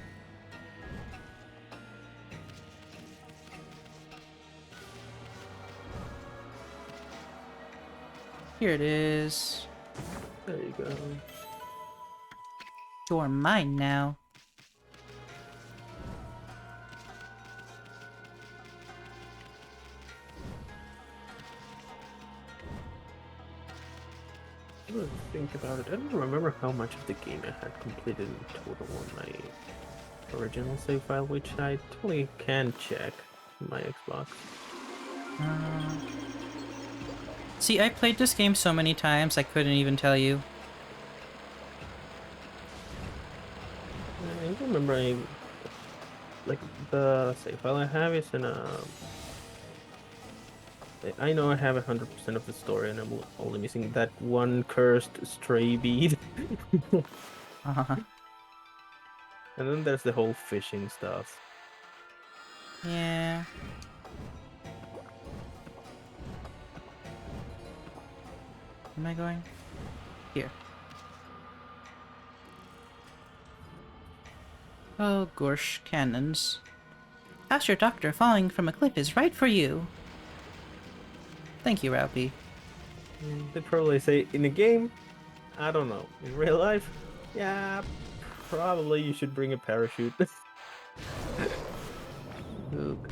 Here it is. There you go. You're mine now. Think about it. I don't remember how much of the game I had completed in total on my original save file, which I totally can check on my Xbox. See, I played this game so many times I couldn't even tell you. I remember like the save file I have is in a. I know I have 100% of the story, and I'm only missing that one cursed stray bead. Uh-huh. And then there's the whole fishing stuff. Yeah. Am I going? Here. Oh, gorsh, cannons. Ask your doctor, falling from a cliff is right for you. Thank you, Ralphie. They probably say in a game, I don't know. In real life, yeah, probably you should bring a parachute. Oog.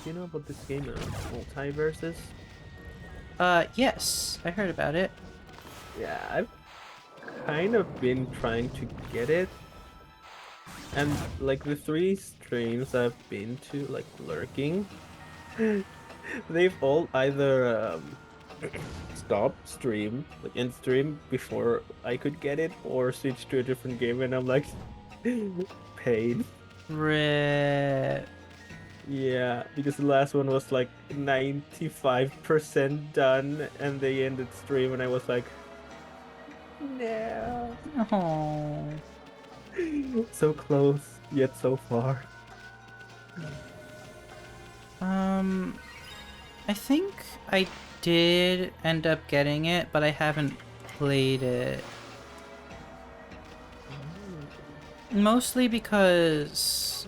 You know about this game, Multiverses? Yes. I heard about it. Yeah, I've kind of been trying to get it. And like the 3 streams I've been to, like lurking, they've all either stopped stream, like end stream before I could get it, or switched to a different game, and I'm like, paid. Rip. Yeah, because the last one was like 95% done, and they ended stream, and I was like, no. Oh. So close, yet so far. I think I did end up getting it, but I haven't played it. Mostly because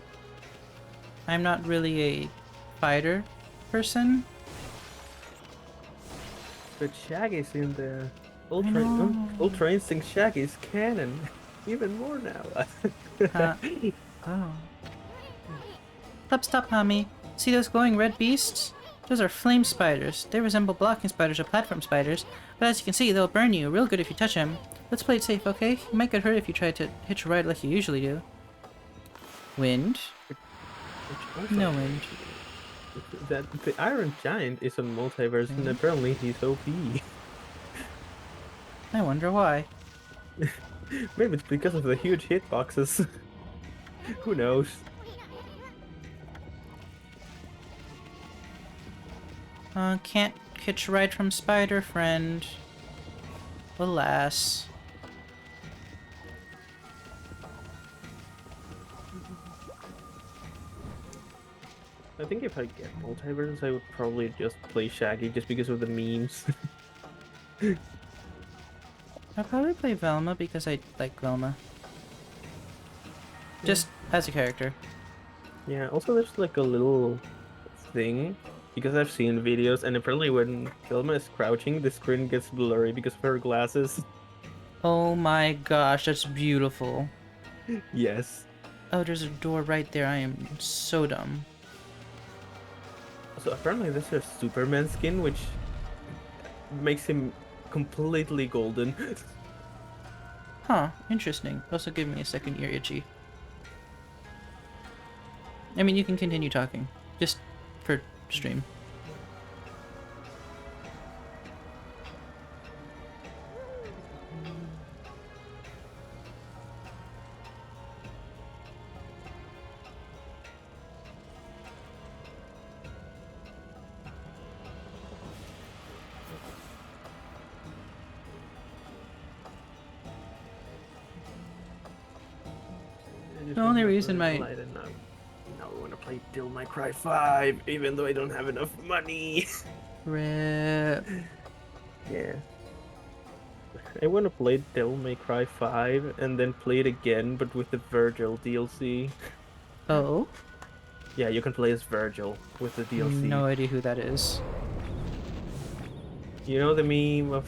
I'm not really a fighter person. But Shaggy's in there. know. Ultra Instinct Shaggy's canon. Even more now. Oh. Stop, Hami. See those glowing red beasts? Those are flame spiders. They resemble blocking spiders or platform spiders, but as you can see, they'll burn you real good if you touch them. Let's play it safe, okay? You might get hurt if you try to hitch a ride like you usually do. Wind? No wind. That the Iron Giant is a multiverse, and apparently he's OP. I wonder why. Maybe it's because of the huge hitboxes. Who knows? Can't hitch a ride from Spider Friend. Alas. I think if I get multiverses, I would probably just play Shaggy just because of the memes. I'll probably play Velma because I like Velma. Just as a character. Yeah, also there's like a little thing, because I've seen videos, and apparently when Velma is crouching, the screen gets blurry because of her glasses. Oh my gosh, that's beautiful. Yes. Oh, there's a door right there. I am so dumb. So apparently there's a Superman skin, which makes him completely golden. Huh, interesting. Also give me a second ear itchy. I mean, you can continue talking. Just for stream. The only reason my... Now I want to play Devil May Cry 5, even though I don't have enough money. Rip. Yeah. I want to play Devil May Cry 5 and then play it again, but with the Virgil DLC. Oh? Yeah, you can play as Virgil with the DLC. No idea who that is. You know the meme of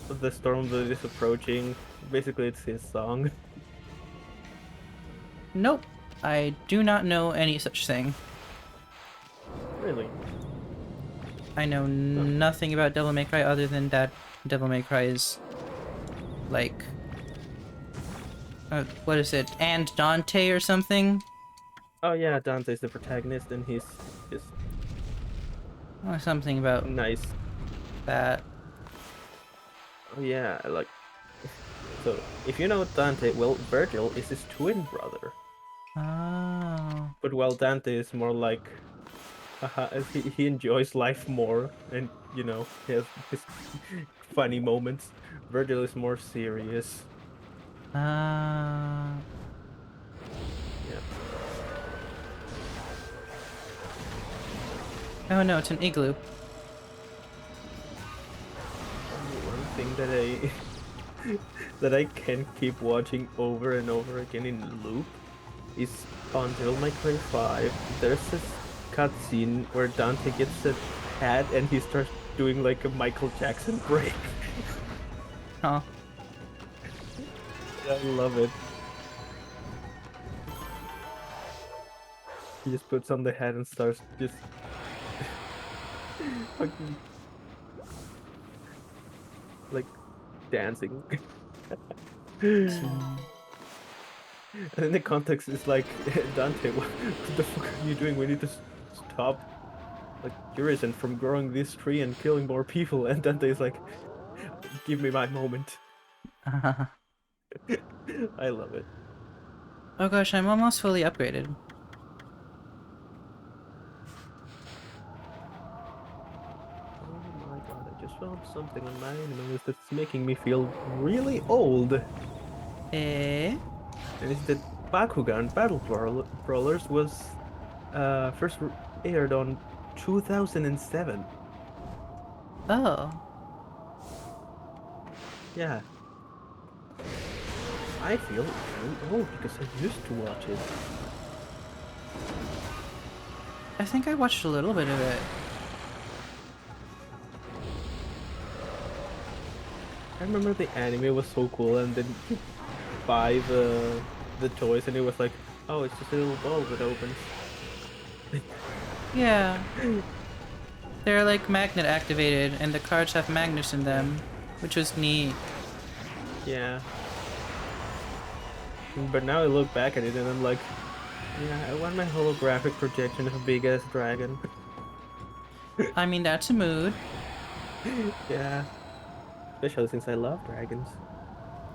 the storm that is approaching. Basically, it's his song. Nope. I do not know any such thing. Really? I know Oh. nothing about Devil May Cry other than that Devil May Cry is like what is it? And Dante or something? Oh yeah, Dante's the protagonist, and he's just Or something about nice. that. Oh yeah, like so. If you know Dante, well, Virgil is his twin brother. Oh. But while Dante is more like, he enjoys life more, and he has his funny moments. Virgil is more serious. Ah. Yeah. Oh no, it's an igloo. One thing that I that I can keep watching over and over again in loop is on Devil May Cry 5. There's this cutscene where Dante gets a hat and he starts doing like a Michael Jackson break. Huh. I love it. He just puts on the hat and starts just fucking like dancing. And then the context is like, Dante, what the fuck are you doing? We need to stop like Urizen from growing this tree and killing more people. And Dante is like, give me my moment. I love it. Oh gosh, I'm almost fully upgraded. Oh my god, I just found something on my enemies that's making me feel really old. And Eh? it's that Bakugan Brawlers was first aired on 2007. Oh. Yeah, I feel really old because I used to watch it. I think I watched a little bit of it. I remember the anime was so cool, and then you buy the toys, and it was like, oh, it's just a little bulb that opens. Yeah. They're like magnet activated, and the cards have magnets in them, which was neat. Yeah. But now I look back at it, and I'm like, yeah, I want my holographic projection of a big ass dragon. I mean, that's a mood. Yeah, especially since I love dragons.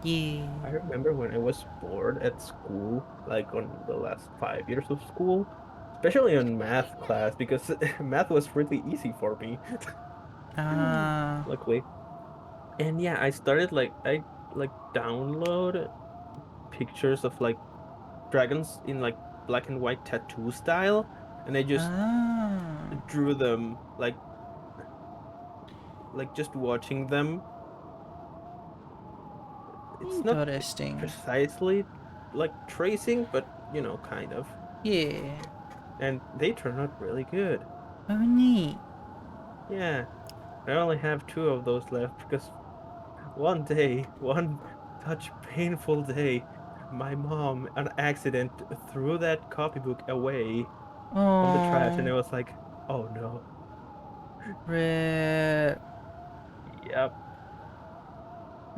Yeah. I remember when I was bored at school, like on the last 5 years of school, especially on math class, because math was really easy for me, Ah. luckily. And yeah, I started I like download pictures of like dragons in like black and white tattoo style, and I just Ah. drew them just watching them. It's not Interesting. precisely like tracing, but kind of. Yeah. And they turn out really good. Oh, neat. Yeah, I only have two of those left because one day, one such painful day, my mom, on accident, threw that copybook away on the trash, and Oh. it was like, oh no. Rip. Yep.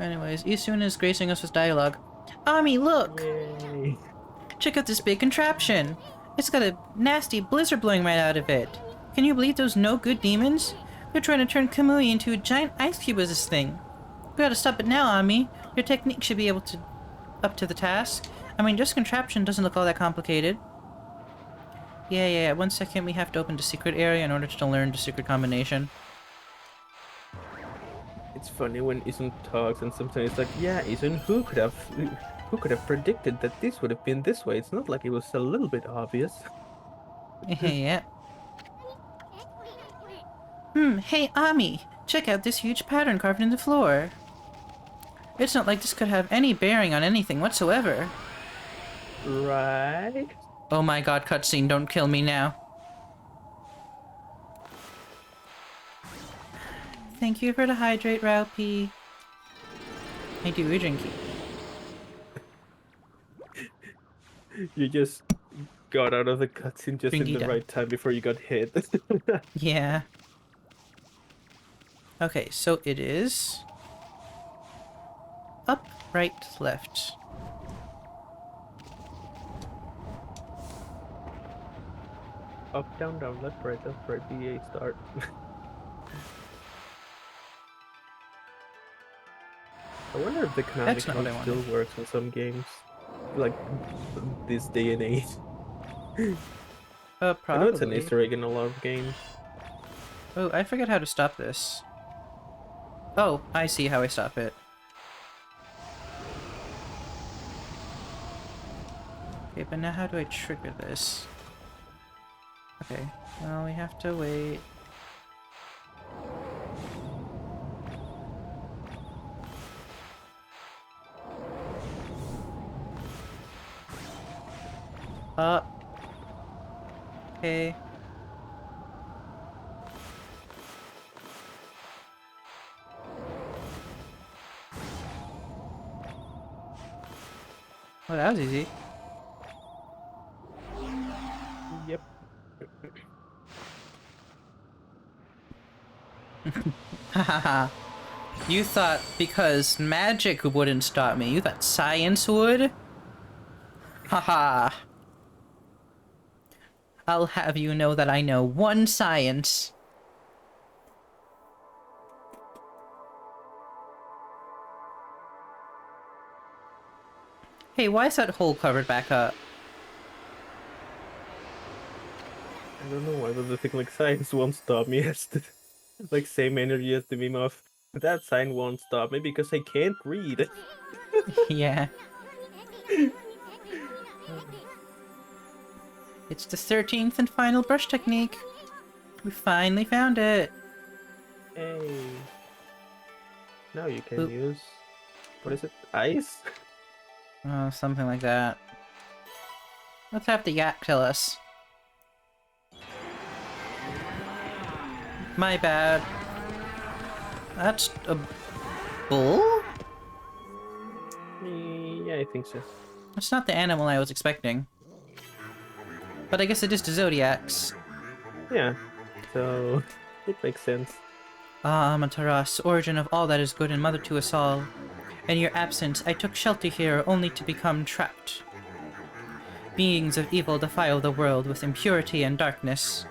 Anyways, Isuna is gracing us with dialogue. Ami, look! Yay. Check out this big contraption! It's got a nasty blizzard blowing right out of it. Can you believe those no-good demons? They're trying to turn Kamui into a giant ice cube with this thing. We gotta stop it now, Ami. Your technique should be able to up to the task. I mean, just contraption doesn't look all that complicated. Yeah. 1 second, we have to open the secret area in order to learn the secret combination. It's funny when Isun talks, and sometimes it's like, yeah, Isun, who could have predicted that this would have been this way? It's not like it was a little bit obvious. Yeah. Hey, Ami! Check out this huge pattern carved in the floor. It's not like this could have any bearing on anything whatsoever. Right? Oh my god, cutscene, don't kill me now. Thank you for the hydrate, Raupi. I do drinky. You just got out of the cutscene just in Drinky the done. right time before you got hit. Yeah. Okay, so it is up, right, left. Up, down, down, left, right, BA, start. I wonder if the command That's not what mechanic I wanted. still works in some games, like this day and age. I know it's an Probably. Easter egg in a lot of games. Oh, I forget how to stop this. Oh, I see how I stop it. Okay, but now how do I trigger this? Okay, well, we have to wait. Up. Okay. Oh, that was easy. Yep. Hahaha. You thought because magic wouldn't stop me, you thought science would? Haha. I'll have you know that I know one science. Hey, why is that hole covered back up? I don't know why, but the thing like science won't stop me as the like same energy as the meme of that sign won't stop me because I can't read. Yeah. It's the 13th and final brush technique. We finally found it. Hey. Now you can Oop. use what is it? Ice? Oh, something like that. Let's have the yak tell us. My bad. That's a bull? Yeah, I think so. That's not the animal I was expecting. But I guess it is the zodiacs. Yeah. So it makes sense. Ah, Amataras, origin of all that is good and mother to us all. In your absence, I took shelter here only to become trapped. Beings of evil defile the world with impurity and darkness.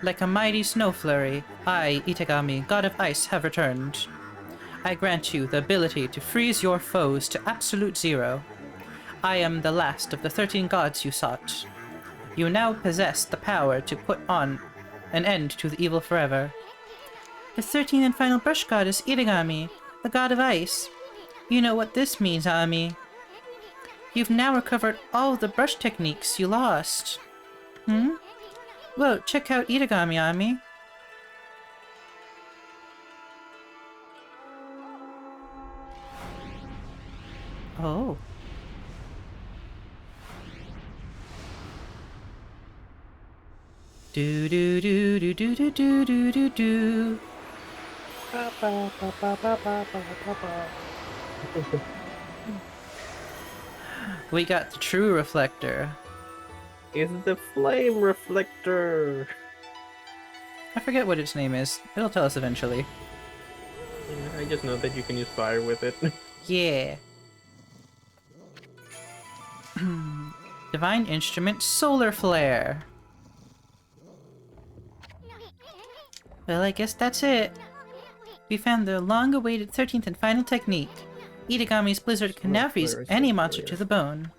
Like a mighty snow flurry, I, Itagami, god of ice, have returned. I grant you the ability to freeze your foes to absolute zero. I am the last of the 13 gods you sought. You now possess the power to put on an end to the evil forever. The 13th and final brush god is Itagami, the god of ice. You know what this means, Ami. You've now recovered all the brush techniques you lost. Hmm? Well, check out Itagami, Ami. Oh. Do do do do do do do do do do. We got the true reflector. Is the flame reflector. I forget what its name is. It'll tell us eventually. Yeah, I just know that you can use fire with it. Yeah. Divine instrument solar flare. Well, I guess that's it. We found the long-awaited 13th and final technique. Itagami's blizzard can now freeze Flare is any so monster clear. to the bone.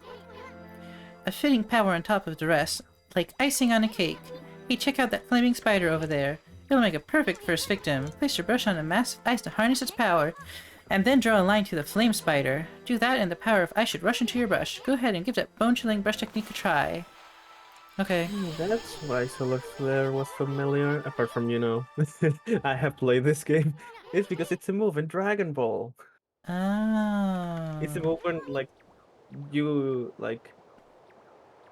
A fitting power on top of the rest, like icing on a cake. Hey, check out that flaming spider over there. It'll make a perfect first victim. Place your brush on a mass of ice to harness its power, and then draw a line to the flame spider. Do that and the power of ice should rush into your brush. Go ahead and give that bone-chilling brush technique a try. Okay. That's why Solar Flare was familiar. Apart from, I have played this game. It's because it's a move in Dragon Ball. It's a Oh. move when, like, you, like,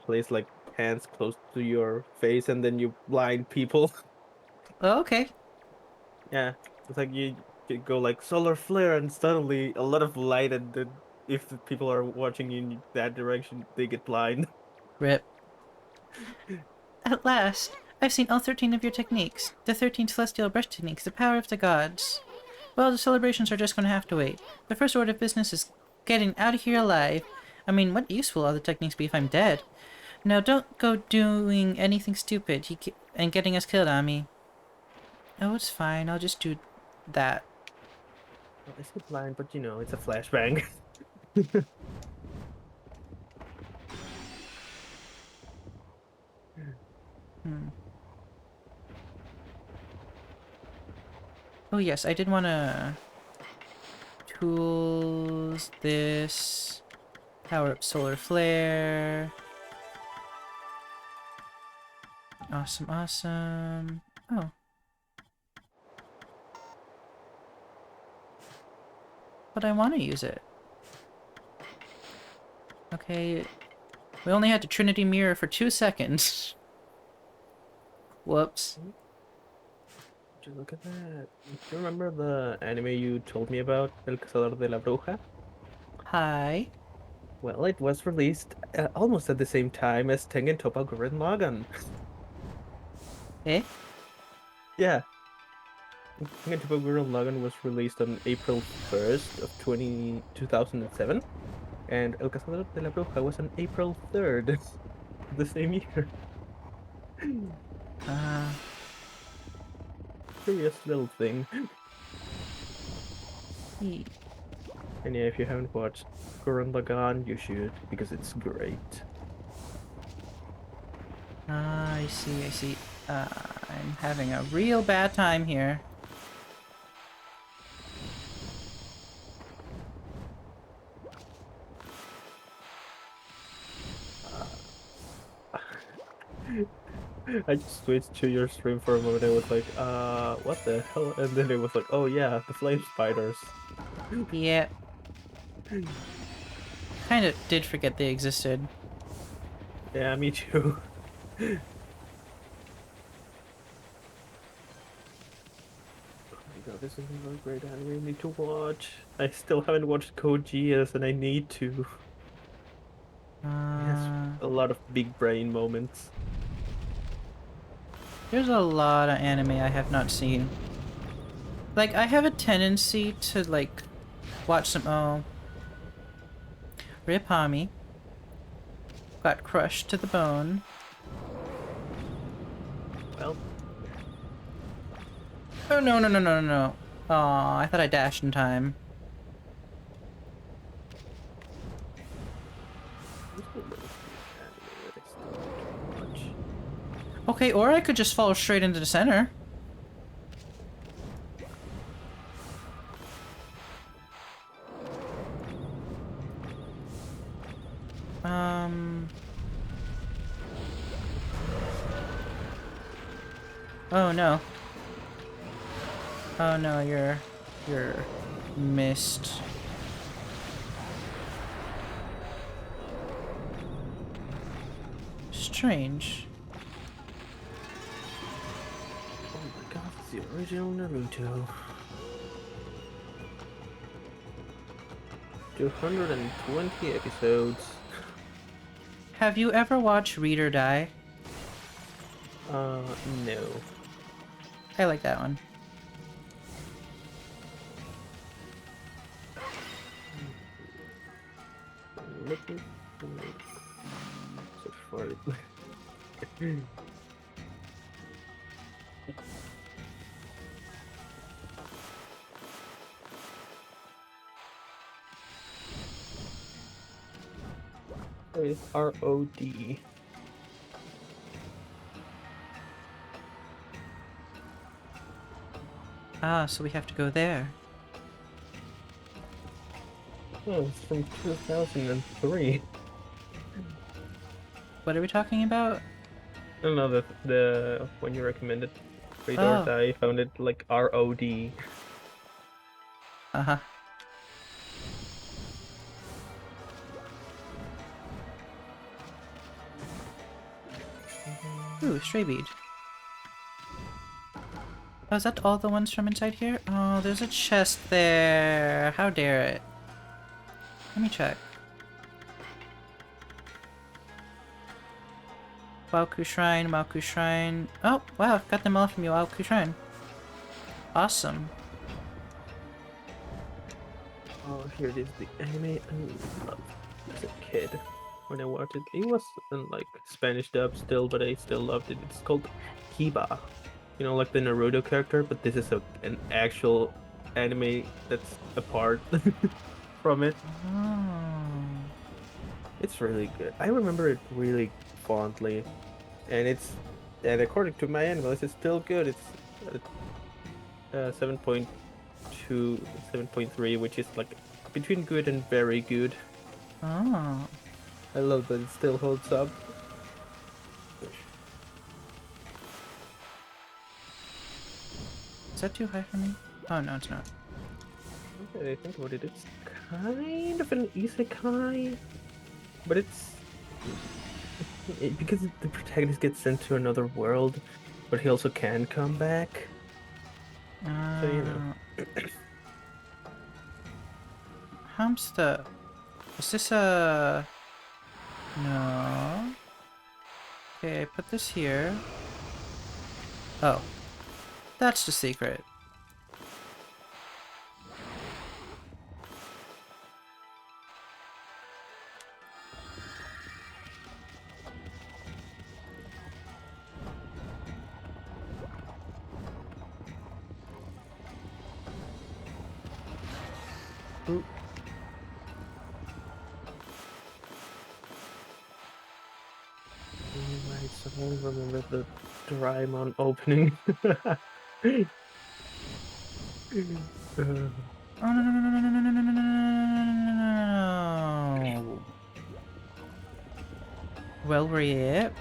place, like, hands close to your face and then you blind people. Okay. Yeah. It's like could go like solar flare, and suddenly a lot of light, and then if the people are watching in that direction, they get blind. Rip. At last, I've seen all 13 of your techniques. The 13 celestial brush techniques, the power of the gods. Well, the celebrations are just gonna have to wait. The first order of business is getting out of here alive. I mean, what use will all the techniques be if I'm dead? Now, don't go doing anything stupid and getting us killed, Ami. Oh, it's fine. I'll just do that. Well, it's not blind, but you know, it's a flashbang. Hmm. Oh yes, I did want to tools this, power up solar flare. Awesome, awesome. Oh. But I want to use it. Okay. We only had to Trinity Mirror for 2 seconds. Whoops. Just look at that. Do you remember the anime you told me about, El Cazador de la Bruja? Hi. Well, it was released almost at the same time as Tengen Toppa Gurren Lagann. Eh? Yeah, Tengen Toppa Gurren Lagann was released on April 1st of 2007, and El Cazador de la Bruja was on April 3rd the same year. Uh, Curious little thing. ye- And yeah, if you haven't watched Gurren Lagann, you should, because it's great. I see, I see. I'm having a real bad time here. I just switched to your stream for a moment. I was like, what the hell? And then it was like, oh yeah, the flame spiders. Yep. Kind of did forget they existed. Yeah, me too. Oh my god, this is another great anime I need to watch. I still haven't watched Code Geass, and I need to. It has a lot of big brain moments. There's a lot of anime I have not seen. Like, I have a tendency to, like, watch some... Oh. Rip Hami. Got crushed to the bone. Well, Oh, no, no, no, no, no, no. Aw, I thought I dashed in time. there's a lot of anime that I still need to watch. Okay, or I could just fall straight into the center. Oh no. Oh no, you're missed. Strange. Oh my god, it's the original Naruto. 220 episodes. Have you ever watched Read or Die? No. I like that one. Looking so far. Oh, it's ROD. Ah, so we have to go there. Oh, it's from 2003. What are we talking about? I don't know the when you recommended Read Oh. or Die, I found it like ROD. Uh-huh. Ooh, stray bead. Oh, is that all the ones from inside here? Oh, there's a chest there. How dare it? Let me check. Waoku Shrine, Waoku Shrine. Oh, wow, got them all from you, Waoku Shrine. Awesome. Oh, here it is, the anime I loved as a kid. When I watched it, it was in like Spanish dub still, but I still loved it. It's called Kiba. You know, like the Naruto character, but this is an actual anime that's apart from it. Oh. It's really good. I remember it really fondly, and according to my analyst, it's still good. It's 7.2, 7.3, which is like between good and very good. Oh. I love that it still holds up. Is that too high for me? Oh, no, it's not. Okay, I think about it, it's kind of an isekai, but because the protagonist gets sent to another world, but he also can come back. So you know. Hamster. Is this a... No. Okay, put this here. Oh. That's the secret. Ooh. Right, so I only remember the Doraemon opening. Uh, Oh, no, no, no, no, no, no, no, no, no, no, no, no, no. Well, yep.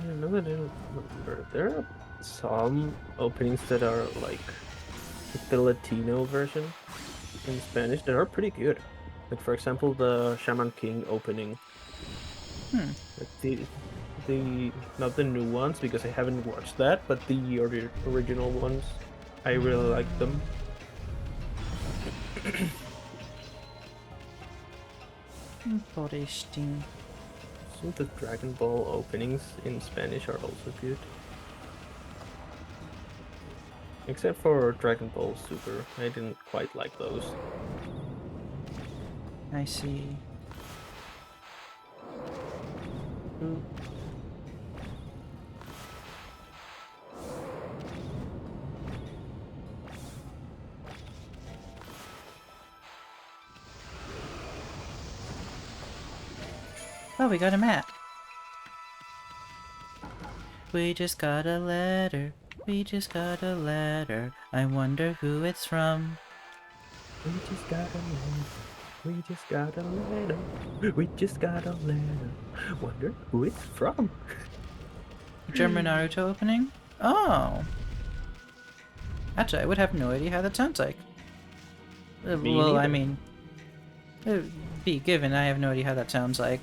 yeah, now that I don't remember, there are some openings that are like the Latino version in Spanish that are pretty good. Like for example, the Shaman King opening. Hmm. Like the not the new ones because I haven't watched that, but the original ones. I really like them. Interesting. Some of the Dragon Ball openings in Spanish are also good. Except for Dragon Ball Super. I didn't quite like those. I see. Mm. Oh, we got a map. We just got a letter. We just got a letter. I wonder who it's from. We just got a letter. We just got a letter. We just got a letter. Wonder who it's from. German Naruto opening? Oh. Actually, I would have no idea how that sounds like. Me Well, I neither. mean, be given, I have no idea how that sounds like.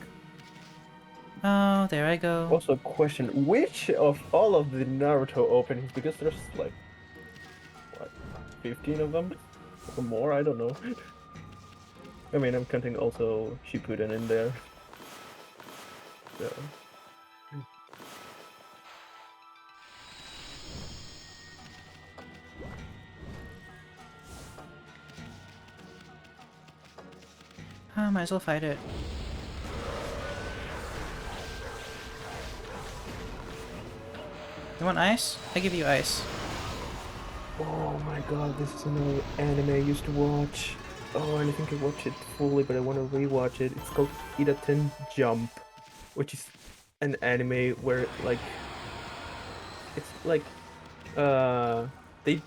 Oh, there I go. Also, question: which of all of the Naruto openings? Because there's like what, 15 of them or more? I don't know. I mean, I'm counting also Shippuden in there. So. Might as well fight it. You want ice? I give you ice. Oh my god, this is another anime I used to watch. Oh, and I think I watched it fully, but I want to rewatch it. It's called Iraten Jump, which is an anime where like it's like they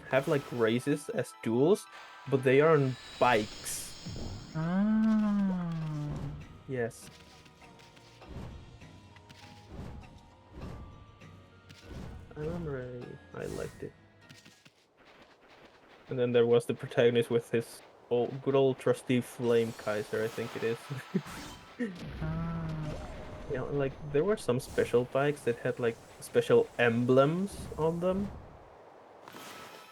have like races as duels, but they are on bikes. Oh. Yes. remember I liked it. And then there was the protagonist with his good old trusty Flame Kaiser, I think it is. Ah. Yeah, like there were some special bikes that had like special emblems on them.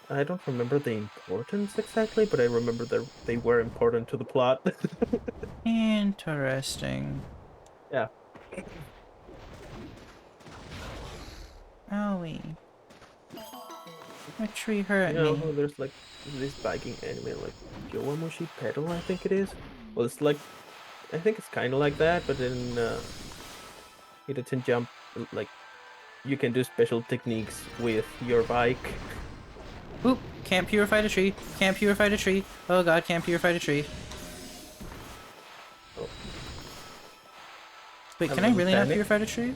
I don't remember the importance exactly, but I remember that they were important to the plot. Interesting. Yeah. Owie. A tree hurt You know me. how there's like this biking anime like Yowamushi Pedal, I think it is. Well, it's like I think it's kind of like that, but then Hidden Jump like you can do special techniques with your bike. Oop! Can't purify the tree. Can't purify the tree. Oh god, can't purify the tree. Oh, Wait, a can I little really not panic. purify the tree?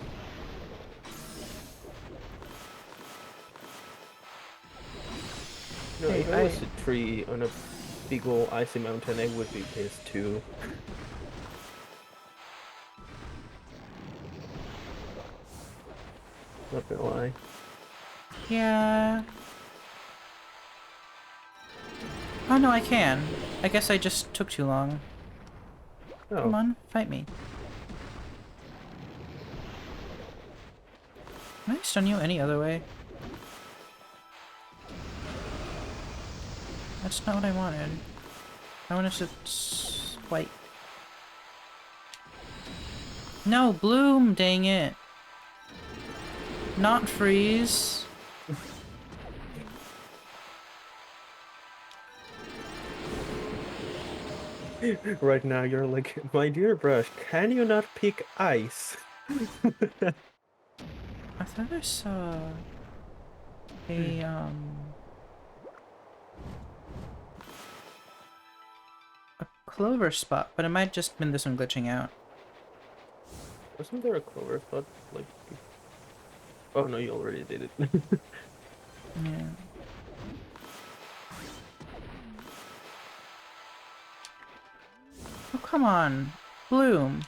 No, Hey, if I was a tree on a big old icy mountain, I would be pissed too. Not gonna lie. Yeah. Oh no, I can. I guess I just took too long. Come Oh, on, fight me. Can I stun you any other way? That's not what I wanted. I wanted to swipe. No, bloom, dang it. Not freeze. right now you're like, my dear brush, can you not pick ice? I thought I saw a clover spot, but it might just been this one glitching out. Wasn't there a clover spot? Like, oh no, you already did it. Yeah. Oh, come on. Bloom.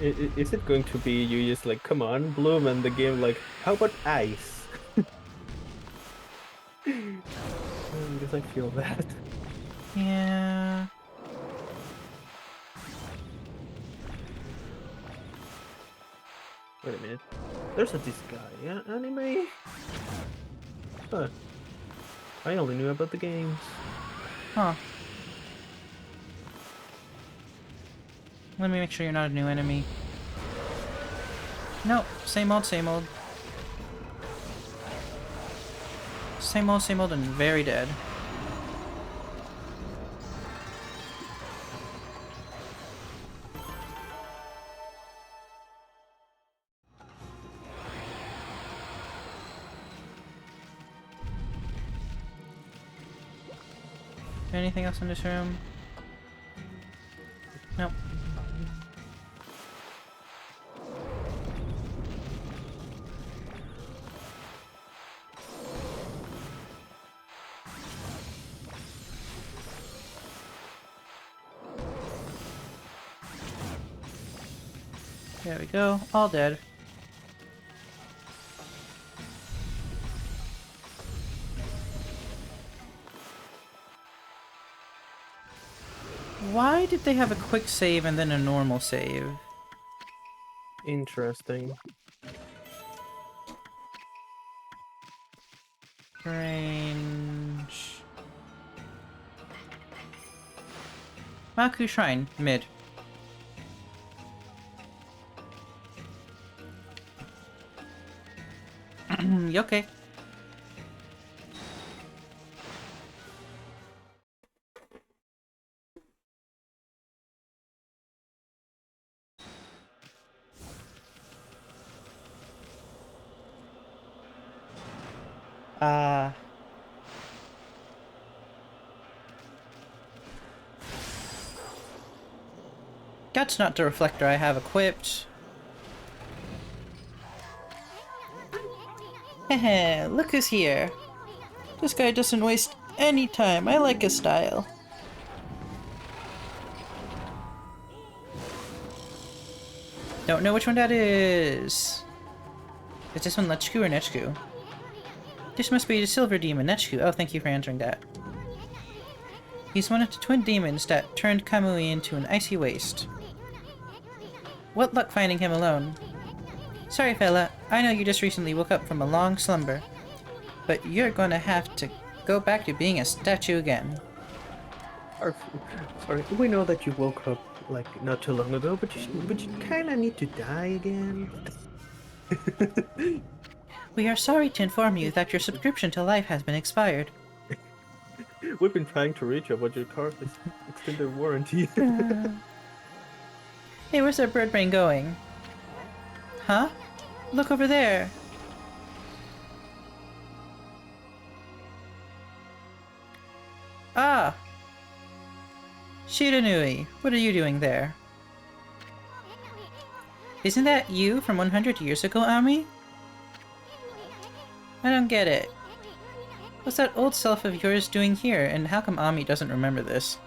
Is it going to be you just like, come on, bloom, and the game like, how about ice? Because I feel that. Yeah. Wait a minute. There's a Disgaea anime? Huh. I only knew about the games. Huh. Let me make sure you're not a new enemy. Nope. Same old, same old. Same old, and very dead. Anything else in this room? Nope. There we go. All dead. Why did they have a quick save and then a normal save? Interesting. Strange. Maku Shrine, mid. Okay. That's not the reflector I have equipped. Heh, look who's here. This guy doesn't waste any time. I like his style. Don't know which one that is. Is this one Lechku or Nechku? This must be the silver demon, Nechku. Oh, thank you for answering that. He's one of the twin demons that turned Kamui into an icy waste. What luck finding him alone. Sorry, fella. I know you just recently woke up from a long slumber. But you're gonna have to go back to being a statue again. Sorry, we know that you woke up like not too long ago, but you kind of need to die again. We are sorry to inform you that your subscription to life has been expired. We've been trying to reach you about your car's extended warranty. Hey, where's that bird brain going? Huh? Look over there. Ah! Shiranui, what are you doing there? Isn't that you from 100 years ago, Ami? I don't get it. What's that old self of yours doing here, and how come Ami doesn't remember this?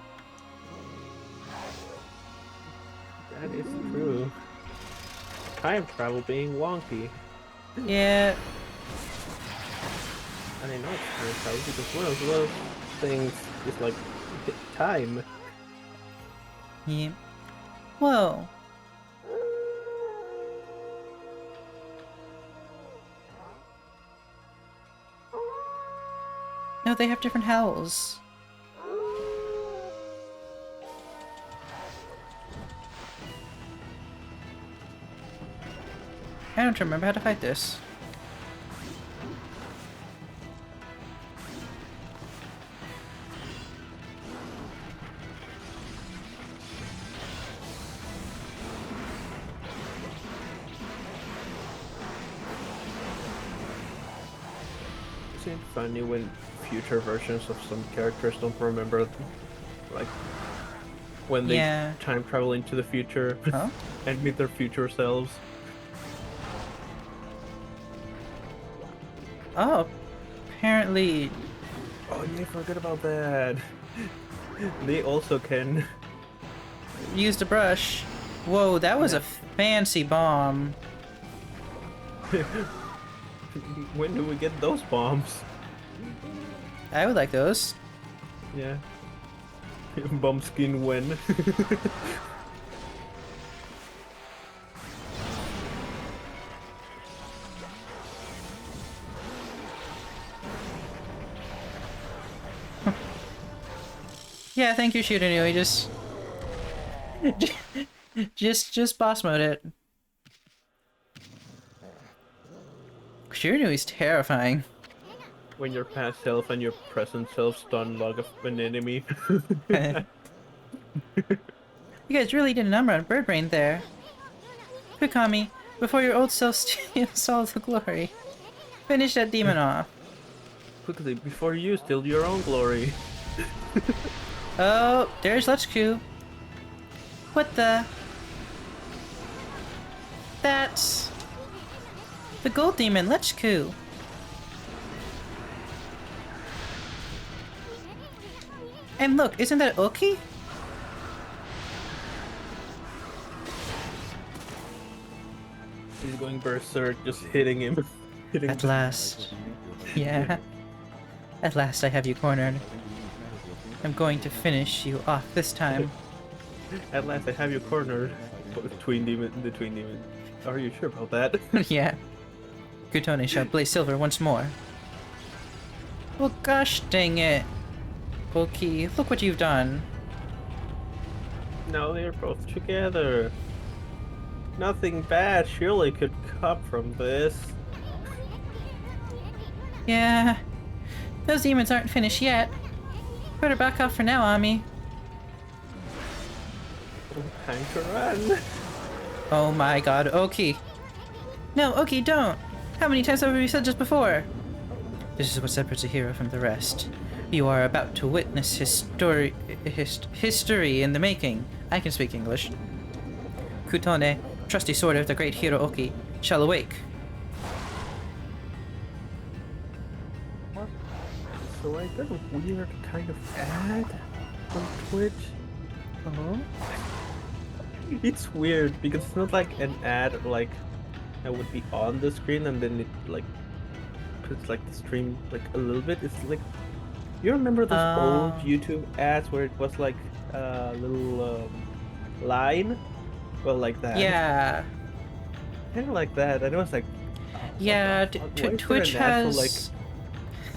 That is true. Time travel being wonky. Yeah. And I know it's time travel because one of those things is like time. Yeah. Whoa. No, they have different howls. I don't remember how to fight this. Isn't it funny when future versions of some characters don't remember, like, when they time travel into the future and meet their future selves? Oh, apparently... Oh yeah, I forgot about that. They also can... use the brush. Whoa, that was a fancy bomb. When do we get those bombs? I would like those. Yeah. Bomb skin when. Yeah, thank you, Shiranui. Just boss mode it. Shiranui's terrifying. When your past self and your present self stun log of an enemy. You guys really did a number on Bird Brain there. Okami, before your old self steals all the glory. Finish that demon off. Quickly, before you steal your own glory. Oh, there's Lechku. What the? That's... the gold demon, Lechku. And look, isn't that Oki? He's going berserk, just hitting him. At last. Yeah. At last I have you cornered. I'm going to finish you off this time. At last I have you cornered. The twin demon. Are you sure about that? Yeah. Kutone shall blaze silver once more. Well, gosh dang it. Oki, look what you've done. Now they're both together. Nothing bad surely could come from this. Yeah. Those demons aren't finished yet. Better back off for now, Ami. Time to run. Oh my god, Oki. No, Oki, don't! How many times have we said this before? This is what separates a hero from the rest. You are about to witness history in the making. I can speak English. Kutone, trusty sword of the great hero Oki, shall awake. So I got a weird kind of ad on Twitch. Oh? It's weird because it's not like an ad like that would be on the screen and then it like puts like the stream like a little bit. It's like you remember those old Uh, YouTube ads where it was like a little line? Well, like that. yeah. Kind of like that. And it was like, oh, what the Yeah, fuck? Why is there Twitch an ad for like has...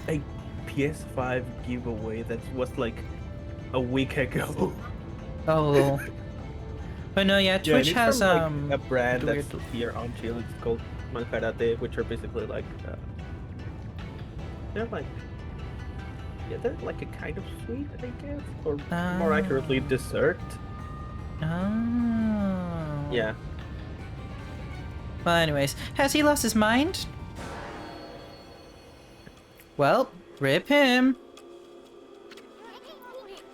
a PS5 giveaway that was like a week ago? Oh. But no, yeah, Yeah, and Twitch it's has, from like a brand the that's weird... here on Chile. It's called Manjarate, which are basically like they're like yeah, they're like a kind of sweet, I guess, or more accurately, Oh. dessert. Oh. Yeah. Well, anyways, has he lost his mind? Well, rip him.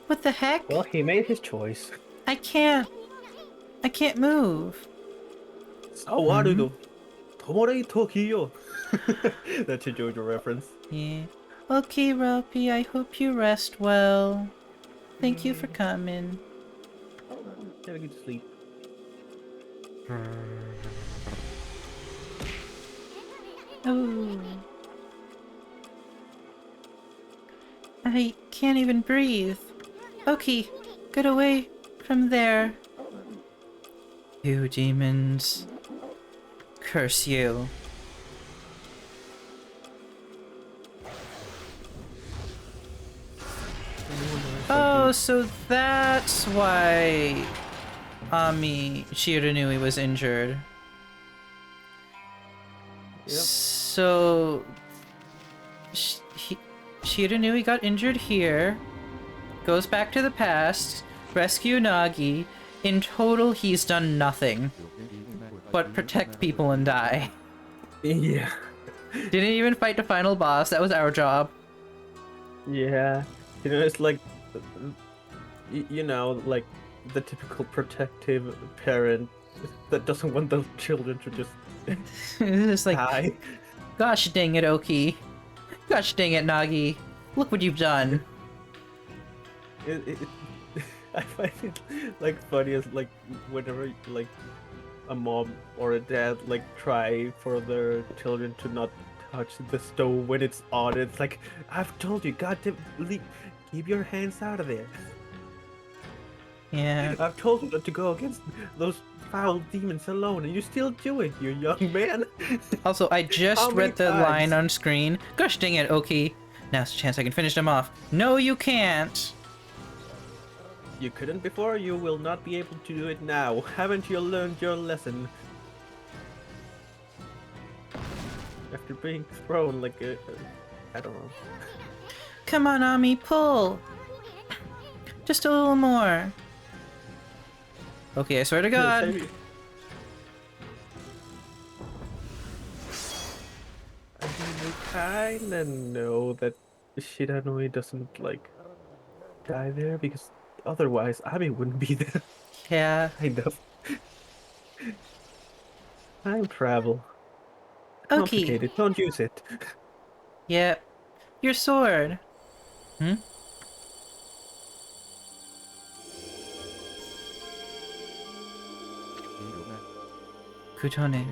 What the heck? Well, he made his choice. I can't move. So what do you do? Tomorei Tokyo. That's a JoJo reference. Yeah. Okay, Roppy, I hope you rest well. Thank you for coming. Have a good sleep. Oh. I can't even breathe. Okay, get away from there. You demons. Curse you. Oh, so that's why Shiranui was injured. Yep. So Shiranui got injured here, goes back to the past, rescue Nagi. In total, he's done nothing but protect people and die. Yeah. Didn't even fight the final boss. That was our job. Yeah. You know, it's like, you know, like the typical protective parent that doesn't want the children to just It's like, die. gosh dang it, Oki. Gosh dang it, Nagi. Look what you've done. It, I find it like funny as like whenever like a mom or a dad like try for their children to not touch the stove when it's on. It's like I've told you, goddamn, keep your hands out of there. Yeah. I've told you not to go against those foul demons alone, and you still do it, you young man. Also, I just How many read the times? line on screen. Gosh dang it, Oki. Now's the chance I can finish them off. No, you can't. You couldn't before, you will not be able to do it now. Haven't you learned your lesson? After being thrown like a I don't know. Come on, Ami, pull. Just a little more. Okay, I swear to God. I mean, we kinda know that Shiranui doesn't like die there because otherwise Ami wouldn't be there. Yeah. Kind of. Time travel. Okay. Complicated. Don't use it. Yep. Your sword. Hmm? Kutone.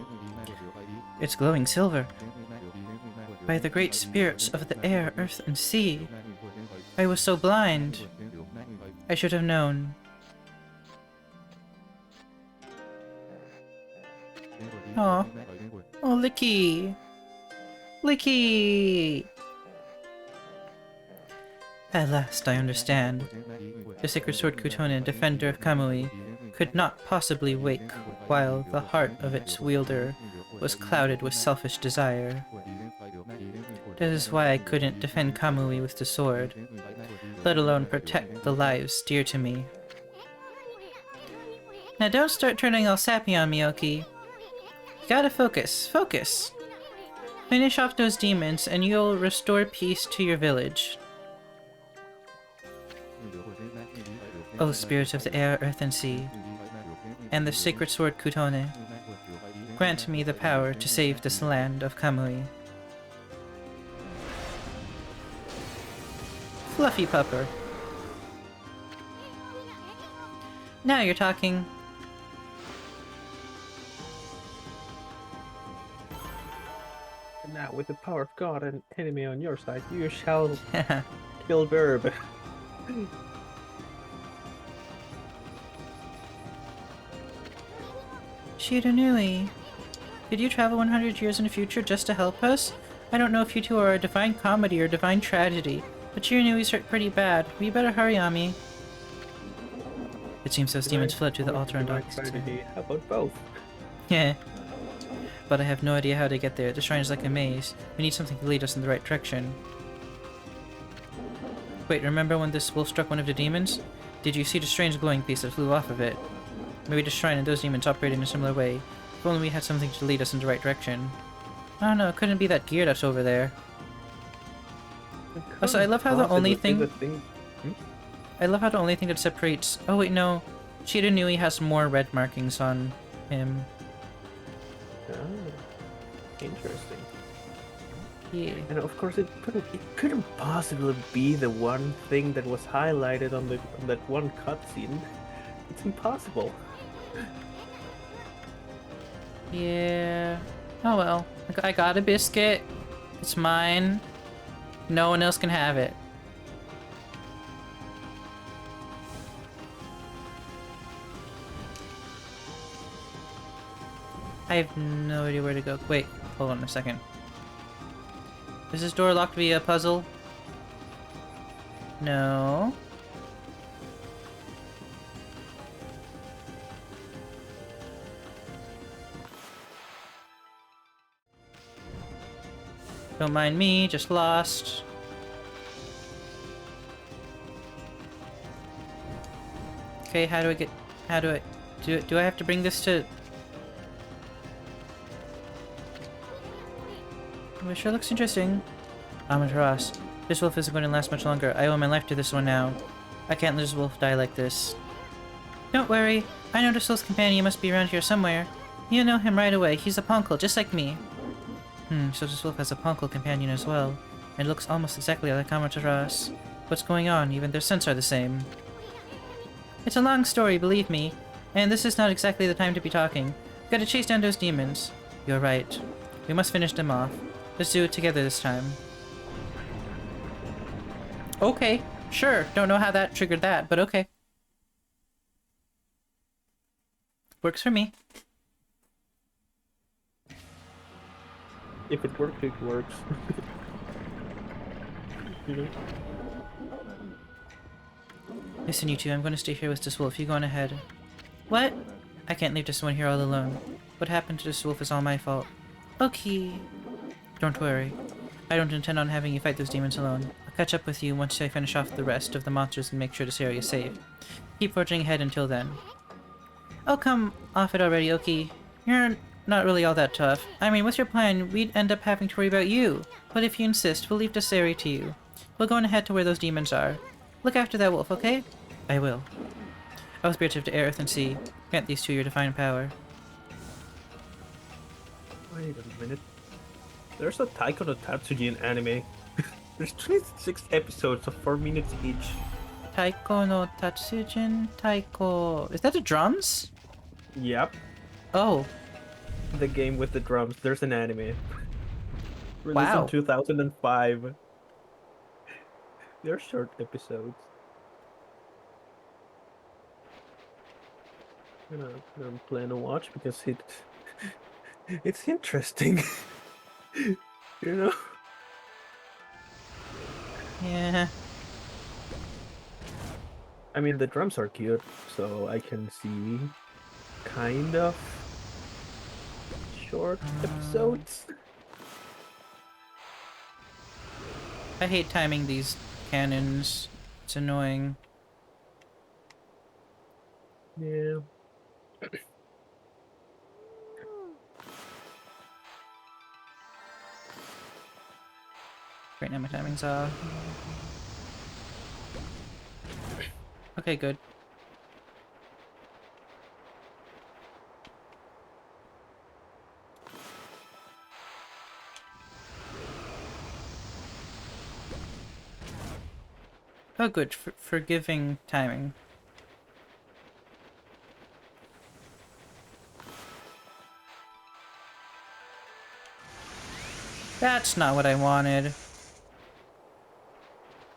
It's glowing silver. By the great spirits of the air, earth, and sea. I was so blind. I should have known. Aw. Oh, Licky. Licky! At last I understand. The Sacred Sword Kutone, defender of Kamui, could not possibly wake while the heart of its wielder was clouded with selfish desire. That is why I couldn't defend Kamui with the sword, let alone protect the lives dear to me. Now don't start turning all sappy on me, Oki. You gotta focus. Focus! Finish off those demons and you'll restore peace to your village. O spirits of the air, earth, and sea, and the sacred sword Kutone, grant me the power to save this land of Kamui. Fluffy pupper. Now you're talking. And now, with the power of God and enemy on your side, you shall kill Verb. Shiranui, did you travel 100 years in the future just to help us? I don't know if you two are a divine comedy or divine tragedy, but Shiranui's hurt pretty bad. We better hurry, Ami. It seems those demons fled to the altar and Divine docked. tragedy. How about both? Yeah. But I have no idea how to get there. The shrine is like a maze. We need something to lead us in the right direction. Wait, remember when this wolf struck one of the demons? Did you see the strange glowing piece that flew off of it? Maybe the shrine and those demons operate in a similar way. If only we had something to lead us in the right direction. I don't know, it couldn't be that gear that's over there. Also, I love how the only thing... I love how the only thing that separates... Oh wait, no. Shiranui has more red markings on him. Oh, interesting. Yeah. And of course, it couldn't possibly be the one thing that was highlighted on that one cutscene. It's impossible. Yeah. Oh well. I got a biscuit. It's mine. No one else can have it. I have no idea where to go. Wait, hold on a second. Is this door locked via puzzle? No. Don't mind me, just lost. Okay, how do I get... How do I... Do I have to bring this to... Oh, it sure looks interesting. Amaterasu, this wolf isn't going to last much longer. I owe my life to this one now. I can't let this wolf die like this. Don't worry. I know this wolf's companion must be around here somewhere. You know him right away. He's a poncle, just like me. So this wolf has a poncle companion as well. And looks almost exactly like Amaterasu. What's going on? Even their scents are the same. It's a long story, believe me. And this is not exactly the time to be talking. We've got to chase down those demons. You're right. We must finish them off. Let's do it together this time. Okay, sure. Don't know how that triggered that, but okay. Works for me. If it works, it works. You know? Listen, you two, I'm going to stay here with this wolf. You go on ahead. What? I can't leave this one here all alone. What happened to this wolf is all my fault. Okay. Don't worry. I don't intend on having you fight those demons alone. I'll catch up with you once I finish off the rest of the monsters and make sure this area is safe. Keep forging ahead until then. Oh, come off it already, Oki. You're not really all that tough. I mean, what's your plan? We'd end up having to worry about you. But if you insist, we'll leave this area to you. We'll go on ahead to where those demons are. Look after that wolf, okay? I will. O spirits of the earth and sea, grant these two your divine power. Wait a minute. There's a Taiko no Tatsujin anime. There's 26 episodes of 4 minutes each. Taiko no Tatsujin Taiko... Is that the drums? Yep. Oh. The game with the drums. There's an anime. Released Wow. in 2005. They're short episodes. I'm planning to watch because it's interesting. You know? Yeah. I mean, the drums are cute, so I can see kind of short episodes. I hate timing these cannons. It's annoying. Yeah. Right now my timing's off. Okay, good. Oh, good. Forgiving timing. That's not what I wanted.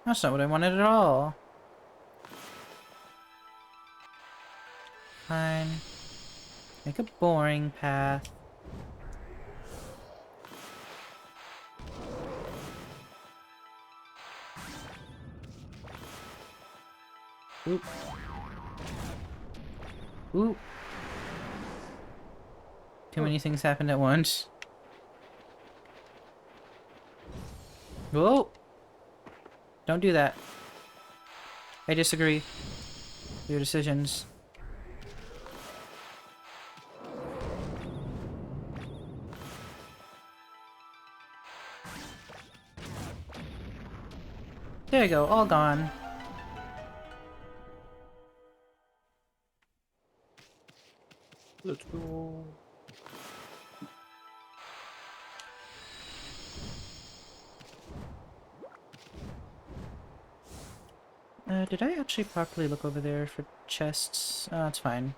That's not what I wanted at all. Fine. Make a boring path. Oop. Oop. Too many things happened at once. Whoa! Don't do that. I disagree. Your decisions. There you go, all gone. Let's go. Did I actually properly look over there for chests? Oh, it's fine.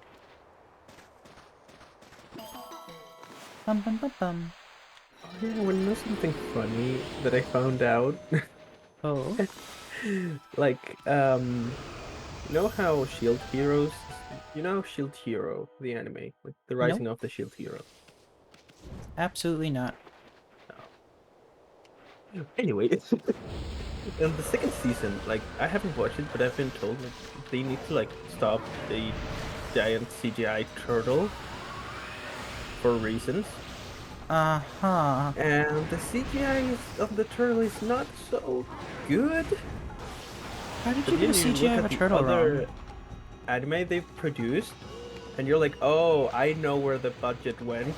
Bum bum bum bum. Oh, yeah, when you know something funny that I found out? Oh. Like, you know how Shield Heroes, you know Shield Hero, the anime, like the Rising of the Shield Hero. Absolutely not. Anyway, in the second season, like I haven't watched it, but I've been told like they need to like stop the giant CGI turtle for reasons, Uh-huh. and the of the turtle is not so good. How did But you get a then you look CGI of at a the turtle other wrong? anime they've produced, and you're like, oh, I know where the budget went.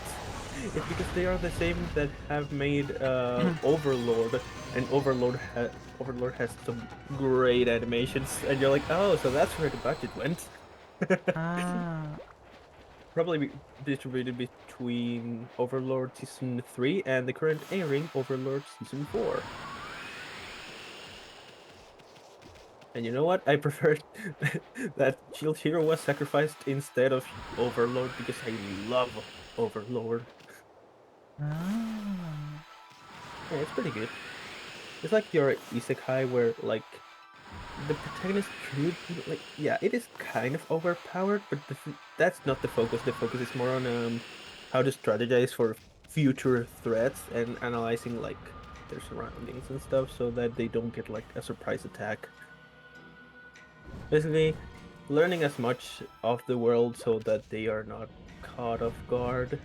It's because they are the same that have made Overlord, and Overlord has some great animations, and you're like, oh, so that's where the budget went. Ah. Probably distributed between Overlord Season 3 and the current airing Overlord Season 4. And you know what? I prefer that Shield Hero was sacrificed instead of Overlord because I love Overlord. Ah. Yeah, it's pretty good. It's like your isekai where like the protagonist could be like, yeah, it is kind of overpowered, but that's not the focus. The focus is more on how to strategize for future threats and analyzing like their surroundings and stuff so that they don't get like a surprise attack. Basically, learning as much of the world so that they are not caught off guard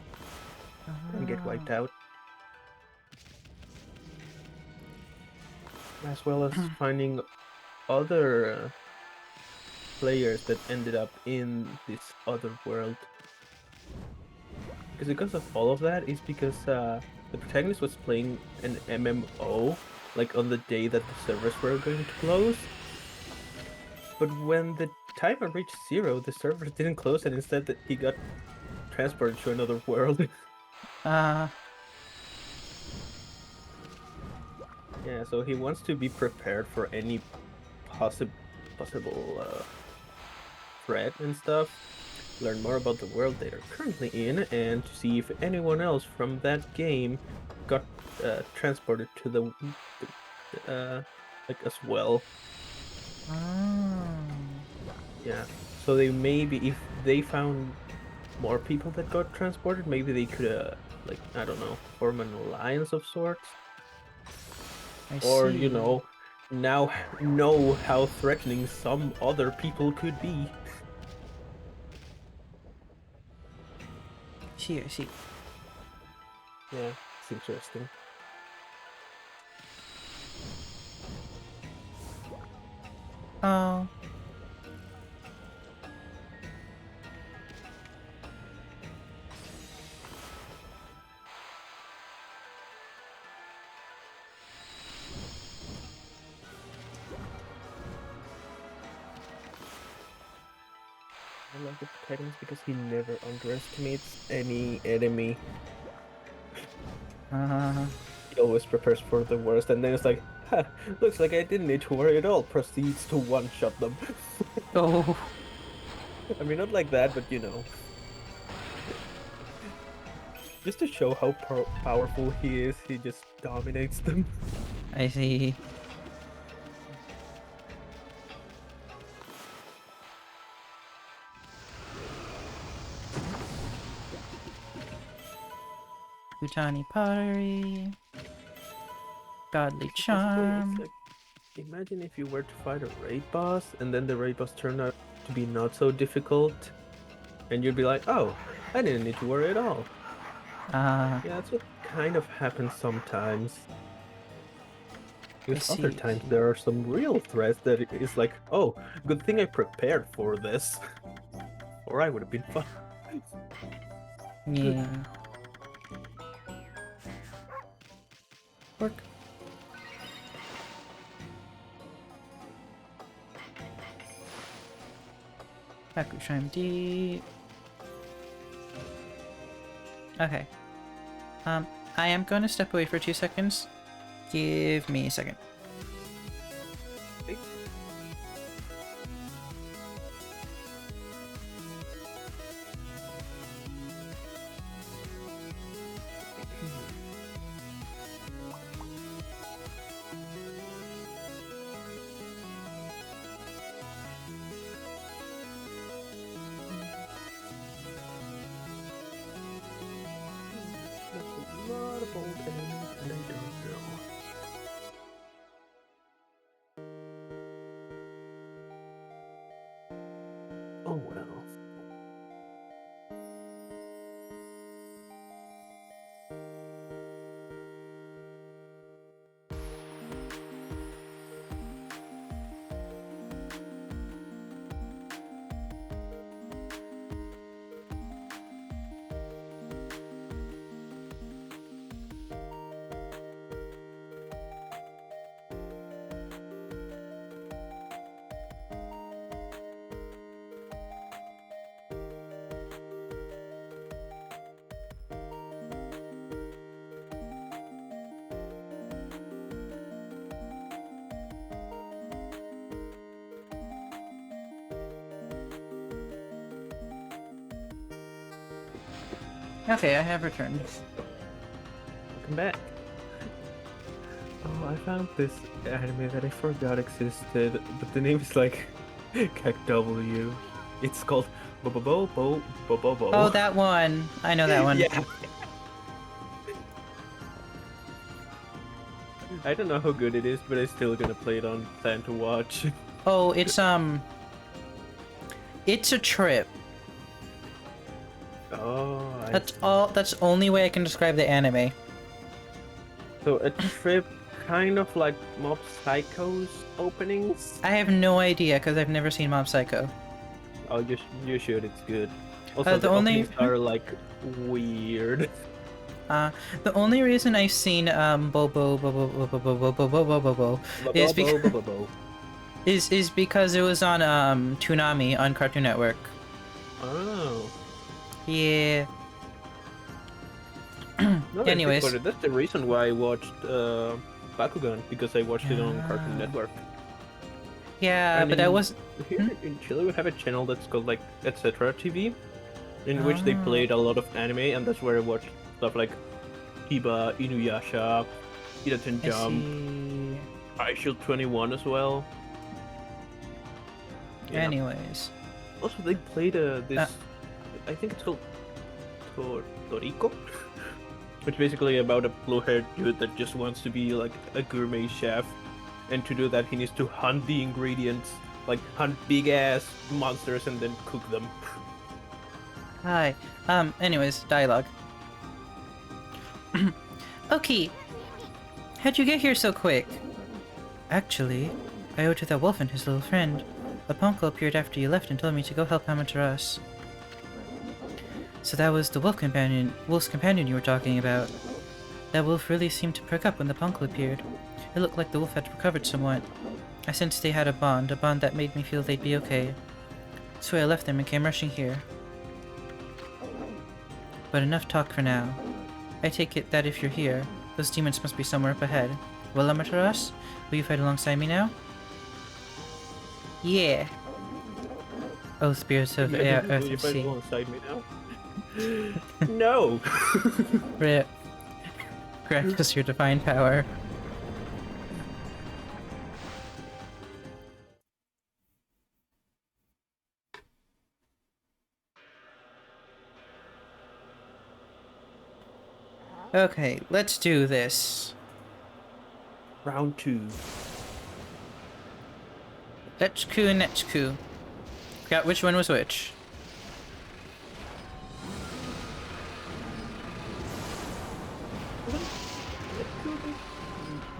and get Ah. wiped out, as well as finding other players that ended up in this other world. Because of all of that is because the protagonist was playing an MMO like on the day that the servers were going to close. But when the timer reached zero, the servers didn't close, and instead that he got transported to another world. Yeah, so he wants to be prepared for any possible threat and stuff. Learn more about the world they are currently in, and to see if anyone else from that game got transported to like as well. Ah. Yeah. So they maybe if they found more people that got transported, maybe they could like I don't know, form an alliance of sorts. I Or, see. now know how threatening some other people could be. I see. Yeah, it's interesting. Oh. I love the protagonist because he never underestimates any enemy. Uh, He always prepares for the worst, and then it's like, huh, looks like I didn't need to worry at all. Proceeds to one-shot them. oh. I mean, not like that, but Just to show how powerful he is, he just dominates them. I see. Bhutani pottery. Godly Basically, charm. it's like, imagine if you were to fight a raid boss, and then the raid boss turned out to be not so difficult, and you'd be like, oh, I didn't need to worry at all. Yeah, that's what kind of happens sometimes. Because other see. times there are some real threats that is like, oh, good thing I prepared for this, or I would have been fine. Yeah. Work. Baku Shrine deep. Okay. I am going to step away for 2 seconds. Give me a second. That's a lot of old enemies, and I don't know. Oh well. Okay, I have returned. Welcome back. Oh, I found this anime that I forgot existed, but the name is like W. It's called Bo. Oh, that one. I know that one. Yeah. I don't know how good it is, but I'm still gonna play it on plan to watch. Oh, it's a trip. Oh, That's all. That's the only way I can describe the anime. So a trip, kind of like Mob Psycho's openings. I have no idea because I've never seen Mob Psycho. Oh, you should. It's good. Also, the the only- openings are like weird. The only reason I've seen Bobo is because is because it was on Toonami on Cartoon Network. Oh. Yeah. No, I think Anyways. about it, that's the reason why I watched Bakugan, because I watched it on Cartoon Network. Yeah, And but that was here in Chile we have a channel that's called like Etc. TV, in which they played a lot of anime, and that's where I watched stuff like Kiba, Inuyasha, Iraten I Jump, see. I Shield 21 as well. Yeah. Anyways. Also, they played this. I think it's called Toriko, which basically about a blue-haired dude that just wants to be like a gourmet chef, and to do that he needs to hunt the ingredients, like hunt big-ass monsters and then cook them. Hi. Anyways, dialogue. Okay. How'd you get here so quick? Actually, I owed to that wolf and his little friend. A punkle appeared after you left and told me to go help Amaterasu. So that was the wolf's companion you were talking about. That wolf really seemed to perk up when the punkle appeared. It looked like the wolf had recovered somewhat. I sensed they had a bond that made me feel they'd be okay. So I left them and came rushing here. But enough talk for now. I take it that if you're here, those demons must be somewhere up ahead. Well, Amaterasu, will you fight alongside me now? Yeah. Oh, spirits of Will you fight Earth and Sea. alongside me now? No. Rip. Grant us your divine power. Okay, let's do this. Round 2. Let's coup and let's coup. Forgot which one was which.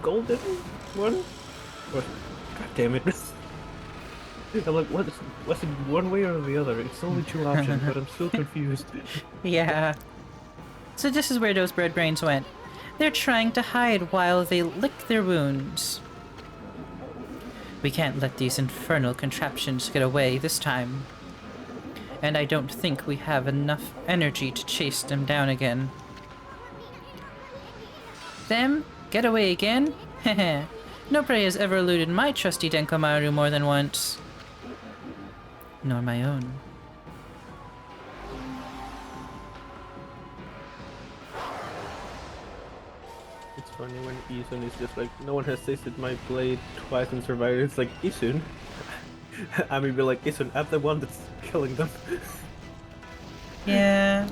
Golden one? What? God damn it. I'm like, what's it one way or the other? It's only 2 options, but I'm still confused. Yeah. So this is where those bread brains went. They're trying to hide while they lick their wounds. We can't let these infernal contraptions get away this time. And I don't think we have enough energy to chase them down again. Them? Get away again? Heh. No prey has ever eluded my trusty Denkomaru more than once. Nor my own. It's funny when Isun is just like, no one has tasted my blade twice and survived. It's like, Isun? I mean, be like, Isun, I'm the one that's killing them. Yeah.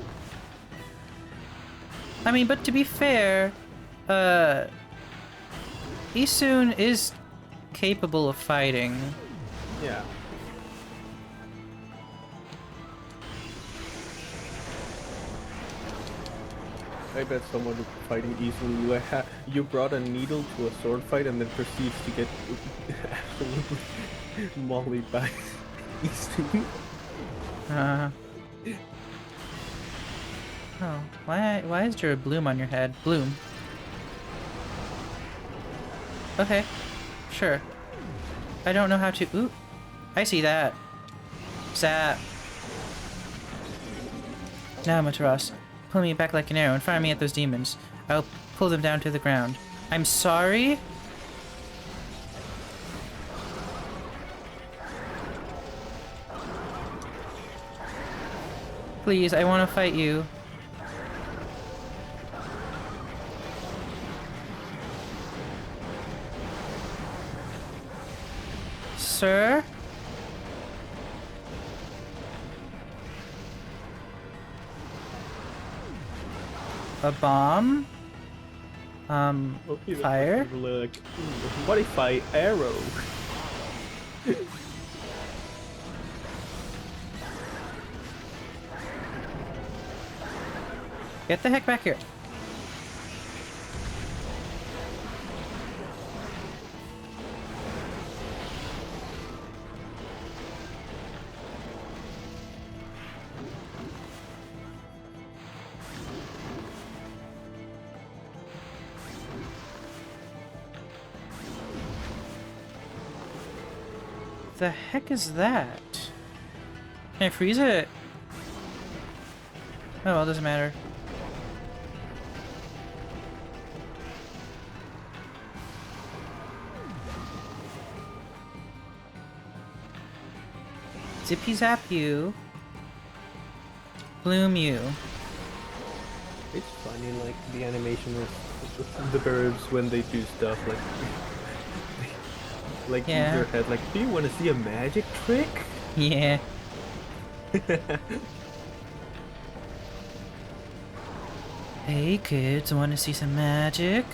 I mean, but to be fair, Isun is capable of fighting. Yeah. I bet someone fighting Isun, you brought a needle to a sword fight and then proceeds to get absolutely mollied by Isun. Oh, why is there a bloom on your head? Bloom. Okay, sure. I don't know how to. Ooh, I see that. Zap. Now, Materas, pull me back like an arrow and fire me at those demons. I'll pull them down to the ground. I'm sorry? Please, I want to fight you. Sir? A bomb? Okay, Fire? like, what if I arrow? Get the heck back here. The heck is that? Can I freeze it? Oh well, doesn't matter. Zippy zap you. Bloom you. It's funny, like, the animation of the birds when they do stuff, like Yeah. in your head, like, do you want to see a magic trick? Yeah. Hey kids, wanna see some magic?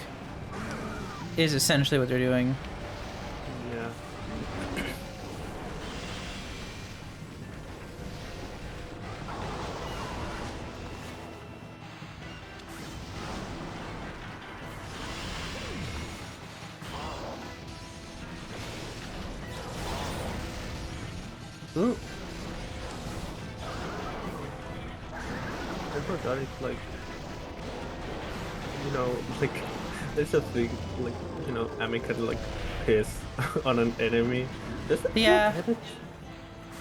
Is essentially what they're doing. Yeah. Ooh. I forgot it's like, you know, like, there's a thing, like, you know, Ami can, like, piss on an enemy. Does that Yeah. feel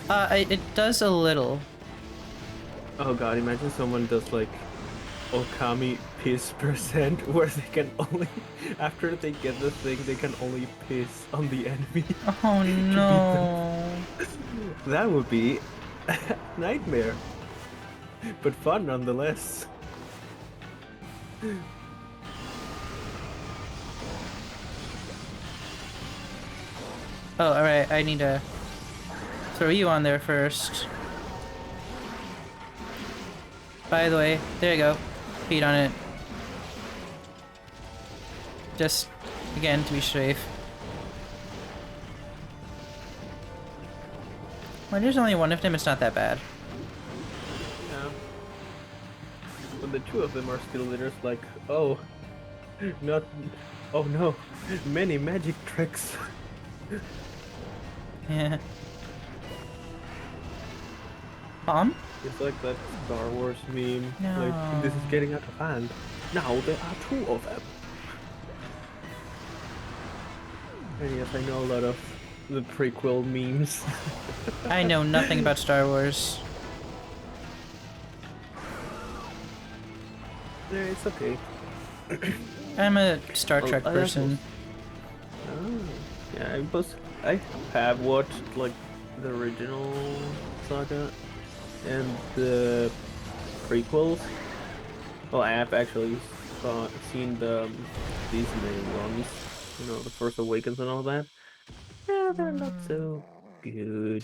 damage? It does a little. Oh god, imagine someone does, like, Okami piss percent, where they can only, after they get the thing, they can only piss on the enemy. Oh no. That would be a nightmare. but fun nonetheless. Oh, alright, I need to throw you on there first. By the way, there you go. Feed on it. Just, again, to be safe. Well, there's only one of them, it's not that bad. Yeah. But the two of them are still there, it's like, oh, not, oh no, many magic tricks. Yeah. Mom? It's like that Star Wars meme. No. Like, this is getting out of hand. Now there are two of them. And yes, I know a lot of the prequel memes. I know nothing about Star Wars. Yeah, it's okay. I'm a Star Oh, Trek I person. Oh, yeah, I have watched like the original saga and the prequels. Well, I have actually seen the Disney ones, you know, the Force Awakens and all that. Yeah, they're not so good.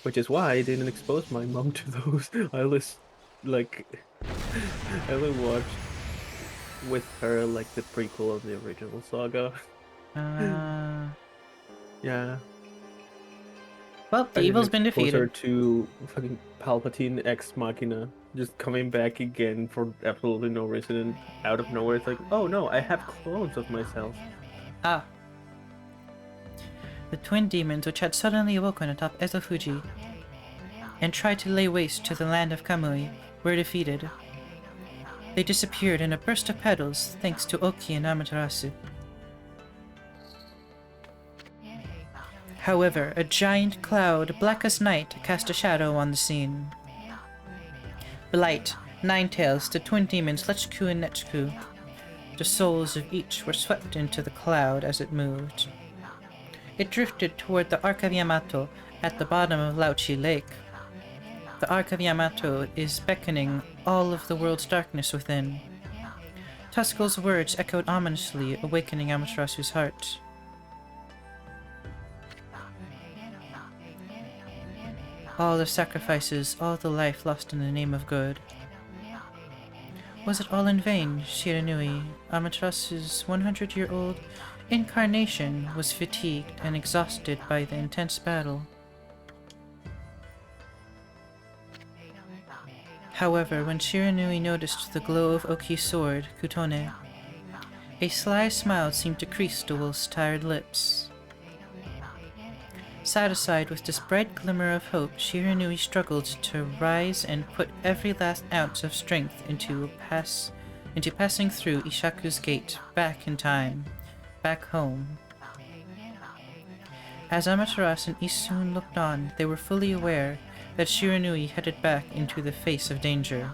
Which is why I didn't expose my mom to those. I always like I only watched with her like the prequel of the original saga. Yeah. Well, the I didn't evil's been expose her defeated. to fucking Palpatine Ex Machina just coming back again for absolutely no reason and out of nowhere it's like, oh no, I have clones of myself. Ah. The twin demons which had suddenly awoken atop Ezofuji and tried to lay waste to the land of Kamui were defeated. They disappeared in a burst of petals thanks to Oki and Amaterasu. However, a giant cloud, black as night, cast a shadow on the scene. Blight, Ninetails, the twin demons Lechku and Nechku. The souls of each were swept into the cloud as it moved. It drifted toward the Ark of Yamato at the bottom of Lauchi Lake. The Ark of Yamato is beckoning all of the world's darkness within. Tuskull's words echoed ominously, awakening Amaterasu's heart. All the sacrifices, all the life lost in the name of good. Was it all in vain? Shiranui, Amaterasu's 100-year-old incarnation, was fatigued and exhausted by the intense battle. However, when Shiranui noticed the glow of Oki's sword, Kutone, a sly smile seemed to crease the wolf's tired lips. Satisfied with this bright glimmer of hope, Shiranui struggled to rise and put every last ounce of strength into passing through Ishaku's gate, back in time, back home. As Amaterasu and Isun looked on, they were fully aware that Shiranui headed back into the face of danger.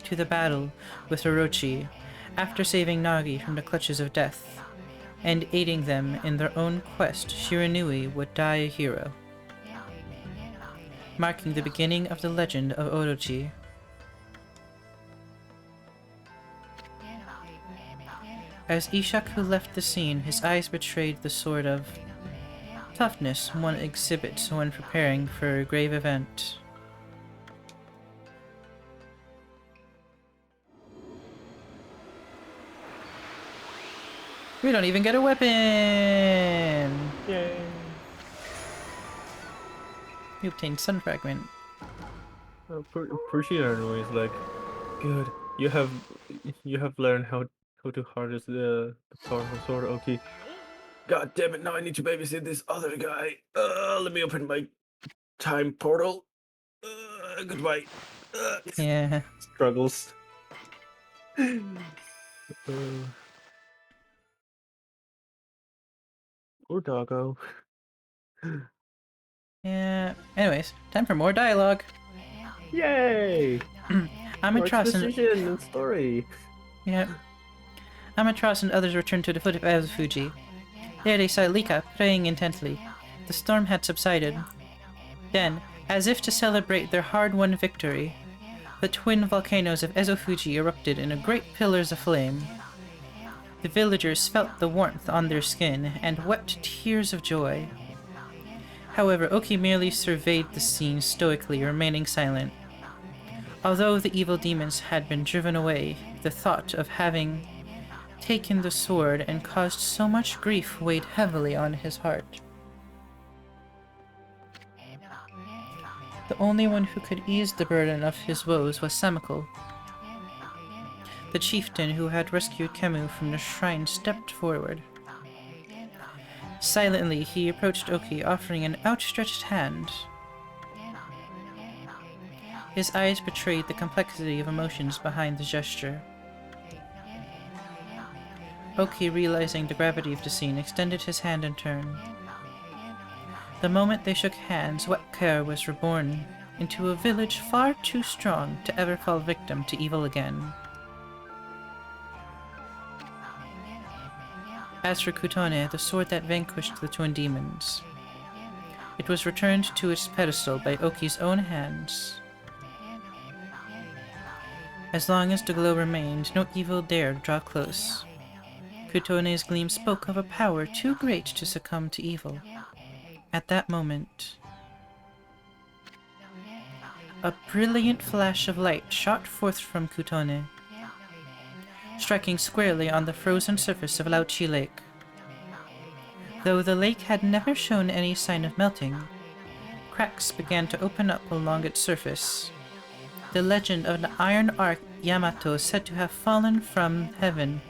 To the battle with Orochi, after saving Nagi from the clutches of death, and aiding them in their own quest, Shiranui would die a hero, marking the beginning of the legend of Orochi. As Ishaku left the scene, his eyes betrayed the sort of toughness one exhibits when preparing for a grave event. We don't even get a weapon! Yay. We obtained Sun Fragment. Shiranui is like, good. You have learned how to harness the powerful sword, Oki. God damn it! Now I need to babysit this other guy. Let me open my time portal. Goodbye. Yeah. Struggles. Poor doggo. Yeah. Anyways, time for more dialogue. Yay! More Amaterasu and exposition and story. Amaterasu and others returned to the foot of Ezofuji. There they saw Lika praying intently. The storm had subsided. Then, As if to celebrate their hard-won victory, the twin volcanoes of Ezofuji erupted in great pillars of flame. The villagers felt the warmth on their skin and wept tears of joy. However, Oki merely surveyed the scene stoically, remaining silent. Although the evil demons had been driven away, the thought of having taken the sword and caused so much grief weighed heavily on his heart. The only one who could ease the burden of his woes was Samiko. The chieftain who had rescued Kemu from the shrine stepped forward. Silently, he approached Oki, offering an outstretched hand. His eyes betrayed the complexity of emotions behind the gesture. Oki, realizing the gravity of the scene, extended his hand in turn. The moment they shook hands, Wet Care was reborn into a village far too strong to ever fall victim to evil again. As for Kutone, the sword that vanquished the twin demons, it was returned to its pedestal by Oki's own hands. As long as the glow remained, no evil dared draw close. Kutone's gleam spoke of a power too great to succumb to evil. At that moment, a brilliant flash of light shot forth from Kutone, striking squarely on the frozen surface of Laochi Lake. Though the lake had never shown any sign of melting, cracks began to open up along its surface. The legend of the Iron Ark Yamato said to have fallen from heaven,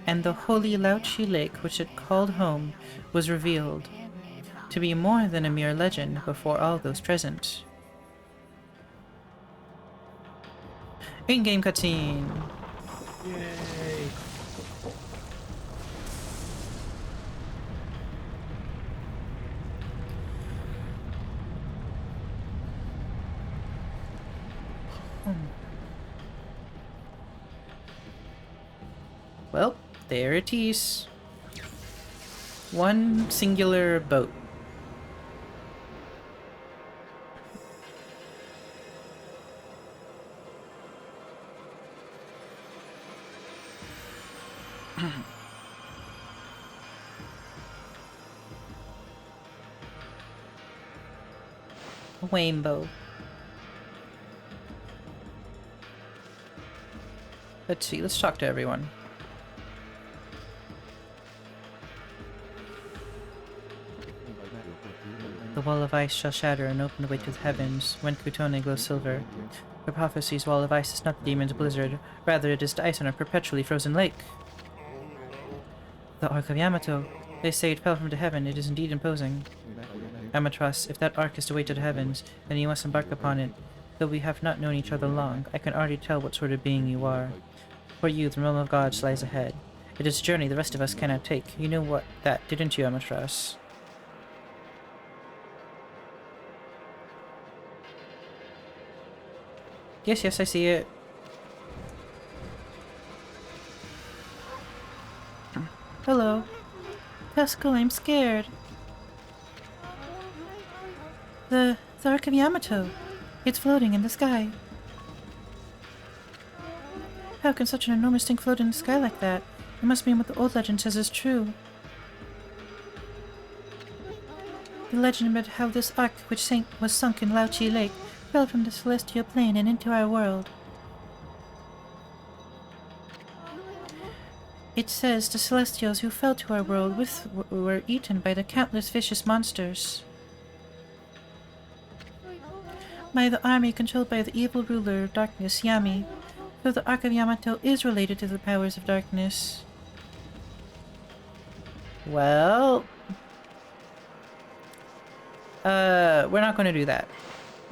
and the holy Laochi Lake, which it called home, was revealed to be more than a mere legend before all those present. In-game cutscene! Yay! Well, there it is. One singular boat. A rainbow. Let's see, let's talk to everyone. The wall of ice shall shatter and open the way to the heavens when Kutone glows silver. The prophecy's wall of ice is not the demon's blizzard, rather it is the ice on a perpetually frozen lake. The Ark of Yamato. They say it fell from the heaven, it is indeed imposing. Amatras, if that ark is the way to the heavens, then you must embark upon it. Though we have not known each other long, I can already tell what sort of being you are. For you, the realm of gods lies ahead. It is a journey the rest of us cannot take. You knew that, didn't you, Amatras? Yes, I see it. Hello. Pesco, I'm scared. The Ark of Yamato. It's floating in the sky. How can such an enormous thing float in the sky like that? It must mean what the old legend says is true. The legend about how this ark, which was sunk in Laochi Lake, fell from the celestial plane and into our world. It says the celestials who fell to our world were eaten by the countless vicious monsters. By the army controlled by the evil ruler of darkness, Yami. Though the Ark of Yamato is related to the powers of darkness. Well... we're not going to do that.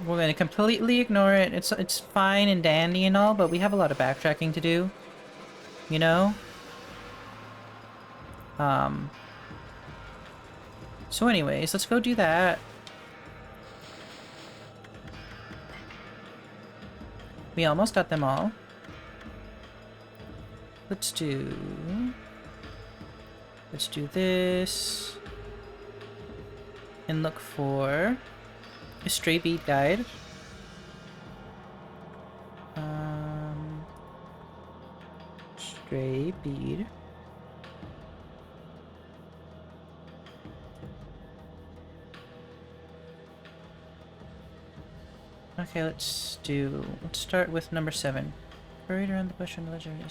We're going to completely ignore it. It's fine and dandy and all, but we have a lot of backtracking to do. You know? So anyways, let's go do that. We almost got them all. Let's do this. And look for A stray bead guide. Stray bead. Okay, let's start with number 7. Buried around the bush on the ledge of the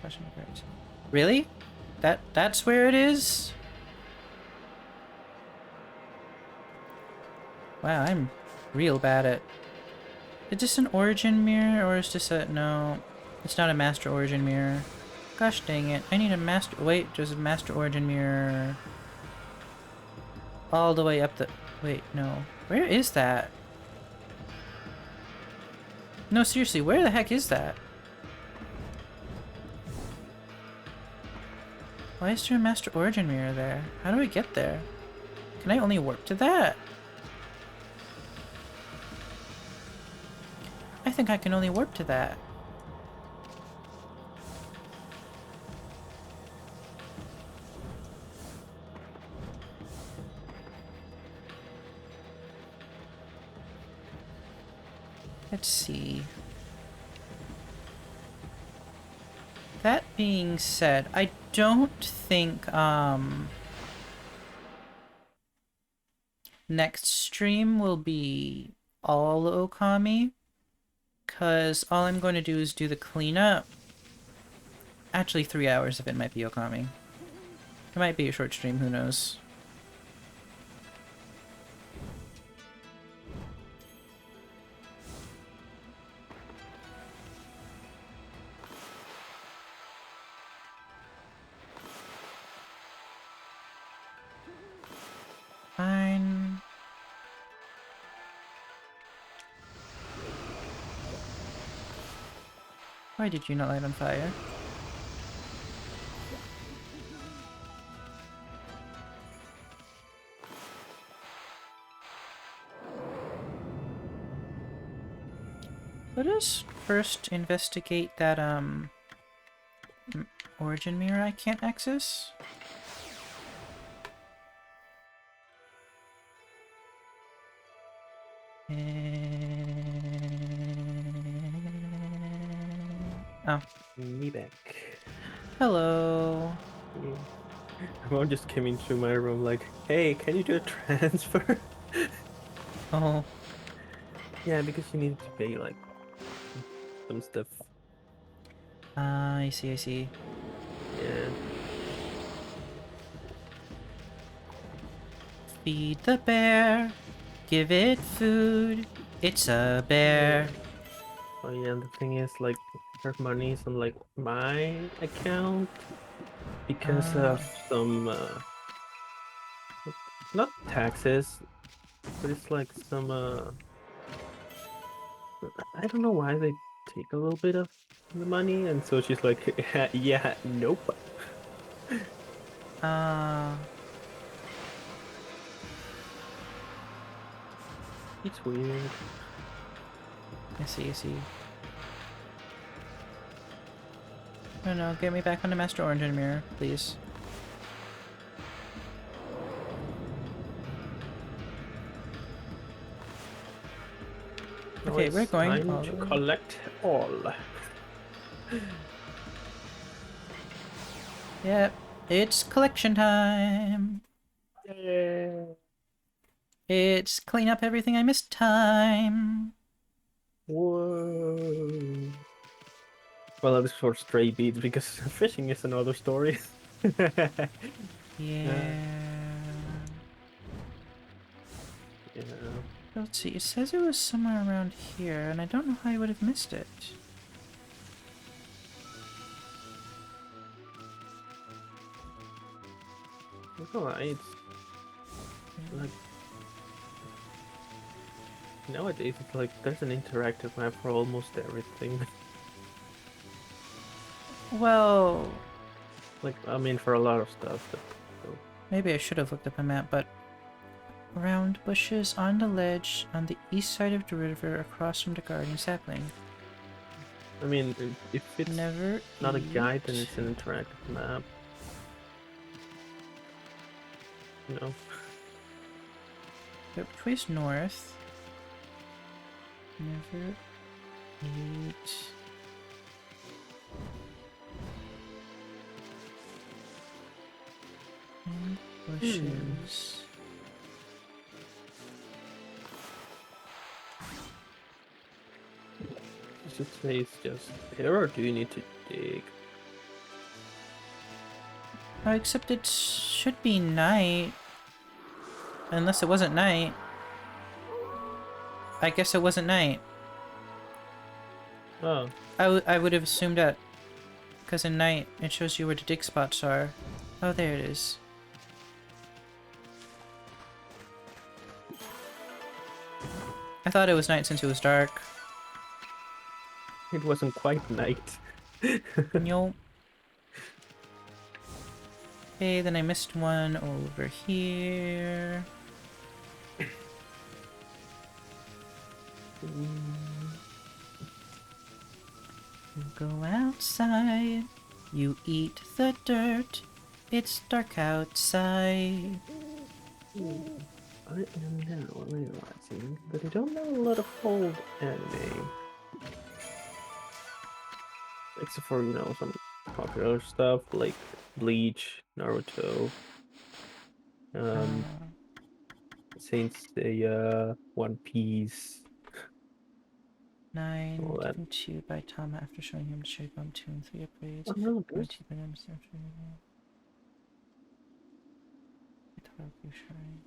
question birds. Really? That's where it is? Wow, I'm real bad at... Is this an origin mirror, or is this a... No, it's not a master origin mirror. Gosh dang it, I need a master... Wait, there's a master origin mirror... all the way up the... Wait, no. Where is that? No, seriously, where the heck is that? Why is there a master origin mirror there? How do I get there? Can I only warp to that? I think I can only warp to that. Let's see. That being said, I don't think, next stream will be all Okami, because all I'm going to do is do the cleanup. Actually, 3 hours of it might be Okami. It might be a short stream, who knows. Fine. Why did you not light on fire? Let us first investigate that, origin mirror I can't access. Oh. Me back. Hello. Yeah. Mom just came into my room like, hey, can you do a transfer? Oh. Yeah, because she needed to pay like some stuff. I see, I see. Yeah. Feed the bear. Give it food. It's a bear. Oh yeah, the thing is like her money is on like my account because of some not taxes, but it's like some I don't know why they take a little bit of the money, and so she's like, yeah, nope. It's weird. I see, I see. No, no, get me back on the Master Origin Mirror, please. Okay, we're going time to collect all. Yep, it's collection time. Yeah. It's clean up everything I missed time. Whoa. Well, that is for stray beads because fishing is another story. Yeah. Yeah. Let's see, it says it was somewhere around here, and I don't know how I would have missed it. Alright. Like nowadays, it's like there's an interactive map for almost everything. Well, Like, I mean, for a lot of stuff. But, so. maybe I should have looked up a map, but round bushes on the ledge on the east side of the river across from the guardian sapling. I mean, if it's Never not a eat. guide, then it's an interactive map. You know? Yep, which way's north? Never eat in bushes. You should say it's just there, or do you need to dig? Oh, except it should be night. Unless it wasn't night. I guess it wasn't night. Oh. I would have assumed that. Because in night, it shows you where the dig spots are. Oh, there it is. I thought it was night since it was dark. It wasn't quite night. Nope. Okay, then I missed one over here. You go outside, you eat the dirt, it's dark outside. I am now realizing that I don't know a lot of old anime. Except for, you know, some popular stuff like Bleach, Naruto, Saint Seiya, One Piece, all that. 9 by Tama after showing him Cherry Bomb 2 and 3 upgrades. Oh no, there's... Guaranteed by them after Shrine.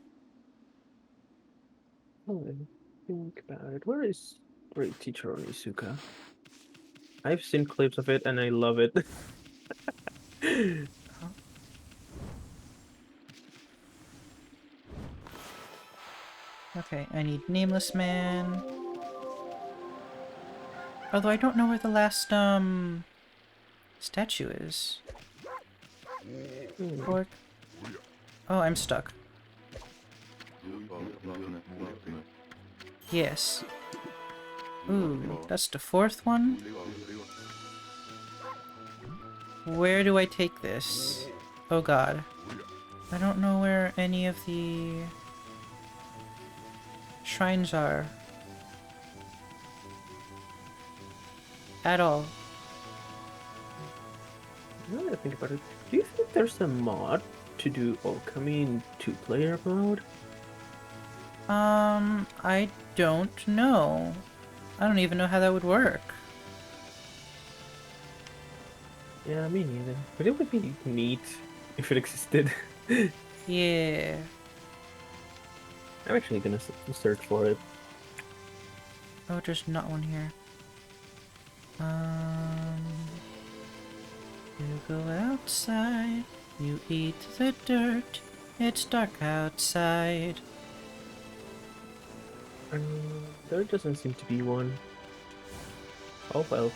Oh, think about it. Where is Great Teacher Onizuka? I've seen clips of it and I love it. Okay, I need Nameless Man. Although I don't know where the last, statue is. Pork. Oh, I'm stuck. Yes. Ooh, that's the fourth one? Where do I take this? Oh god. I don't know where any of the shrines are. At all. Now that I think about it, do you think there's a mod to do Okami in two-player mode? I don't know. I don't even know how that would work. Yeah, me neither. But it would be neat if it existed. Yeah. I'm actually gonna search for it. Oh, there's not one here. You go outside, you eat the dirt, it's dark outside. There doesn't seem to be one. Oh well.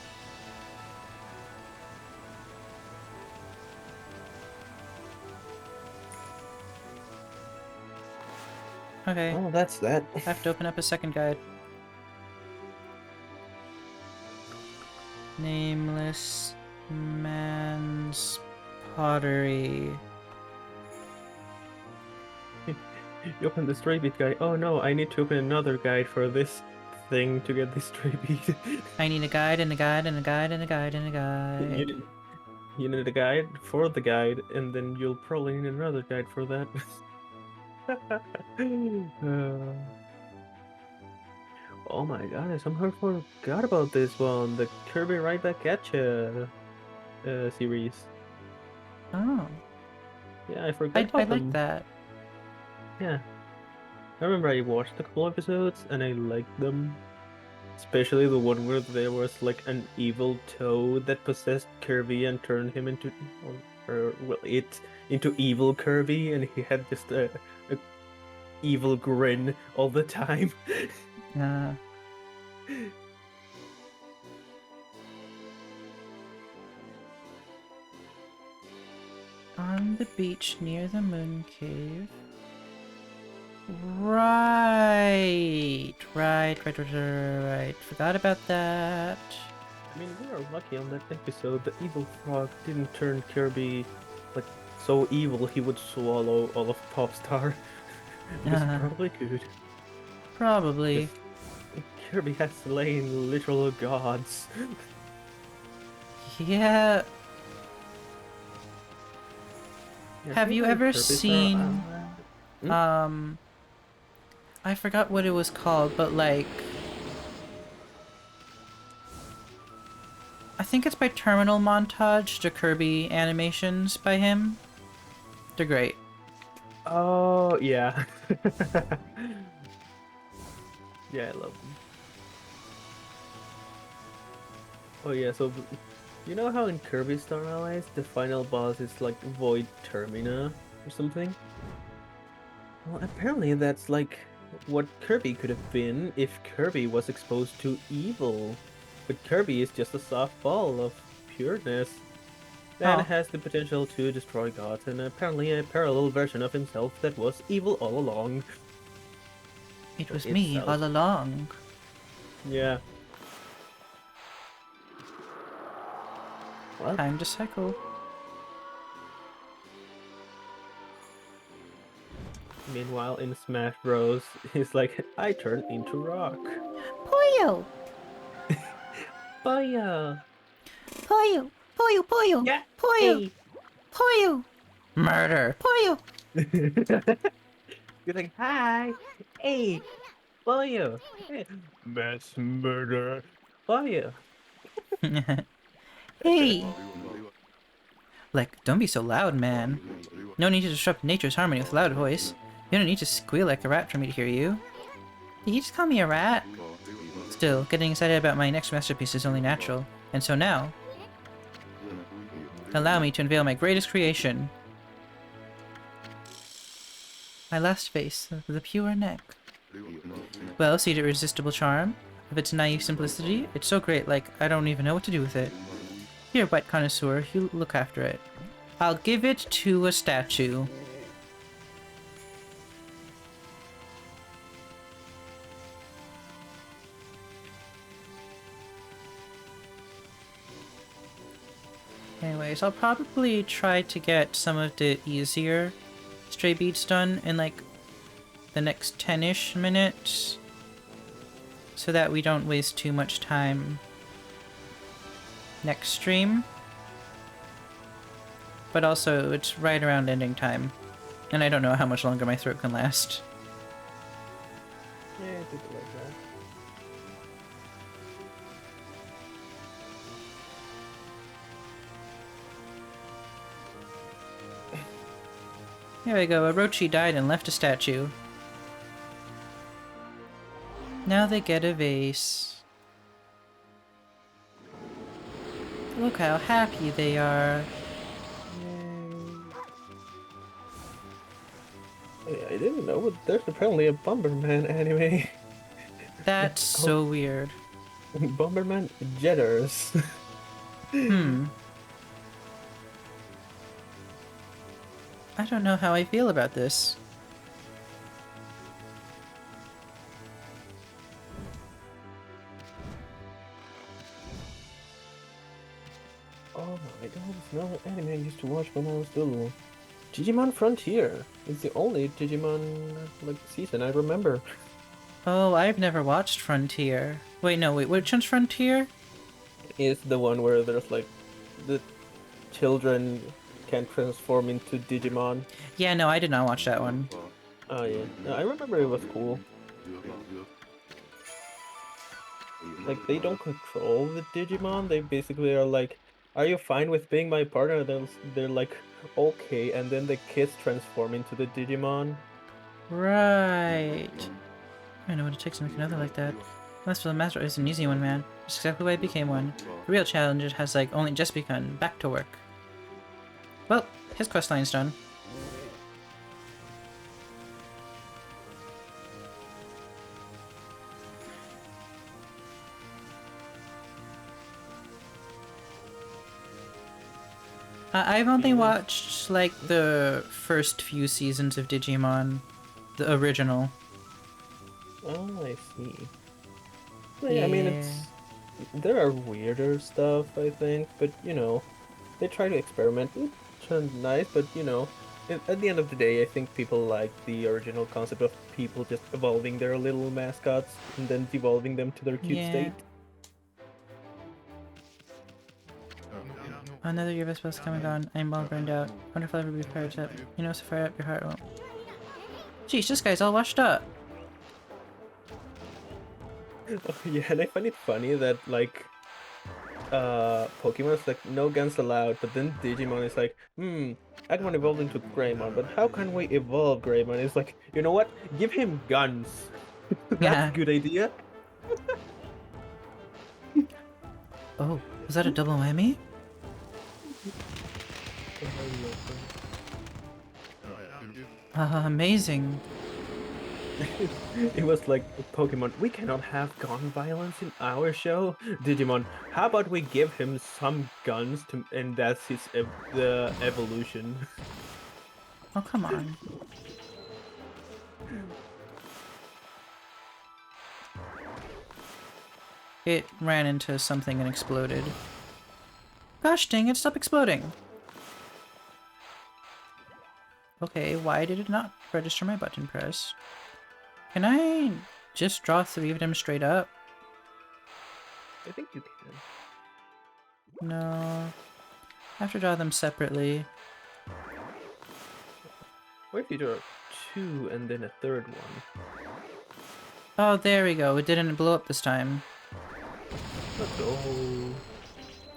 Okay, Oh, that's that. I have to open up a second guide. Nameless Man's Pottery. You open the stray bead guide. Oh no, I need to open another guide for this thing to get this stray bead. I need a guide and a guide and a guide and a guide and a guide. You need a guide for the guide, and then you'll probably need another guide for that. Oh my god, I somehow forgot about this one. The Kirby Right Back at Ya series. Oh, Yeah, I forgot I about them. like that. Yeah. I remember I watched a couple episodes and I liked them. Especially the one where there was like an evil toad that possessed Kirby and turned him into, it into evil Kirby, and he had just a evil grin all the time. On the beach near the moon cave. Right. Forgot about that. I mean, we are lucky on that episode. The evil frog didn't turn Kirby like so evil he would swallow all of Popstar. It was Uh-huh. probably good. Probably. Kirby has slain literal gods. Yeah. Yeah, Have some you of the ever Kirby's are, seen Hmm? um I forgot what it was called, but like I think it's by Terminal Montage, the Kirby animations by him. They're great. Oh, yeah. Yeah, I love them. Oh, yeah, so you know how in Kirby Star Allies, the final boss is like Void Termina or something? Well, apparently that's like what Kirby could have been if Kirby was exposed to evil. But Kirby is just a soft ball of pureness that Oh, has the potential to destroy gods, and apparently a parallel version of himself that was evil all along. it Or was me itself. all along. Yeah. Well, Time to cycle. meanwhile in Smash Bros, he's like, I turn into rock. Pollo! Fire! Pollo! Pollo! Pollo! Yeah! Pollo! Hey! Pollo! Murder! Pollo! You're like, hi! Hey! Fire! Hey. Mass murder! Fire! Hey! Like, don't be so loud, man. No need to disrupt nature's harmony with a loud voice. You don't need to squeal like a rat for me to hear you. Did you just call me a rat? Still, getting excited about my next masterpiece is only natural. And so now, allow me to unveil my greatest creation. My last face, the pure neck. Well, see the irresistible charm of its naive simplicity? It's so great, like, I don't even know what to do with it. Here, white connoisseur, you look after it. I'll give it to a statue. Anyways, I'll probably try to get some of the easier stray beats done in like the next 10-ish minutes so that we don't waste too much time next stream. But also, it's right around ending time, and I don't know how much longer my throat can last. Yeah, I think it like that. Here we go, Orochi died and left a statue. Now they get a vase. Look how happy they are. Yay. I didn't know, but there's apparently a Bomberman anime. That's so weird. Bomberman Jetters. Hmm. I don't know how I feel about this. Oh my god, it's another anime I used to watch when I was little. Digimon Frontier is the only Digimon like season I remember. Oh, I've never watched Frontier. Wait, no, wait, which one's Frontier? Is the one where there's like the children can transform into Digimon. Yeah, no, I did not watch that one. Oh yeah, no, I remember it was cool. Like they don't control the Digimon. They basically are like, "Are you fine with being my partner?" They're like, "Okay," and then the kids transform into the Digimon. Right. I know what it takes to make another like that. That's for the master is an easy one, man. That's exactly why I became one. The real challenge has like only just begun. Back to work. Well, his questline's done. I've only watched like the first few seasons of Digimon, the original. Oh, I see. Well, yeah, I mean, there are weirder stuff, I think, but you know, they try to experiment. It turned nice, but you know, At the end of the day, I think people like the original concept of people just evolving their little mascots and then devolving them to their cute Yeah. state. Another year of a spell's coming on. I'm all burned out. Wonder if I'll ever be fired up. You know, so far up your heart won't. Jeez, this guy's all washed up. Oh, yeah, and I find it funny that like Pokemon's like no guns allowed, but then Digimon is like, Agumon evolved into Greymon, but how can we evolve Greymon? It's like, you know what? Give him guns. That's Yeah. a good idea. Oh, was that a double whammy? Amazing. It was like Pokemon, we cannot have gun violence in our show. Digimon, how about we give him some guns to, and that's his the evolution. Oh, come on. It ran into something and exploded. Gosh dang it, stop exploding! Okay, why did it not register my button press? Can I just draw 3 of them straight up? I think you can. No. I have to draw them separately. What if you draw 2 and then a third one? Oh, there we go. It didn't blow up this time. Let's go.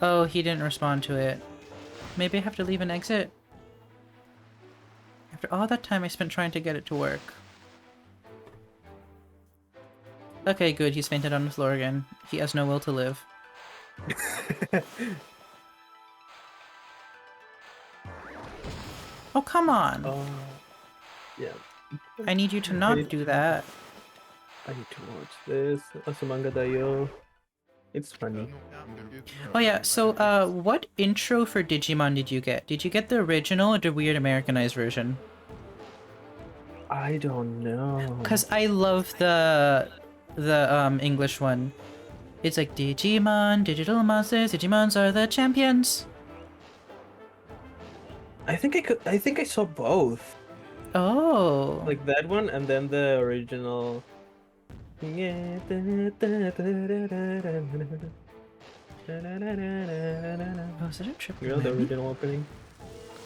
Oh, he didn't respond to it. Maybe I have to leave an exit? After all that time I spent trying to get it to work. Okay, good. He's fainted on the floor again. He has no will to live. Oh, come on! Yeah. I need you to not do that. I need to watch this. Asumanga Dayo. It's funny. Oh yeah, so what intro for Digimon did you get? Did you get the original or the weird Americanized version? I don't know. Cause I love the English one. It's like Digimon, digital monsters, Digimons are the champions. I think I saw both. Oh. Like that one and then the original. Oh, is it a triple You know the whammy? original opening?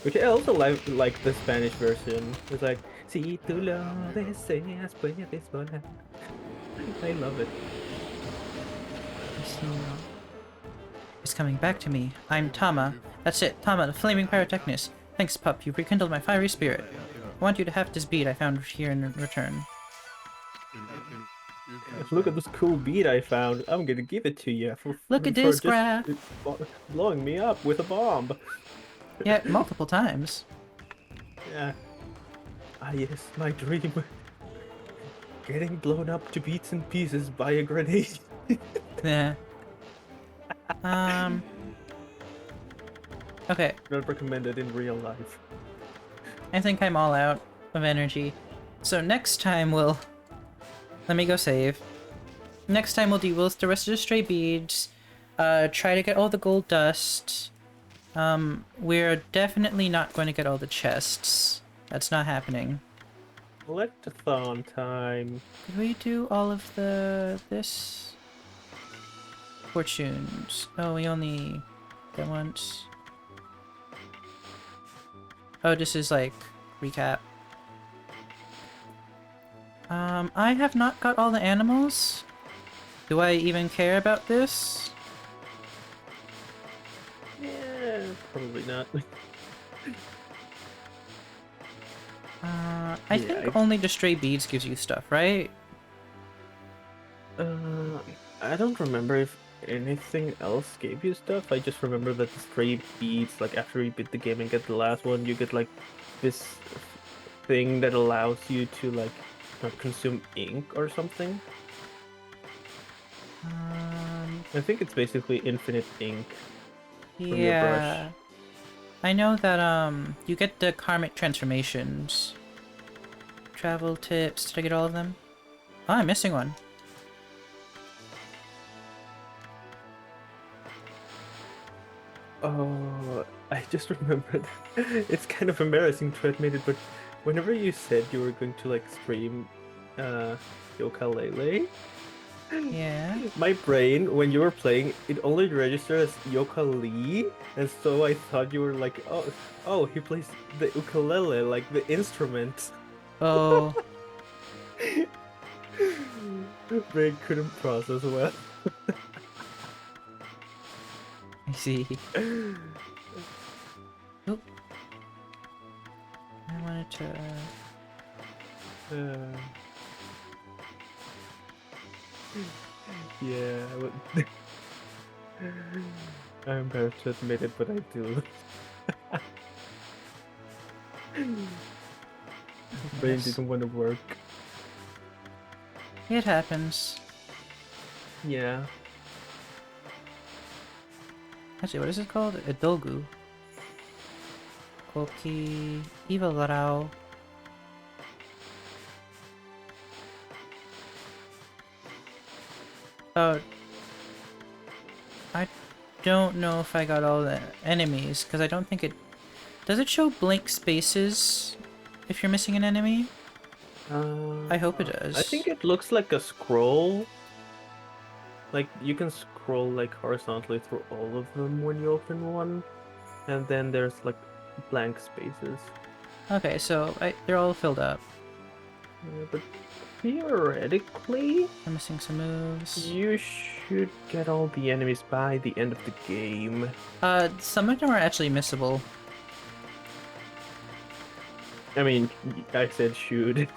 Which I also like the Spanish version. It's like Si tú lo deseas, puedes volar. I love it. It's coming back to me. I'm Tama. That's it, Tama, the flaming pyrotechnist. Thanks, pup. You've rekindled my fiery spirit. I want you to have this bead I found here in return. Look at this cool bead I found. I'm gonna give it to you Look at for this just graph. blowing me up with a bomb. Yeah, multiple times. Yeah. Ah yes, my dream. Getting blown up to bits and pieces by a grenade. Yeah. Okay. Not recommended in real life. I think I'm all out of energy. So next time we'll... Let me go save. Next time we'll deal with the rest of the stray beads. Try to get all the gold dust. We're definitely not going to get all the chests. That's not happening. Collectathon time. Did we do all of this? Fortunes. Oh, we only did once. Oh, this is like recap. I have not got all the animals. Do I even care about this? Yeah, probably not. I think only the stray beads gives you stuff, right? I don't remember if anything else gave you stuff. I just remember that the stray beads, like after you beat the game and get the last one, you get like this thing that allows you to like not consume ink or something. I think it's basically infinite ink. From your brush. I know that you get the karmic transformations. Travel tips. Did I get all of them? Oh, I'm missing one. I just remembered. It's kind of embarrassing to admit it, but whenever you said you were going to like stream Yooka-Laylee, Yeah. my brain, when you were playing, it only registered as Yooka-Lee, and so I thought you were like, oh, he plays the ukulele, like the instrument. Oh, Brain couldn't process well. I see. Oh. I wanted to... Yeah, I'm embarrassed to admit it, but I do. Brain Yes. didn't want to work. It happens. Yeah. Actually, what is it called? A dogu. Koki... Ivalrao. Oh... I don't know if I got all the enemies, because I don't think it... Does it show blank spaces if you're missing an enemy? I hope it does. I think it looks like a scroll. Like, you can scroll like horizontally through all of them when you open one. And then there's like blank spaces. Okay, so they're all filled up. Yeah, but theoretically, I'm missing some moves. you should get all the enemies by the end of the game. Some of them are actually missable. I mean, I said should.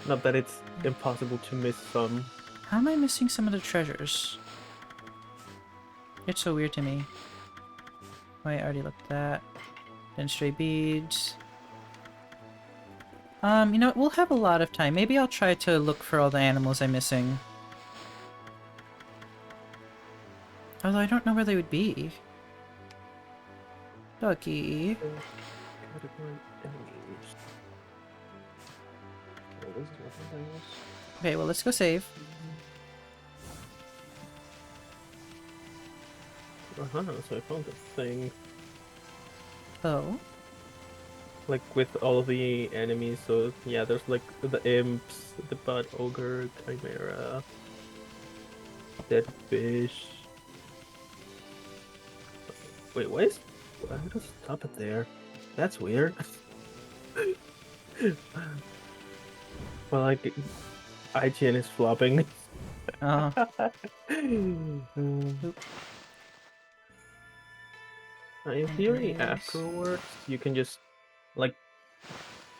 Not that it's impossible to miss some. How am I missing some of the treasures? It's so weird to me. Wait, I already looked at that. Then stray beads. You know, we'll have a lot of time. Maybe I'll try to look for all the animals I'm missing. Although I don't know where they would be. Ducky. Category enemies. Oh, this is nothing else. Okay, well, let's go save. So I found a thing. Oh. Like with all the enemies, so yeah, there's like the imps, the bud ogre, chimera, dead fish. Wait, why does it stop it there? That's weird. Well, like IGN is flopping. Oh. In theory, Anyways. afterwards, you can just like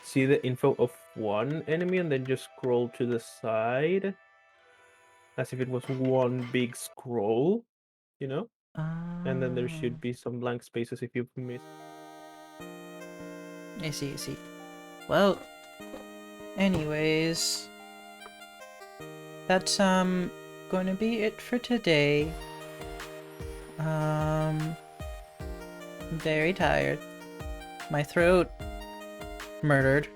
see the info of one enemy and then just scroll to the side as if it was one big scroll, you know? And then there should be some blank spaces if you miss. I see, I see. Well, anyways, that's going to be it for today. I'm very tired. My throat murdered.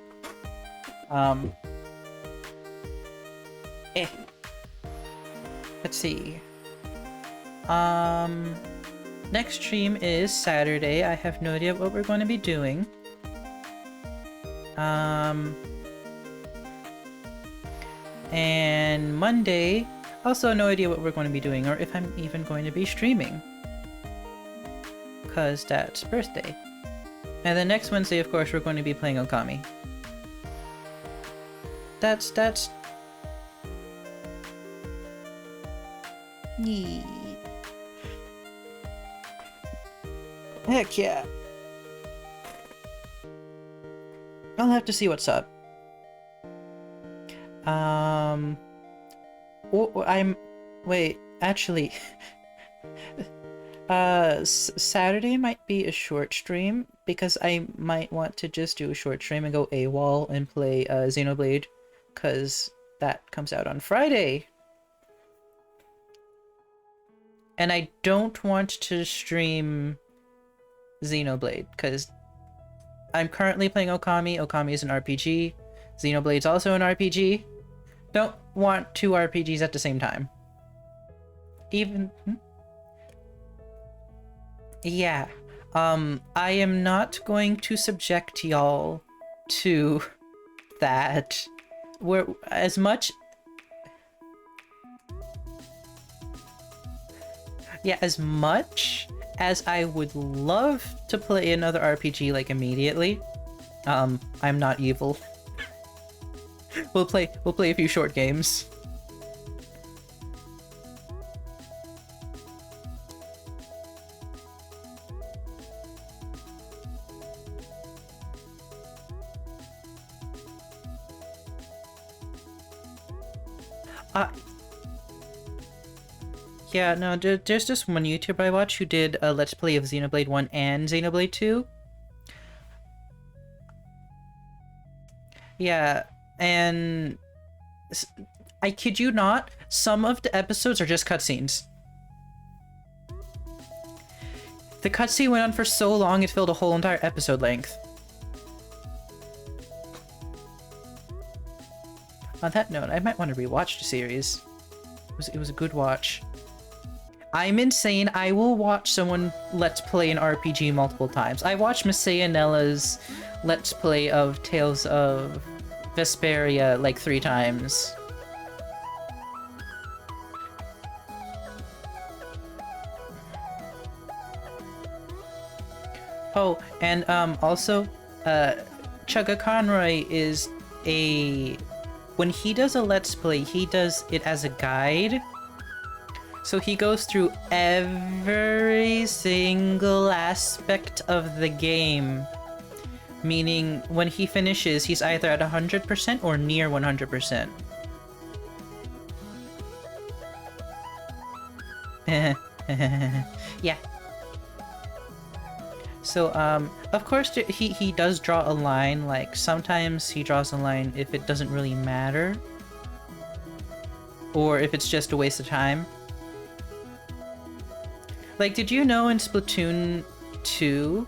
Let's see. Next stream is Saturday. I have no idea what we're going to be doing. And Monday, also no idea what we're going to be doing or if I'm even going to be streaming. Cause that's birthday. And then next Wednesday, of course, we're going to be playing Okami. That's... Yee. Heck yeah. I'll have to see what's up. Wait, actually... Saturday might be a short stream, because I might want to just do a short stream and go AWOL and play Xenoblade, because that comes out on Friday. And I don't want to stream Xenoblade, because I'm currently playing Okami. Okami is an RPG. Xenoblade's also an RPG. Don't want two RPGs at the same time. Even... Yeah. I am not going to subject y'all to that. Where as much as I would love to play another RPG like immediately, I'm not evil. We'll play a few short games. Yeah, no, there's just one YouTuber I watch who did a Let's Play of Xenoblade 1 and Xenoblade 2. Yeah, and I kid you not, some of the episodes are just cutscenes. The cutscene went on for so long it filled a whole entire episode length. On that note, I might want to rewatch the series. It was a good watch. I'm insane. I will watch someone Let's Play an RPG multiple times. I watched Masaya Nella's Let's Play of Tales of Vesperia like 3 times. Oh, and also, Chugga Conroy is when he does a Let's Play, he does it as a guide. So he goes through every single aspect of the game. Meaning, when he finishes, he's either at 100% or near 100%. Yeah. So, of course, he does draw a line. Like, sometimes he draws a line if it doesn't really matter. Or if it's just a waste of time. Like, did you know in Splatoon 2,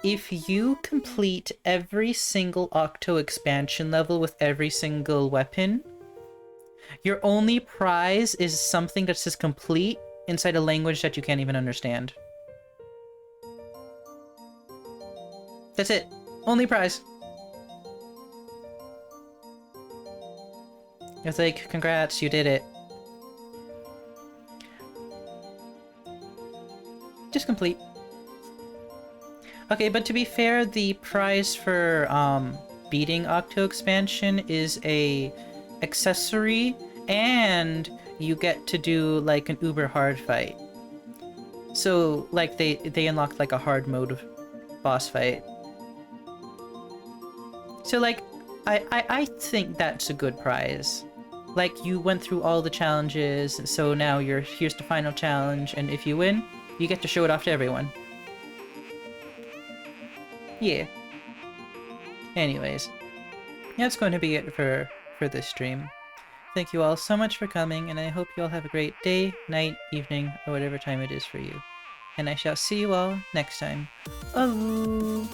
if you complete every single Octo expansion level with every single weapon, your only prize is something that says complete inside a language that you can't even understand. That's it. Only prize. It's like, congrats, you did it. Just complete. Okay, but to be fair, the prize for beating Octo expansion is a accessory, and you get to do like an uber hard fight. So like they unlocked like a hard mode boss fight. So like I think that's a good prize. Like, you went through all the challenges, so now here's the final challenge, and if you win, you get to show it off to everyone. Yeah. Anyways, that's going to be it for this stream. Thank you all so much for coming, and I hope you all have a great day, night, evening, or whatever time it is for you. And I shall see you all next time. Oh.